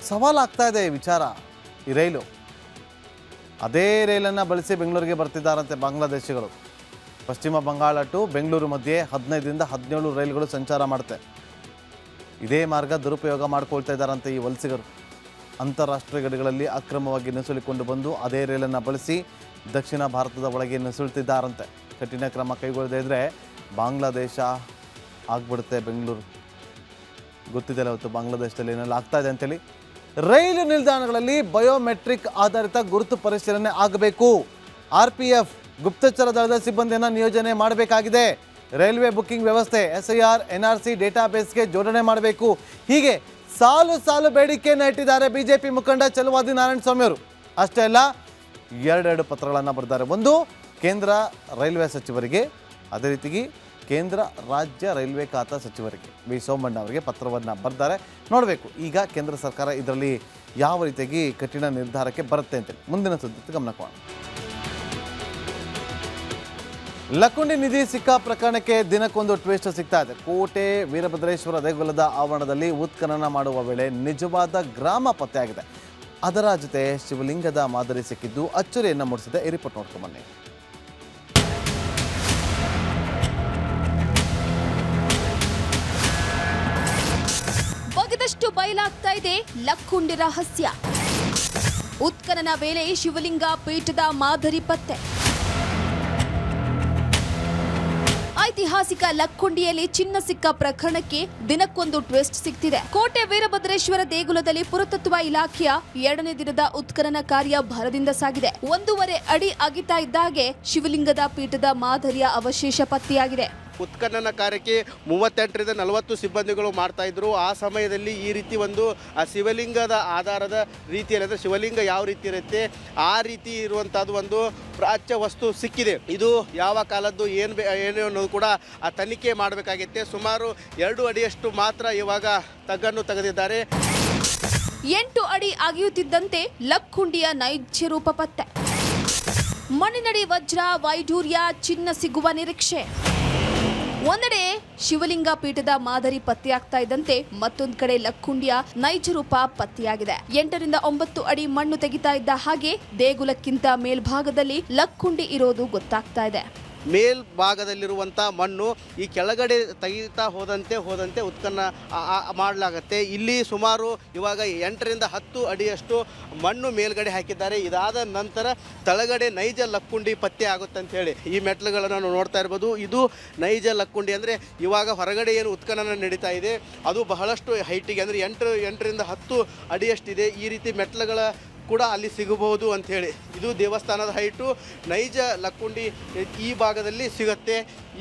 ಸವಾಲಾಗ್ತಾ ಇದೆ ಈ ವಿಚಾರ. ಈ ರೈಲು ಅದೇ ರೈಲನ್ನು ಬಳಸಿ ಬೆಂಗಳೂರಿಗೆ ಬರ್ತಿದ್ದಾರಂತೆ ಬಾಂಗ್ಲಾದೇಶಿಗಳು. ಪಶ್ಚಿಮ ಬಂಗಾಳ ಟು ಬೆಂಗಳೂರು ಮಧ್ಯೆ 15ರಿಂದ 17 ರೈಲುಗಳು ಸಂಚಾರ ಮಾಡುತ್ತೆ. ಇದೇ ಮಾರ್ಗ ದುರುಪಯೋಗ ಮಾಡ್ಕೊಳ್ತಾ ಇದ್ದಾರಂತೆ ಈ ವಲಸಿಗರು. ಅಂತಾರಾಷ್ಟ್ರೀಯ ಗಡಿಗಳಲ್ಲಿ ಅಕ್ರಮವಾಗಿ ನುಸುಳಿಕೊಂಡು ಬಂದು ಅದೇ ರೈಲನ್ನು ಬಳಸಿ ದಕ್ಷಿಣ ಭಾರತದ ಒಳಗೆ ನುಸುಳ್ತಿದ್ದಾರಂತೆ. ಕಠಿಣ ಕ್ರಮ ಕೈಗೊಳ್ಳದೇ ಇದ್ದರೆ ಬಾಂಗ್ಲಾದೇಶ ಆಗ್ಬಿಡುತ್ತೆ ಬೆಂಗಳೂರು. ಗೊತ್ತಿದೆಯಲ್ಲ ಇವತ್ತು ಬಾಂಗ್ಲಾದೇಶದಲ್ಲಿ ಏನೆಲ್ಲ ಆಗ್ತಾ ಇದೆ ಅಂತೇಳಿ. ರೈಲು ನಿಲ್ದಾಣಗಳಲ್ಲಿ ಬಯೋಮೆಟ್ರಿಕ್ ಆಧಾರಿತ ಗುರುತು ಪರಿಶೀಲನೆ ಆಗಬೇಕು. RPF ಗುಪ್ತಚರ ದಳದ ಸಿಬ್ಬಂದಿಯನ್ನು ನಿಯೋಜನೆ ಮಾಡಬೇಕಾಗಿದೆ. ರೈಲ್ವೆ ಬುಕ್ಕಿಂಗ್ ವ್ಯವಸ್ಥೆ, SIR, NRC ಡೇಟಾಬೇಸ್ಗೆ ಜೋಡಣೆ ಮಾಡಬೇಕು. ಹೀಗೆ ಸಾಲು ಸಾಲು ಬೇಡಿಕೆಯನ್ನು ಇಟ್ಟಿದ್ದಾರೆ BJP ಮುಖಂಡ ಛಲವಾದಿ ನಾರಾಯಣಸ್ವಾಮಿ ಅವರು. ಅಷ್ಟೇ ಅಲ್ಲ, 2 ಪತ್ರಗಳನ್ನು ಬರೆದಿದ್ದಾರೆ. ಒಂದು ಕೇಂದ್ರ ರೈಲ್ವೆ ಸಚಿವರಿಗೆ, ಅದೇ ರೀತಿಗೆ ಕೇಂದ್ರ ರಾಜ್ಯ ರೈಲ್ವೆ ಖಾತಾ ಸಚಿವರಿಗೆ ವಿ ಸೋಮಣ್ಣ ಅವರಿಗೆ ಪತ್ರವನ್ನು ಬರೆದಿದ್ದಾರೆ. ನೋಡಬೇಕು ಈಗ ಕೇಂದ್ರ ಸರ್ಕಾರ ಇದರಲ್ಲಿ ಯಾವ ರೀತಿಯಾಗಿ ಕಠಿಣ ನಿರ್ಧಾರಕ್ಕೆ ಬರುತ್ತೆ ಅಂತೇಳಿ. ಮುಂದಿನ ಸುದ್ದಿ ಗಮನ ಕೊಡೋಣ. ಲಕ್ಕುಂಡಿ ನಿಧಿ ಸಿಕ್ಕಾ ಪ್ರಕರಣಕ್ಕೆ ದಿನಕ್ಕೊಂದು ಟ್ವಿಸ್ಟ್ ಸಿಗ್ತಾ ಇದೆ. ಕೋಟೆ ವೀರಭದ್ರೇಶ್ವರ ದೇಗುಲದ ಆವರಣದಲ್ಲಿ ಉತ್ಖನನ ಮಾಡುವ ವೇಳೆ ನಿಜವಾದ ಗ್ರಾಮ ಪತ್ತೆಯಾಗಿದೆ. ಅದರ ಜೊತೆ ಶಿವಲಿಂಗದ ಮಾದರಿ ಸಿಕ್ಕಿದ್ದು ಅಚ್ಚರಿಯನ್ನು ಮೂಡಿಸಿದೆ. ಈ ರಿಪೋರ್ಟ್ ನೋಡ್ಕೊಂಡು ಬನ್ನಿ. ಬಗೆದಷ್ಟು ಬಯಲಾಗ್ತಾ ಇದೆ ಲಕ್ಕುಂಡಿ ರಹಸ್ಯ. ಉತ್ಖನನ ವೇಳೆ ಶಿವಲಿಂಗ ಪೀಠದ ಮಾದರಿ ಪತ್ತೆ. ಐತಿಹಾಸಿಕ ಲಕ್ಕುಂಡಿಯಲ್ಲಿ ಚಿನ್ನ ಸಿಕ್ಕ ಪ್ರಕರಣಕ್ಕೆ ದಿನಕ್ಕೊಂದು ಟ್ವಿಸ್ಟ್ ಸಿಗ್ತಿದೆ. ಕೋಟೆ ವೀರಭದ್ರೇಶ್ವರ ದೇಗುಲದಲ್ಲಿ ಪುರಾತತ್ವ ಇಲಾಖೆಯ 2ನೇ ದಿನದ ಉತ್ಖನನ ಕಾರ್ಯ ಭರದಿಂದ ಸಾಗಿದೆ. 1.5 ಅಡಿ ಅಗಿತಾ ಇದ್ದಾಗೆ ಶಿವಲಿಂಗದ ಪೀಠದ ಮಾದರಿಯ ಅವಶೇಷ ಪತ್ತೆಯಾಗಿದೆ. ಉತ್ಖನನ ಕಾರ್ಯಕ್ಕೆ 38ರಿಂದ 40 ಸಿಬ್ಬಂದಿಗಳು ಮಾಡ್ತಾ ಇದ್ರು. ಆ ಸಮಯದಲ್ಲಿ ಈ ರೀತಿ ಒಂದು ಶಿವಲಿಂಗದ ಆಧಾರದ ರೀತಿಯಲ್ಲಿ, ಅಂದರೆ ಶಿವಲಿಂಗ ಯಾವ ರೀತಿ ಇರುತ್ತೆ ಆ ರೀತಿ ಇರುವಂಥದ್ದು ಒಂದು ಪ್ರಾಚ್ಯ ವಸ್ತು ಸಿಕ್ಕಿದೆ. ಇದು ಯಾವ ಕಾಲದ್ದು ಏನು ಅನ್ನೋದು ಕೂಡ ಆ ತನಿಖೆ ಮಾಡಬೇಕಾಗಿತ್ತೆ. ಸುಮಾರು 2 ಅಡಿಯಷ್ಟು ಮಾತ್ರ ಇವಾಗ ತಗ್ಗನ್ನು ತೆಗೆದಿದ್ದಾರೆ. 8 ಅಡಿ ಅಗೆಯುತ್ತಿದ್ದಂತೆ ಲಕ್ಕುಂಡಿಯ ನೈಜ ರೂಪ ಪತ್ತೆ. ಮಣ್ಣಿನಡಿ ವಜ್ರ, ವೈಢೂರ್ಯ, ಚಿನ್ನ ಸಿಗುವ ನಿರೀಕ್ಷೆ. ಒಂದೆಡೆ ಶಿವಲಿಂಗ ಪೀಠದ ಮಾದರಿ ಪತ್ತೆಯಾಗ್ತಾ ಇದ್ದಂತೆ ಮತ್ತೊಂದು ಕಡೆ ಲಕ್ಕುಂಡಿಯ ನೈಜ ರೂಪ ಪತ್ತೆಯಾಗಿದೆ. 8ರಿಂದ 9 ಅಡಿ ಮಣ್ಣು ತೆಗಿತಾ ಇದ್ದ ಹಾಗೆ ದೇಗುಲಕ್ಕಿಂತ ಮೇಲ್ಭಾಗದಲ್ಲಿ ಲಕ್ಕುಂಡಿ ಇರೋದು ಗೊತ್ತಾಗ್ತಾ ಇದೆ. ಮೇಲ್ಭಾಗದಲ್ಲಿರುವಂಥ ಮಣ್ಣು ಈ ಕೆಳಗಡೆ ತೆಗಿತಾ ಹೋದಂತೆ ಉತ್ಖನನ ಮಾಡಲಾಗತ್ತೆ. ಇಲ್ಲಿ ಸುಮಾರು ಇವಾಗ 8ರಿಂದ 10 ಅಡಿಯಷ್ಟು ಮಣ್ಣು ಮೇಲ್ಗಡೆ ಹಾಕಿದ್ದಾರೆ. ಇದಾದ ನಂತರ ತಳಗಡೆ ನೈಜ ಲಕ್ಕುಂಡಿ ಪತ್ತೆ ಆಗುತ್ತೆ ಅಂತ ಹೇಳಿ ಈ ಮೆಟ್ಲುಗಳನ್ನು ನಾವು ನೋಡ್ತಾ ಇರ್ಬೋದು. ಇದು ನೈಜ ಲಕ್ಕುಂಡಿ. ಅಂದರೆ ಇವಾಗ ಹೊರಗಡೆ ಏನು ಉತ್ಖನನ ನಡೀತಾ ಇದೆ ಅದು ಬಹಳಷ್ಟು ಹೈಟಿಗೆ, ಅಂದರೆ 8ರಿಂದ 10 ಅಡಿಯಷ್ಟಿದೆ. ಈ ರೀತಿ ಮೆಟ್ಲುಗಳ ಕೂಡ ಅಲ್ಲಿ ಸಿಗಬಹುದು ಅಂಥೇಳಿ ಇದು ದೇವಸ್ಥಾನದ ಹೈಟು. ನೈಜ ಲಕ್ಕುಂಡಿ ಈ ಭಾಗದಲ್ಲಿ ಸಿಗುತ್ತೆ.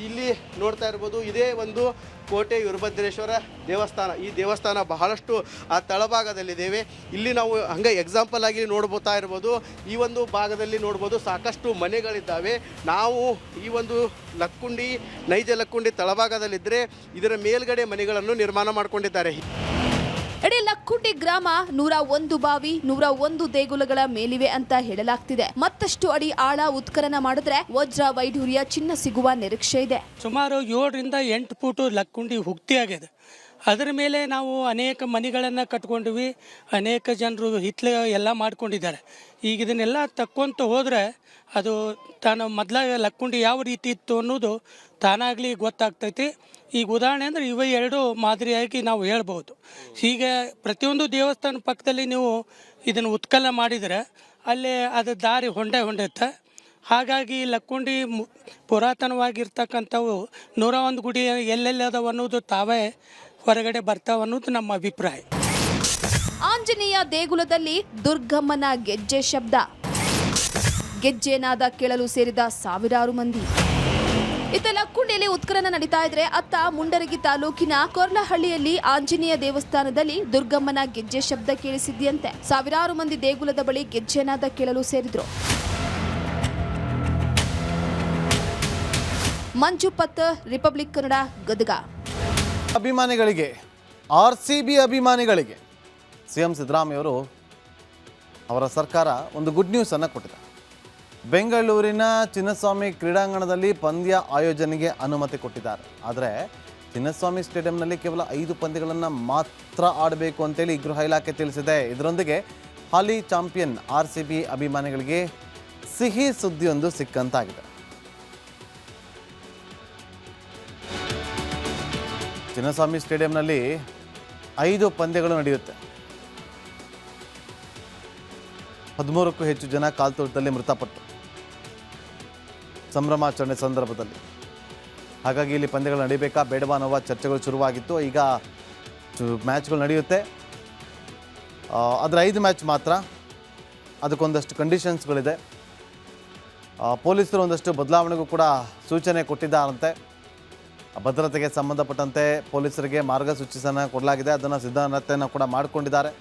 ಇಲ್ಲಿ ನೋಡ್ತಾ ಇರ್ಬೋದು, ಇದೇ ಒಂದು ಕೋಟೆ ವೀರಭದ್ರೇಶ್ವರ ದೇವಸ್ಥಾನ. ಈ ದೇವಸ್ಥಾನ ಬಹಳಷ್ಟು ಆ ತಳಭಾಗದಲ್ಲಿದ್ದೇವೆ. ಇಲ್ಲಿ ನಾವು ಹಂಗೆ ಎಕ್ಸಾಂಪಲ್ ಆಗಿ ನೋಡ್ಬೋತಾ ಇರ್ಬೋದು. ಈ ಒಂದು ಭಾಗದಲ್ಲಿ ನೋಡ್ಬೋದು ಸಾಕಷ್ಟು ಮನೆಗಳಿದ್ದಾವೆ. ನಾವು ಈ ಒಂದು ಲಕ್ಕುಂಡಿ ನೈಜ ಲಕ್ಕುಂಡಿ ತಳಭಾಗದಲ್ಲಿದ್ದರೆ ಇದರ ಮೇಲ್ಗಡೆ ಮನೆಗಳನ್ನು ನಿರ್ಮಾಣ ಮಾಡಿಕೊಂಡಿದ್ದಾರೆ. ಇಡೀ ಲಕ್ಕುಂಡಿ ಗ್ರಾಮ 101 ಬಾವಿ, 101 ದೇಗುಲಗಳ ಮೇಲಿವೆ ಅಂತ ಹೇಳಲಾಗ್ತಿದೆ. ಮತ್ತಷ್ಟು ಅಡಿ ಆಳ ಉತ್ಖನನ ಮಾಡಿದ್ರೆ ವಜ್ರ, ವೈಢೂರ್ಯ, ಚಿನ್ನ ಸಿಗುವ ನಿರೀಕ್ಷೆ ಇದೆ. ಸುಮಾರು 7ರಿಂದ 8 ಫೂಟ್ ಲಕ್ಕುಂಡಿ ಹುಕ್ತಿಯಾಗಿದೆ. ಅದರ ಮೇಲೆ ನಾವು ಅನೇಕ ಮನೆಗಳನ್ನು ಕಟ್ಕೊಂಡಿವಿ. ಅನೇಕ ಜನರು ಹಿತ್ಲೆ ಎಲ್ಲ ಮಾಡ್ಕೊಂಡಿದ್ದಾರೆ. ಈಗ ಇದನ್ನೆಲ್ಲ ತಕ್ಕೊಂತ ಹೋದರೆ ಅದು ತಾನು ಮೊದಲ ಲಕ್ಕುಂಡಿ ಯಾವ ರೀತಿ ಇತ್ತು ಅನ್ನೋದು ತಾನಾಗಲಿ ಗೊತ್ತಾಗ್ತೈತಿ. ಈಗ ಉದಾಹರಣೆ ಅಂದರೆ ಇವೆ 2 ಮಾದರಿಯಾಗಿ ನಾವು ಹೇಳ್ಬೋದು. ಹೀಗೆ ಪ್ರತಿಯೊಂದು ದೇವಸ್ಥಾನ ಪಕ್ಕದಲ್ಲಿ ನೀವು ಇದನ್ನು ಉತ್ಖನನ ಮಾಡಿದರೆ ಅಲ್ಲಿ ಅದು ದಾರಿ ಹೊಂಡೆತ್ತೆ. ಹಾಗಾಗಿ ಲಕ್ಕುಂಡಿ ಪುರಾತನವಾಗಿರ್ತಕ್ಕಂಥವು 101 ಗುಡಿ ಎಲ್ಲೆಲ್ಲಿ ಅದಾವ ಅನ್ನೋದು ತಾವೇ ಹೊರಗಡೆ ಬರ್ತಾವ ಅನ್ನೋದು ನಮ್ಮ ಅಭಿಪ್ರಾಯ. ಆಂಜನೇಯ ದೇಗುಲದಲ್ಲಿ ದುರ್ಗಮ್ಮನ ಗೆಜ್ಜೆ ಶಬ್ದ. ಗೆಜ್ಜೆನಾದ ಕೇಳಲು ಸೇರಿದ ಸಾವಿರಾರು ಮಂದಿ. ಇತ್ತ ಲಕ್ಕುಂಡಿಯಲ್ಲಿ ಉತ್ಖನನ ನಡೀತಾ ಇದ್ರೆ ಅತ್ತ ಮುಂಡರಗಿ ತಾಲೂಕಿನ ಕೊರ್ಲಹಳ್ಳಿಯಲ್ಲಿ ಆಂಜನೇಯ ದೇವಸ್ಥಾನದಲ್ಲಿ ದುರ್ಗಮ್ಮನ ಗೆಜ್ಜೆ ಶಬ್ದ ಕೇಳಿಸಿದ್ಯಂತೆ. ಸಾವಿರಾರು ಮಂದಿ ದೇಗುಲದ ಬಳಿ ಗೆಜ್ಜೆನಾದ ಕೇಳಲು ಸೇರಿದ್ರು. ಮಂಜು ಪತ್, ರಿಪಬ್ಲಿಕ್ ಕನ್ನಡ, ಗದಗ. ಅಭಿಮಾನಿಗಳಿಗೆ, RCB ಅಭಿಮಾನಿಗಳಿಗೆ CM ಸಿದ್ದರಾಮಯ್ಯವರು ಅವರ ಸರ್ಕಾರ ಒಂದು ಗುಡ್ ನ್ಯೂಸ್ ಅನ್ನು ಕೊಟ್ಟಿದೆ. ಬೆಂಗಳೂರಿನ ಚಿನ್ನಸ್ವಾಮಿ ಕ್ರೀಡಾಂಗಣದಲ್ಲಿ ಪಂದ್ಯ ಆಯೋಜನೆಗೆ ಅನುಮತಿ ಕೊಟ್ಟಿದ್ದಾರೆ. ಆದರೆ ಚಿನ್ನಸ್ವಾಮಿ ಸ್ಟೇಡಿಯಂನಲ್ಲಿ ಕೇವಲ 5 ಪಂದ್ಯಗಳನ್ನು ಮಾತ್ರ ಆಡಬೇಕು ಅಂತೇಳಿ ಗೃಹ ಇಲಾಖೆ ತಿಳಿಸಿದೆ. ಇದರೊಂದಿಗೆ ಹಾಲಿ ಚಾಂಪಿಯನ್ RCB ಅಭಿಮಾನಿಗಳಿಗೆ ಸಿಹಿ ಸುದ್ದಿಯೊಂದು ಸಿಕ್ಕಂತಾಗಿದೆ. ಚಿನ್ನಸ್ವಾಮಿ ಸ್ಟೇಡಿಯಂನಲ್ಲಿ 5 ಪಂದ್ಯಗಳು ನಡೆಯುತ್ತೆ. 13ಕ್ಕೂ ಹೆಚ್ಚು ಜನ ಕಾಲ್ತುಳಿತದಲ್ಲಿ ಮೃತಪಟ್ಟು ಸಂಭ್ರಮಾಚರಣೆ ಸಂದರ್ಭದಲ್ಲಿ. ಹಾಗಾಗಿ ಇಲ್ಲಿ ಪಂದ್ಯಗಳು ನಡೀಬೇಕಾ ಬೇಡವಾ ಅನ್ನುವ ಚರ್ಚೆಗಳು ಶುರುವಾಗಿತ್ತು. ಈಗ ಮ್ಯಾಚ್ಗಳು ನಡೆಯುತ್ತೆ. ಆದರೆ 5 ಮ್ಯಾಚ್ ಮಾತ್ರ. ಅದಕ್ಕೊಂದಷ್ಟು ಕಂಡೀಷನ್ಸ್ಗಳಿದೆ. ಪೊಲೀಸರು ಒಂದಷ್ಟು ಬದಲಾವಣೆಗೂ ಕೂಡ ಸೂಚನೆ ಕೊಟ್ಟಿದ್ದಾರಂತೆ. ಭದ್ರತೆಗೆ ಸಂಬಂಧಪಟ್ಟಂತೆ ಪೊಲೀಸರಿಗೆ ಮಾರ್ಗಸೂಚಿಯನ್ನು ಕೊಡಲಾಗಿದೆ. ಅದನ್ನು ಸಿದ್ಧತೆಯನ್ನು ಕೂಡ ಮಾಡಿಕೊಂಡಿದ್ದಾರೆ.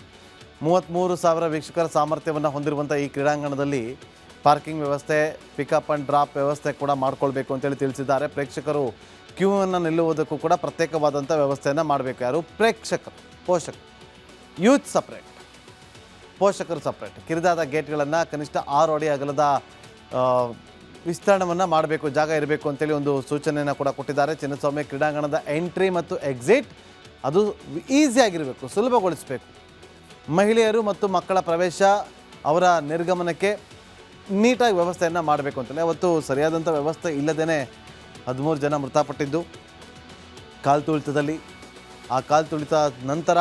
33,000 ವೀಕ್ಷಕರ ಸಾಮರ್ಥ್ಯವನ್ನು ಹೊಂದಿರುವಂಥ ಈ ಕ್ರೀಡಾಂಗಣದಲ್ಲಿ ಪಾರ್ಕಿಂಗ್ ವ್ಯವಸ್ಥೆ, ಪಿಕಪ್ ಆ್ಯಂಡ್ ಡ್ರಾಪ್ ವ್ಯವಸ್ಥೆ ಕೂಡ ಮಾಡಿಕೊಳ್ಬೇಕು ಅಂತೇಳಿ ತಿಳಿಸಿದ್ದಾರೆ. ಪ್ರೇಕ್ಷಕರು ಕ್ಯೂವನ್ನು ನಿಲ್ಲುವುದಕ್ಕೂ ಕೂಡ ಪ್ರತ್ಯೇಕವಾದಂಥ ವ್ಯವಸ್ಥೆಯನ್ನು ಮಾಡಬೇಕು. ಯಾರು? ಪ್ರೇಕ್ಷಕರು, ಪೋಷಕರು. ಯೂತ್ ಸಪ್ರೇಟ್, ಪೋಷಕರು ಸಪ್ರೇಟ್. ಕಿರಿದಾದ ಗೇಟ್ಗಳನ್ನು ಕನಿಷ್ಠ 6 ಅಡಿ ಅಗಲದ ವಿಸ್ತರಣೆಯನ್ನು ಮಾಡಬೇಕು, ಜಾಗ ಇರಬೇಕು ಅಂತೇಳಿ ಒಂದು ಸೂಚನೆಯನ್ನು ಕೂಡ ಕೊಟ್ಟಿದ್ದಾರೆ. ಚಿನ್ನಸ್ವಾಮಿ ಕ್ರೀಡಾಂಗಣದ ಎಂಟ್ರಿ ಮತ್ತು ಎಕ್ಸಿಟ್ ಅದು ಈಸಿಯಾಗಿರಬೇಕು, ಸುಲಭಗೊಳಿಸಬೇಕು. ಮಹಿಳೆಯರು ಮತ್ತು ಮಕ್ಕಳ ಪ್ರವೇಶ, ಅವರ ನಿರ್ಗಮನಕ್ಕೆ ನೀಟಾಗಿ ವ್ಯವಸ್ಥೆಯನ್ನು ಮಾಡಬೇಕು ಅಂತಲೇ. ಅವತ್ತು ಸರಿಯಾದಂಥ ವ್ಯವಸ್ಥೆ ಇಲ್ಲದೇ 13 ಜನ ಮೃತಪಟ್ಟಿದ್ದು ಕಾಲು ತುಳಿತದಲ್ಲಿ. ಆ ಕಾಲು ತುಳಿತ ನಂತರ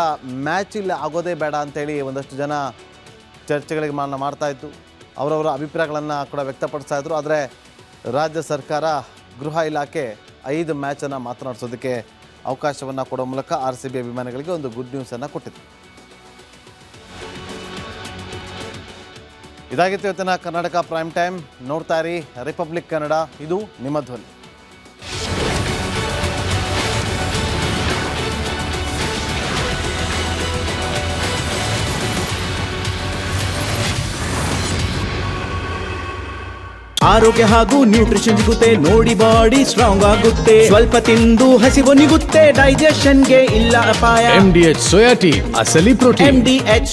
ಮ್ಯಾಚ್ ಇಲ್ಲಿ ಆಗೋದೇ ಬೇಡ ಅಂತೇಳಿ ಒಂದಷ್ಟು ಜನ ಚರ್ಚೆಗಳಿಗೆ ಮಾಡ್ತಾಯಿತ್ತು, ಅವರವರ ಅಭಿಪ್ರಾಯಗಳನ್ನು ಕೂಡ ವ್ಯಕ್ತಪಡಿಸ್ತಾ ಇದ್ರು. ಆದರೆ ರಾಜ್ಯ ಸರ್ಕಾರ, ಗೃಹ ಇಲಾಖೆ 5 ಮ್ಯಾಚನ್ನು ಮಾತನಾಡಿಸೋದಕ್ಕೆ ಅವಕಾಶವನ್ನು ಕೊಡೋ ಮೂಲಕ RCB ಅಭಿಮಾನಿಗಳಿಗೆ ಒಂದು ಗುಡ್ ನ್ಯೂಸನ್ನು ಕೊಟ್ಟಿದೆ. ಇದಾಗಿತ್ತು ಇವತ್ತಿನ ಕರ್ನಾಟಕ ಪ್ರೈಮ್ ಟೈಮ್. ನೋಡ್ತಾ ಇರಿ ರಿಪಬ್ಲಿಕ್ ಕನ್ನಡ, ಇದು ನಿಮ್ಮ ಧ್ವನಿ. ಆರೋಗ್ಯ ಹಾಗೂ ನ್ಯೂಟ್ರಿಷನ್ ಸಿಗುತ್ತೆ ನೋಡಿ, ಬಾಡಿ ಸ್ಟ್ರಾಂಗ್ ಆಗುತ್ತೆ. ಸ್ವಲ್ಪ ತಿಂದು ಹಸಿವು ನಿಗುತ್ತೆ, ಡೈಜೆಷನ್ಗೆ ಇಲ್ಲ ಅಪಾಯ. MDH ಸೋಯಾ ಟೀ, ಅಸಲಿ ಪ್ರೋಟೀನ್. MDH